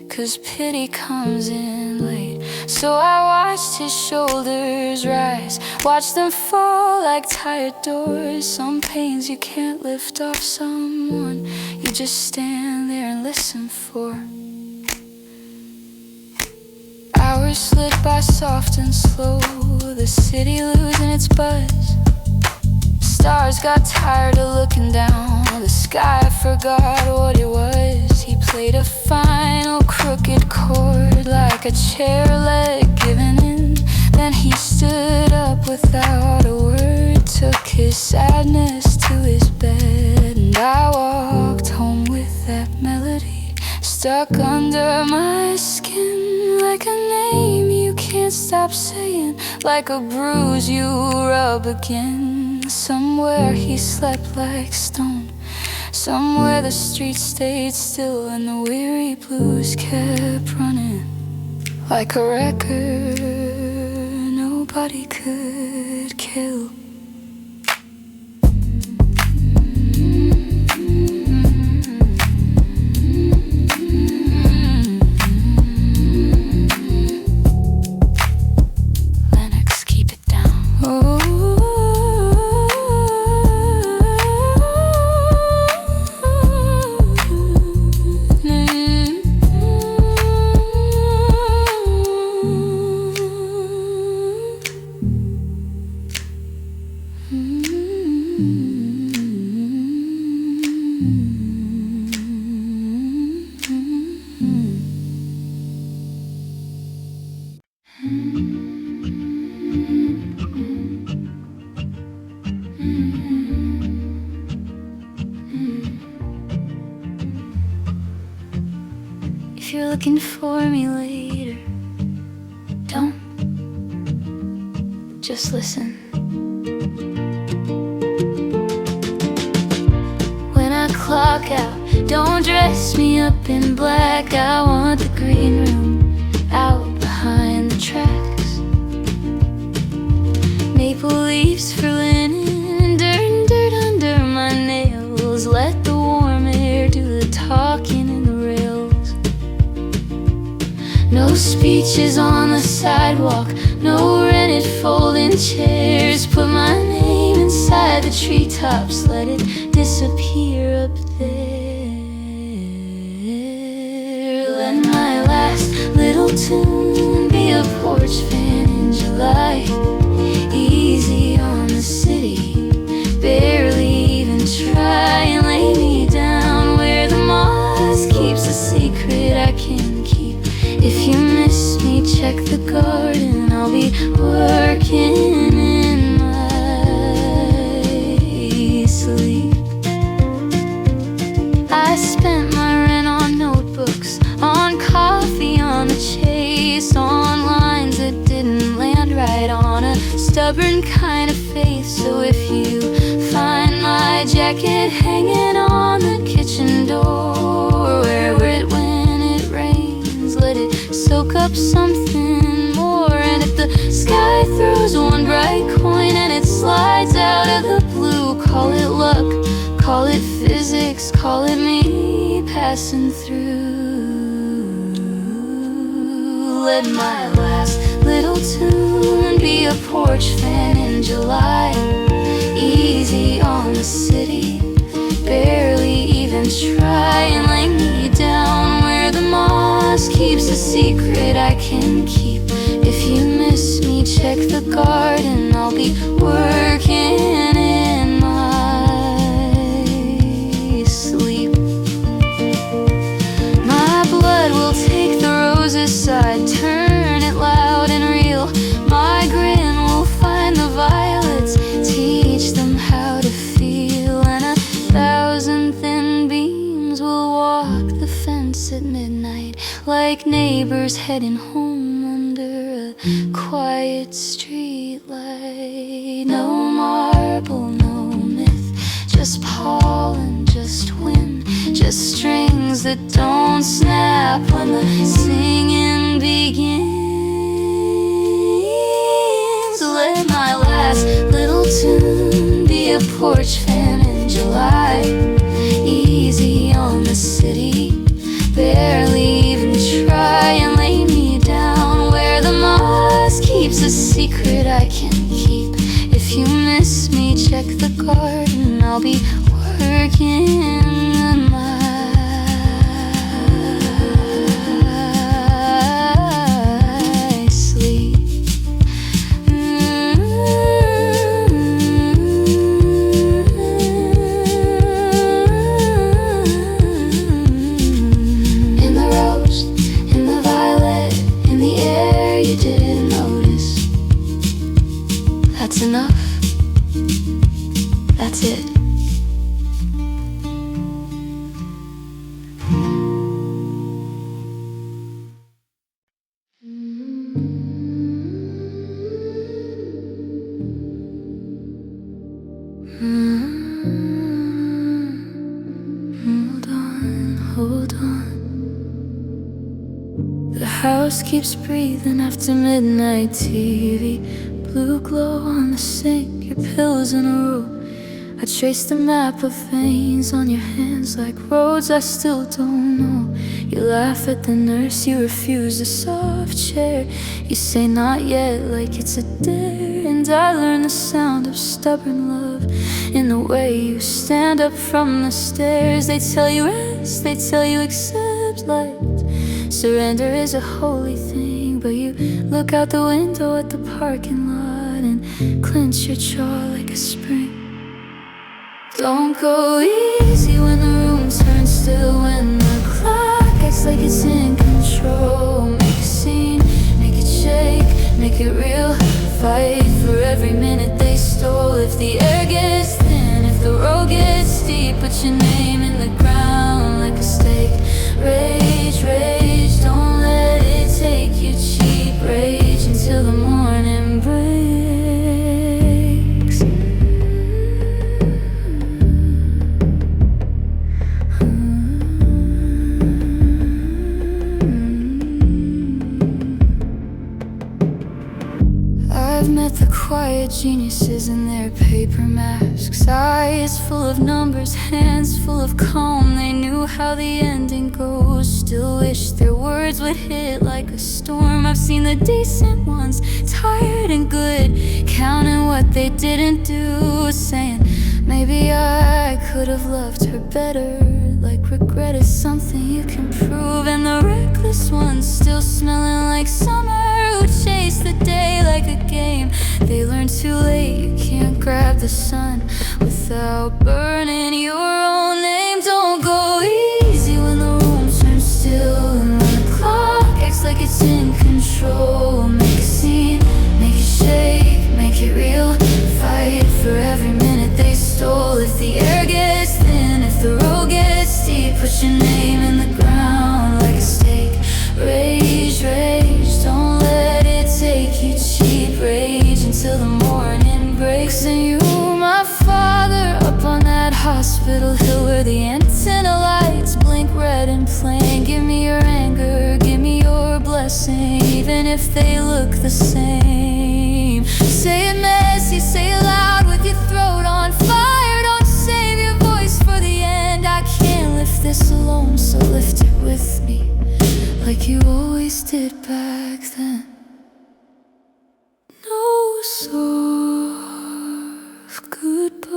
'cause pity comes in late. So I watched his shoulders rise, watched them fall like tired doors. Some pains you can't lift off someone, you just stand there and listen for. Hours slid by soft and slow, the city losing its buzz. Stars got tired of looking down, the sky forgot what it was. He played a final crooked chord like a chair leg giving in. Then he stood up without a word, took his sadness to his bed, and I walked home with that melody stuck under my skin, like a name you can't stop saying, like a bruise you rub again. Somewhere he slept like stone, somewhere the streets stayed still, and the weary blues kept running like a record nobody could kill. Lennox, keep it down. Oh. If you're looking for me later, don't just listen. When I clock out, don't dress me up in black. I want the green room out behind the tracks. Maple leaves for linen, dirt and dirt under my nails. Let the warm air do the talking in the rails. No speeches on the sidewalk, no rented folding chairs. Put my name inside the treetops, let it disappear up there. Let my last little tune be a porch fan in July. Easy on the city, barely even try, and lay me down where the moss keeps a secret I can keep. If you miss me, check the garden, I'll be working in my sleep. I spent my rent on notebooks, on coffee, on the chase, on lines that didn't land right, on a stubborn kind of faith. So if you find my jacket hanging on the kitchen door, wear it when it rains, let it soak up something more. And if the sky throws one bright coin and it slides out of the blue, call it luck, call it physics, call it me passing through. let my last little tune be a porch fan in July. Easy on the city, barely even try and lay me down where the moss keeps a secret I can keep. If you miss me, check the garden, I'll be working in my sleep. My blood will take the roses side, turn it loud and real. My grin will find the violets, teach them how to feel. And 1,000 thin beams will walk the fence at midnight, like neighbors heading home under a quiet street light. No marble, no myth, just pollen, just wind, just strings that don't snap when the singing begins. Let my last little tune be a porch fan in July. Easy on the city, barely even try and lay me down where the moss keeps a secret I can keep. If you miss me, check the garden, I'll be working in my sleep. In the rose, in the violet, in the air you didn't notice. That's enough. That's it. Hold on. The house keeps breathing after midnight TV. Blue glow on the sink, your pillows in a row. I trace the map of veins on your hands like roads I still don't know. You laugh at the nurse, you refuse a soft chair. You say not yet like it's a dare. And I learn the sound of stubborn love in the way you stand up from the stairs. They tell you rest, they tell you accept light. Surrender is a holy thing, but you look out the window at the parking lot and clench your jaw like a spring. Don't go easy when the room turns still, when the clock acts like it's in control. Make a scene, make it shake, make it real. Fight for every minute they stole. If the air gets thin, if the road gets steep, put your name in the ground like a stake. Rage, rage, don't let it take you cheap. Rage until the morning breaks. I've met the quiet geniuses in their paper masks. Eyes full of numbers, hands full of calm. They knew how the ending goes, still wish their words would hit like a storm. I've seen the decent ones, tired and good, counting what they didn't do, saying maybe I could have loved her better. Like regret is something you can prove. And the reckless ones still smelling like summer, who chase the day like a game. They learn too late you can't grab the sun without burning your own name. Don't go easy when the room turns still, and when the clock acts like it's in control. Make a scene, make it shake, make it real. Fight for every minute they stole. If the air gets thin, if the road gets steep, put your name in the ground like a stake. Rage, rage, don't let it take you cheap. Rage until the morning breaks. And you, my father, up on that hospital hill where the antenna lights blink red and plain. Give me your anger, give me your blessing, even if they look the same. Say it messy, say it loud with your throat on fire. Don't save your voice for the end. I can't lift this alone, so lift it with me like you always did. did back then. No soft goodbye,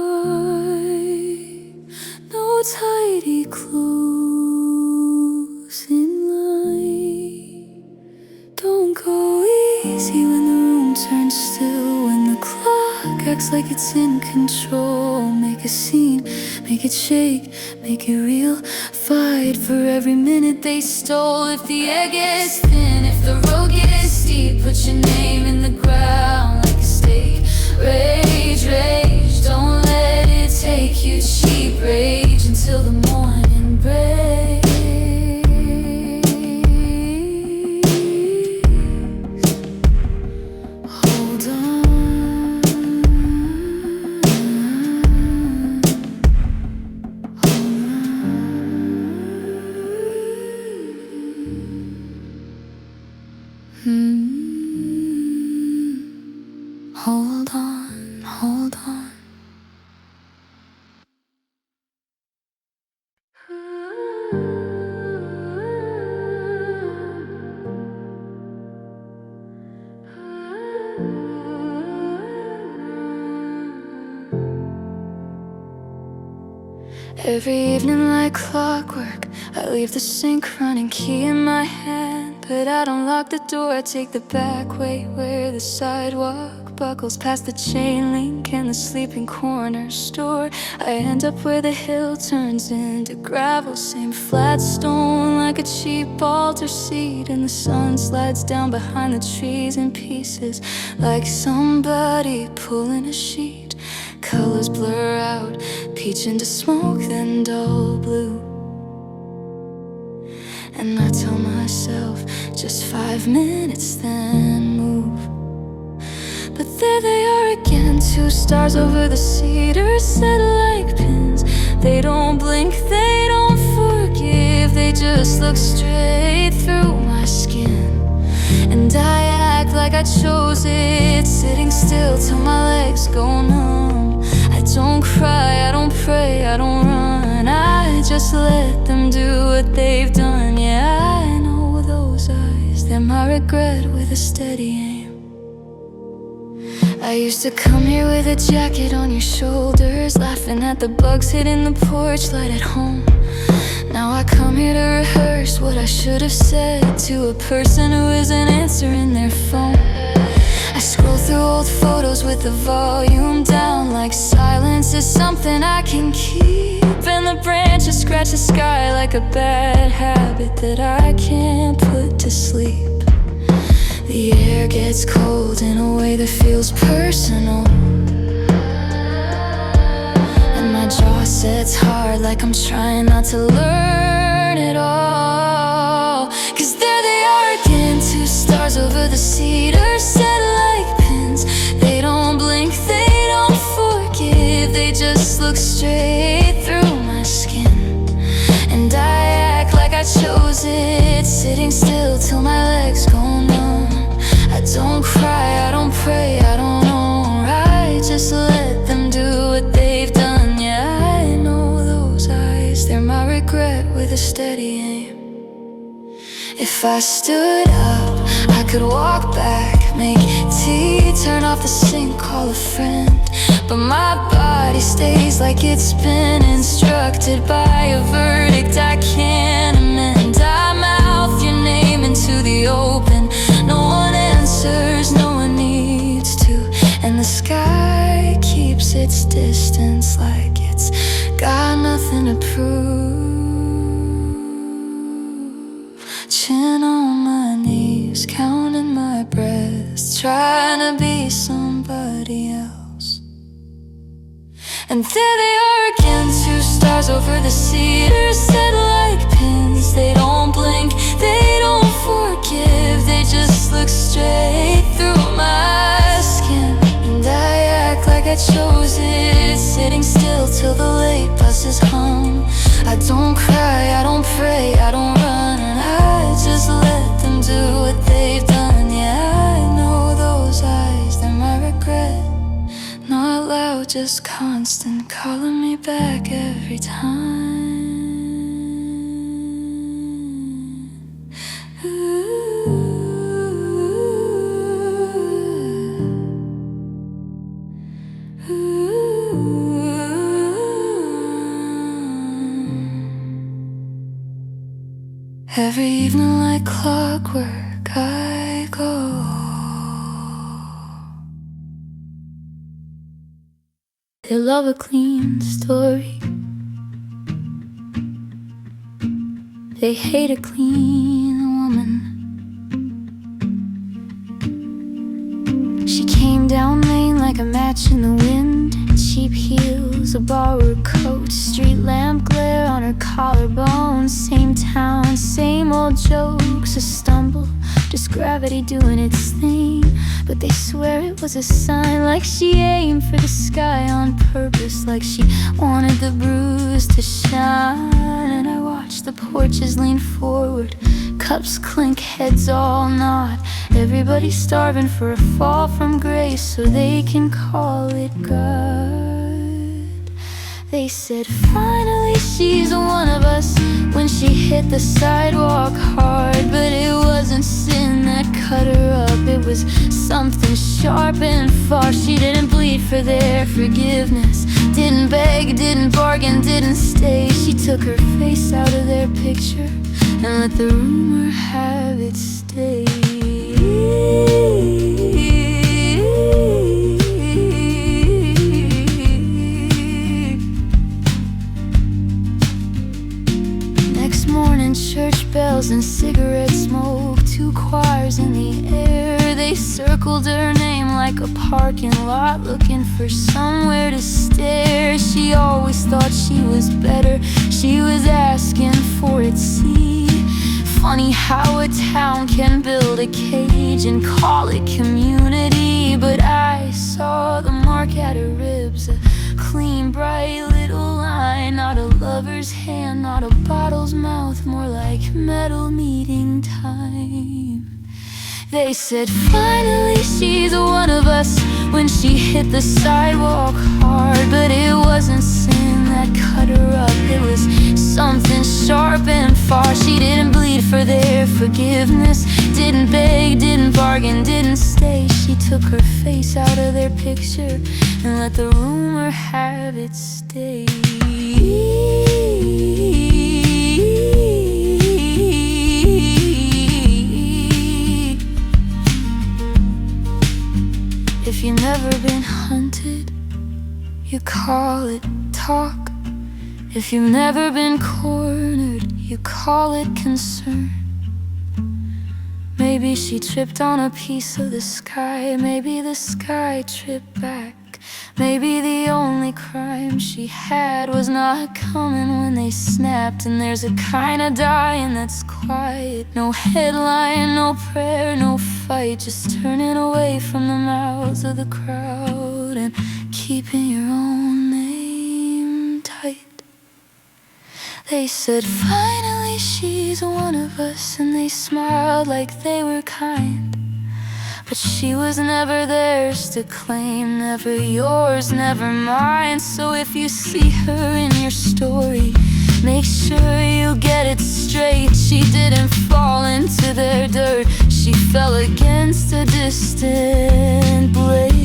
no tidy closing line. Don't go easy when the room turns still, when the clock acts like it's in control. Make a scene, make it shake, make it real. Fight for every minute they stole. If the air gets thin, if the road gets steep, put your name in the ground like a stake. Rage, rage, don't let it take you cheap. Rage until the morning breaks. Hold on. Hold on, hold on. Every evening like clockwork, I leave the sink running, key in my hand. But I don't lock the door, I take the back way where the sidewalk buckles past the chain link and the sleeping corner store. I end up where the hill turns into gravel, same flat stone like a cheap altar seat. And the sun slides down behind the trees in pieces, like somebody pulling a sheet. Colors blur out, peach into smoke, then dull blue. And I tell myself, just 5 minutes, then move. But there they are again, 2 stars over the cedars, set like pins. They don't blink, they don't forgive, they just look straight through my skin. And I act like I chose it, sitting still till my legs go numb. I don't cry, I don't pray, I don't run, I just let them do what they've done. Yeah, I know those eyes, they're my regret with a steady aim. I used to come here with a jacket on your shoulders, laughing at the bugs hitting the porch light at home. Now I come here to rehearse what I should have said to a person who isn't answering their phone. I scroll through old photos with the volume down, like silence is something I can keep. And the branches scratch the sky like a bad habit that I can't put to sleep. The air gets cold in a way that feels personal, and my jaw sets hard like I'm trying not to learn it all. Cause there they are again, 2 stars over the cedars, set like pins. They don't blink, they don't forgive, they just look straight through my skin. And I act like I chose it, sitting still till my legs go numb. I don't cry, I don't pray, I don't know, I just let them do what they've done. Yeah, I know those eyes, they're my regret with a steady aim. If I stood up, I could walk back, make tea, turn off the sink, call a friend. But my body stays like it's been instructed by a verdict I can't amend. I mouth your name into the open, no one answers, no one needs to. And the sky keeps its distance like it's got nothing to prove. Chin on my knees, counting my breaths, trying to be somebody else. And there they are again, 2 stars over the cedars, set like pins. They don't blink, they don't forgive, they just look straight through my skin. And I act like I chose it, sitting still till the late buses hum. I don't cry, I don't pray, I don't run, and I just let them do what they've done. Yeah, I know those eyes, they're my regret. Not loud, just constant, calling me back every time. Ooh. evening like clockwork I go. They love a clean story. They hate a clean woman. She came down Main like a match in the wind. Cheap heels, a borrowed coat, street lamp glare on her collarbone. Same town, same old jokes, a stumble, just gravity doing its thing. But they swear it was a sign, like she aimed for the sky on purpose, like she wanted the bruise to shine. And I watched the porches lean forward, cups clink, heads all nod. Everybody starving for a fall from grace so they can call it God. They said finally she's one of us when she hit the sidewalk hard. But it wasn't sin that cut her up, it was something sharp and far. She didn't bleed for their forgiveness, didn't beg, didn't bargain, didn't stay. She took her face out of their picture and let the rumor have its stay. Next morning, church bells and cigarette smoke, two choirs in the air. They circled her name like a parking lot, looking for somewhere to stare. She always thought she was better, she was asking for it, see. Funny how a town can build a cage and call it community. But I saw the mark at her ribs, a clean, bright little line. Not a lover's hand, not a bottle's mouth, more like metal meeting time. They said finally she's one of us when she hit the sidewalk hard. But it wasn't sin that cut her up, it was something sharp and far. She didn't bleed for their forgiveness, didn't beg, didn't bargain, didn't stay. She took her face out of their picture and let the rumor have its stay. If you've never been hunted, you call it talk. If you've never been cornered, you call it concern. Maybe she tripped on a piece of the sky, maybe the sky tripped back. Maybe the only crime she had was not coming when they snapped. And there's a kind of dying that's quiet, no headline, no prayer, no fight, just turning away from the mouths of the crowd and keeping your own name tight. They said finally she's one of us, and they smiled like they were kind. But she was never theirs to claim, never yours, never mine. So if you see her in your story, make sure you get it straight. She didn't fall into their dirt, she fell against a distant blade.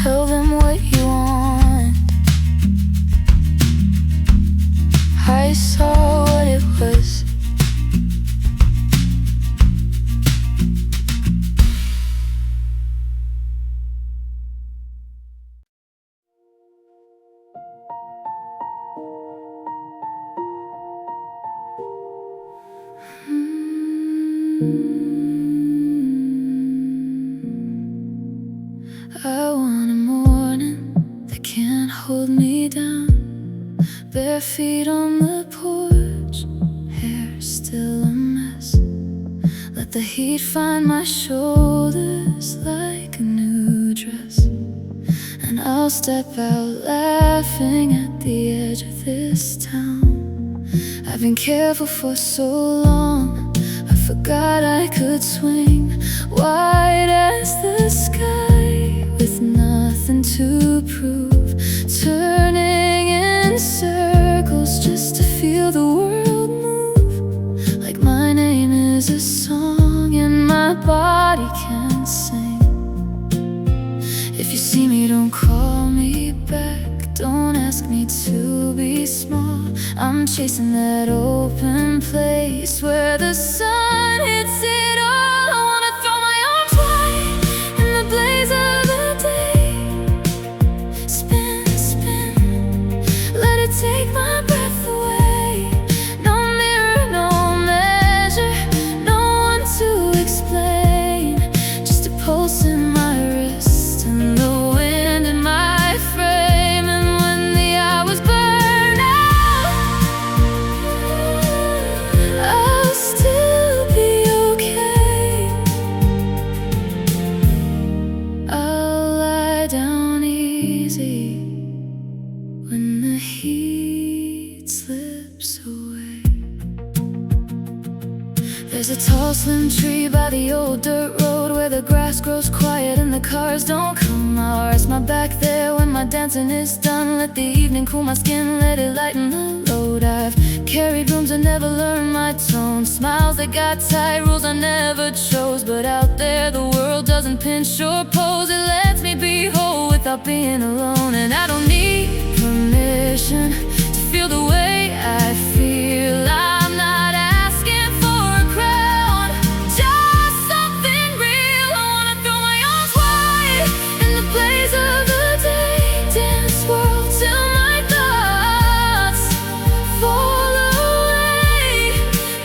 Tell them what you want. I saw what it was. I want a morning that can't hold me down. Bare feet on the porch, hair still a mess. Let the heat find my shoulders like a new dress. And I'll step out laughing at the edge of this town. I've been careful for so long, I forgot I could swing wide as the sky with nothing to prove, turning in circles just to feel the world move, like my name is a song. my body can sing. If you see me, don't call me back. Don't ask me to be small. I'm chasing that open place where the sun hits it all. I wanna throw my arms wide in the blaze of the day. Spin, spin, let it take my breath away. No mirror, no measure, no one to explain. Just a pulse in my wrist and the wind in my frame. And when the hours burn out, I'll still be okay. I'll lie down easy when the heat slips away. There's a tall slim tree by the old dirt road where the grass grows quiet and the cars don't come. I'll rest my back there when my dancing is done. Let the evening cool my skin, let it lighten the load. I've carried rooms and never learned my tone. Smiles that got tight, rules I never chose. But out there the world doesn't pinch or pose. It lets me be whole without being alone. And I don't need permission to feel the way I feel. I'm not asking for a crown, just something real. I wanna throw my arms wide in the blaze of the day. Dance, swirl till my thoughts fall away.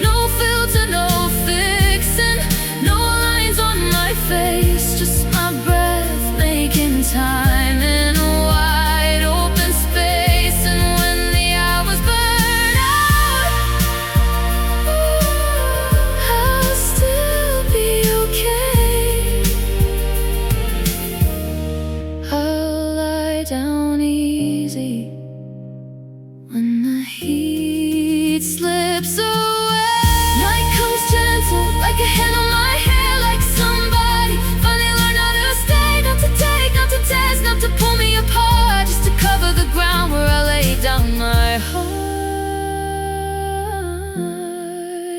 No filter, no fixing, no lines on my face. Just my breath making time in a wide open space. And when the hours burn out, I'll still be okay. I'll lie down easy when the heat slips away. Night comes gentle like a hand on my hair, like somebody finally learned how to stay. Not to take, not to test, not to pull me apart, just to cover the ground where I lay down my heart.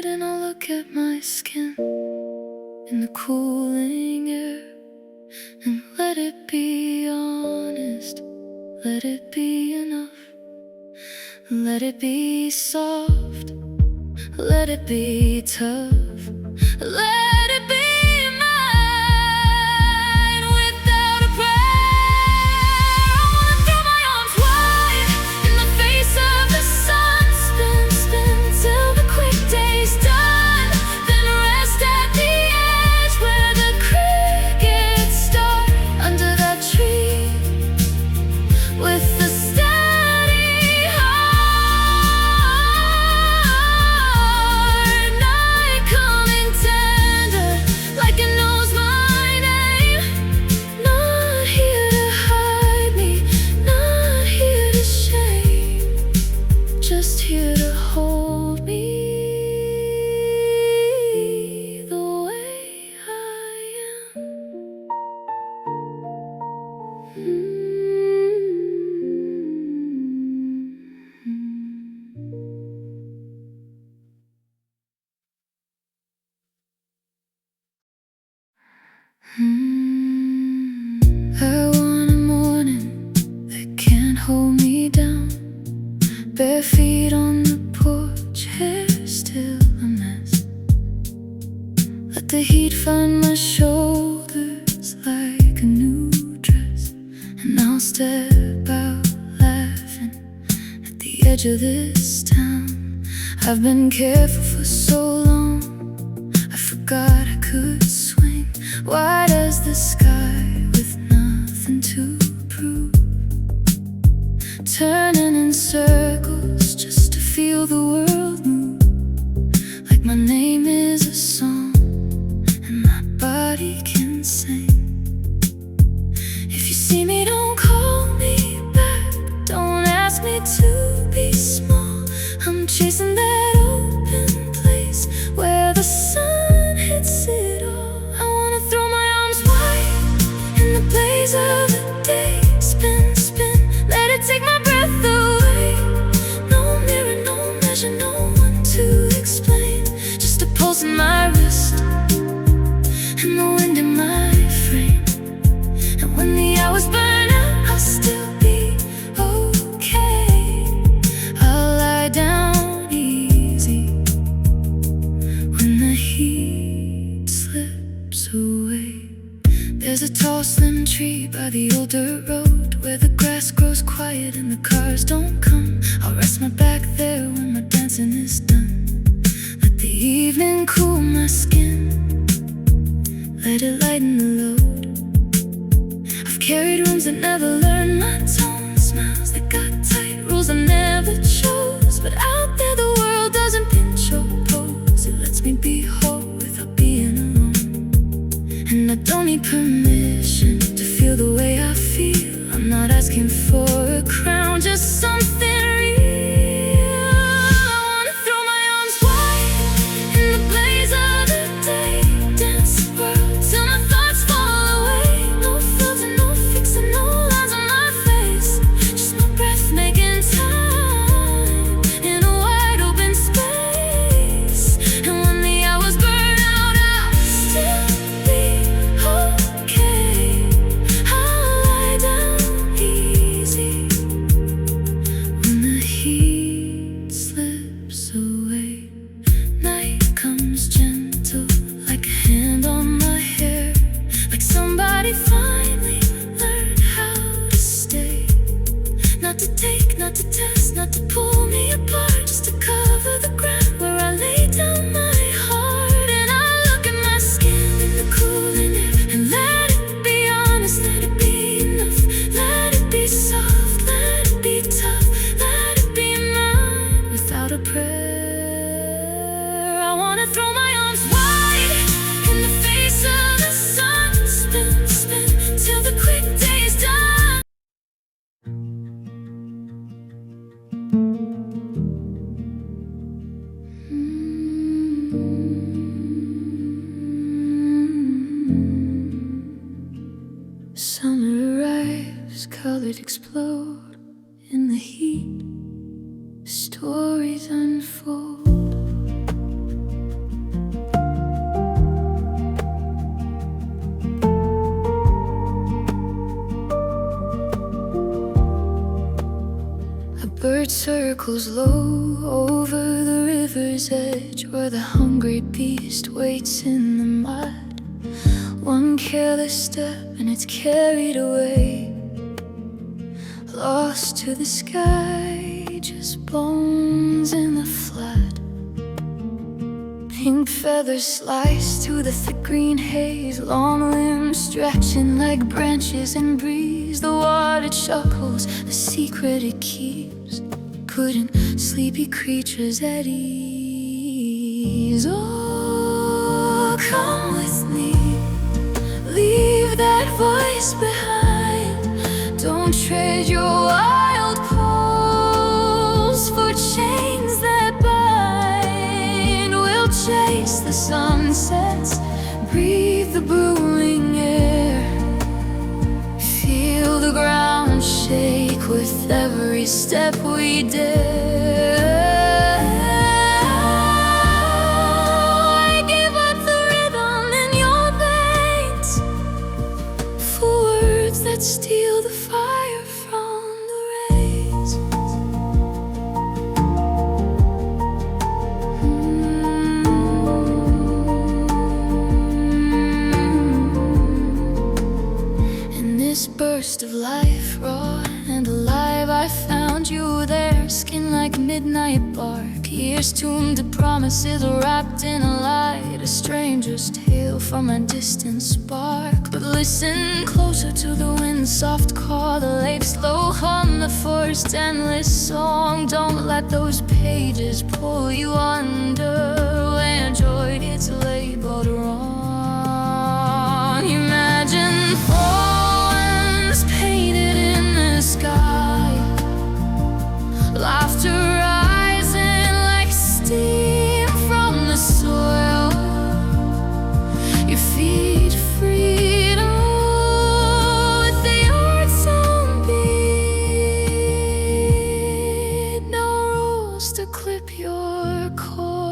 And I'll look at my skin in the cooling air and let it be honest, let it be enough. Let it be soft, let it be tough, let it be mine without a prayer. I wanna throw my arms wide in the face of the sun. Spin, spin till the quick day's done. Then rest at the edge where the crickets start under that tree with the steady heart. Night coming tender like it knows my name. Not here to hide me, not here to shame, just here to hold me the way I am. I want a morning that can't hold me down. Bare feet on the porch, hair still a mess. Let the heat find my shoulders like a new dress. And I'll step out laughing at the edge of this town. I've been careful for so long, I forgot I could swing. Wide as the sky with nothing to prove. Turning in circles just to feel the world move. Like my name is a song and my body can sing. If you see me, don't call me back. Don't ask me to be small. I'm chasing that open place where the sun hits it all. I wanna throw my arms wide in the blaze of the day. Spin, spin, let it take my breath away. No mirror, no measure, no one to explain. Just a pulse in my wrist There's a tall slim tree by the old dirt road, where the grass grows quiet and the cars don't come. I'll rest my back there when my dancing is done. Let the evening cool my skin, let it lighten the load. I've carried rooms that never learned my tone, smiles that got tight, rules I never chose. But out there the world doesn't pinch or pose, it lets me be whole without being alone. And I don't need permission to feel the way I feel. I'm not asking for a crown, just something real. I wanna throw my arms wide in the blaze of the day, dance the world till my thoughts fall away. No filter, no fixing, no lines on my face, just my breath making time in a wide open space. And when the hours burn out, I'll still be okay. I'll lie down easy when the heat slips away. Night comes gentle, like a hand on my hair, like somebody finally learned how to stay. Not to take, not to test, not to pull me apart, just to cover the ground where I lay down my heart. And I look at my skin in the cooling air and let it be honest, let it be enough. Let it be soft, let it be tough, let it be mine without a prayer. I wanna throw my arms wide in the face of the sun, spin, spin till the quick day's done. Summer arrives, colors explode in the heat, stories unfold. A bird circles low over the river's edge, where the hungry beast waits in the mud. One careless step and it's carried away, lost to the sky, just bones in the flood. Pink feathers sliced through the thick green haze, long limbs stretching like branches in breeze. The water chuckles, the secret it keeps, putting sleepy creatures at ease. Oh, come with me, leave that voice behind. Don't trade your wild pulse for chains that bind. We'll chase the sunsets, breathe the brewing air, feel the ground shake with every step we dare. I give up the rhythm in your veins for words that steal the fire from the rays. In this burst of life, raw and alive, I found you there, skin like midnight bark, years tuned to promises wrapped in a light, a stranger's tale from a distant spark. But listen closer to the wind's soft call, the lake's low hum, the forest's endless song. Don't let those pages pull you under, where joy gets labeled wrong. Imagine poems painted in the sky, laughter rising like steam from the soil, your feet freedom with the earth's own beat. No rules to clip your coil.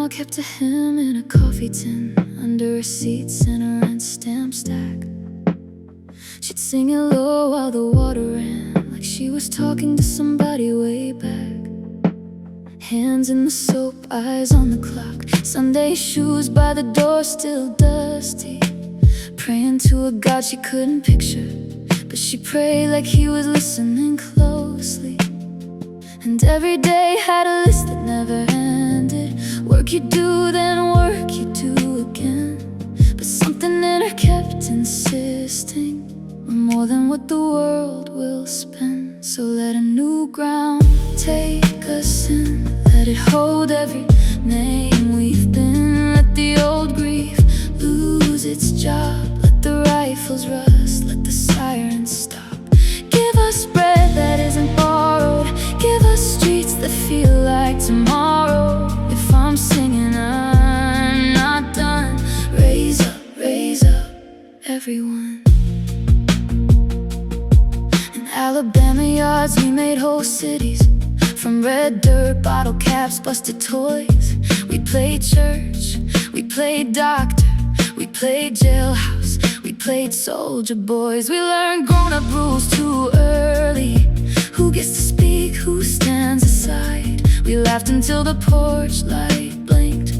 Grandma kept a hymn in a coffee tin under her seats in a rent stamp stack. She'd sing it low while the water ran, like she was talking to somebody way back. Hands in the soap, eyes on the clock. Sunday shoes by the door, still dusty. Praying to a God she couldn't picture, but she prayed like he was listening closely. And every day had a list that never ended. Work you do, then work you do again. But something in her kept insisting, we're more than what the world will spend. So let a new ground take us in. Let it hold every name we've been. Let the old grief lose its job. Let the rifles rust, let the sirens stop. Give us bread that isn't borrowed. Give us streets that feel like tomorrow. If I'm singing, I'm not done. Raise up, everyone. In Alabama yards we made whole cities. From red dirt, bottle caps, busted toys. We played church, we played doctor, we played jailhouse, we played soldier boys. We learned grown-up rules too early. Who gets to speak, who stands aside? We laughed until the porch light blinked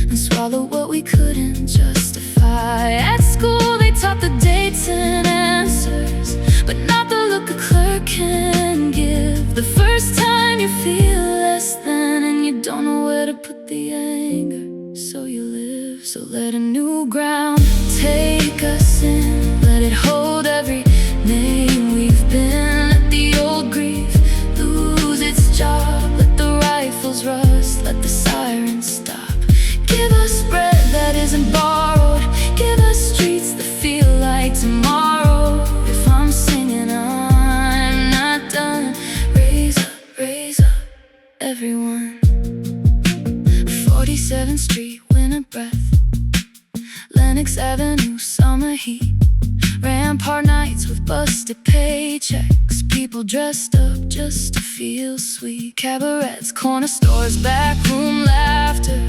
and swallowed what we couldn't justify. At school they taught the dates and answers, but not the look a clerk can give. The first time you feel less than and you don't know where to put the anger, so you live. So let a new ground take us in. Let it hold every name we've been. Let the old grief lose its job. Let the rifles rust, let the sirens stop. Give us bread that isn't borrowed. Give us streets that feel like tomorrow. If I'm singing, I'm not done. Raise up, everyone. 47th Street, winter breath. Lenox Avenue, summer heat. Rampart nights with busted paychecks. People dressed up just to feel sweet. Cabarets, corner stores, backroom laughter.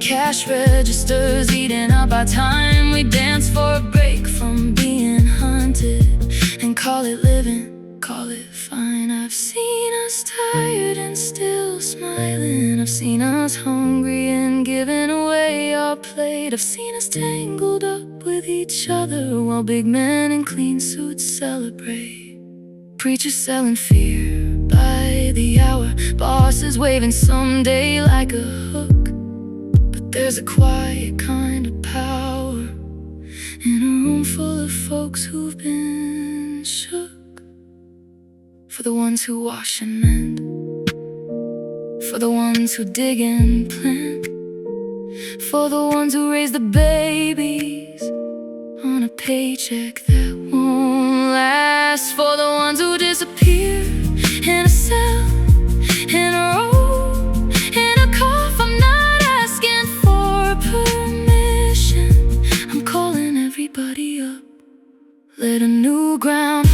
Cash registers eating up our time. We dance for a break from being hunted and call it living, call it fine. I've seen us tired and still smiling. I've seen us hungry and giving away our plate. I've seen us tangled up with each other while big men in clean suits celebrate. Preachers selling fear by the hour. Bosses waving someday like a hook. But there's a quiet kind of power in a room full of folks who've been shook. For the ones who wash and mend, for the ones who dig and plant, for the ones who raise the babies on a paycheck that won't last, for the ones who disappear in a cell, in a row, in a cough. I'm not asking for permission, I'm calling everybody up. Let a new ground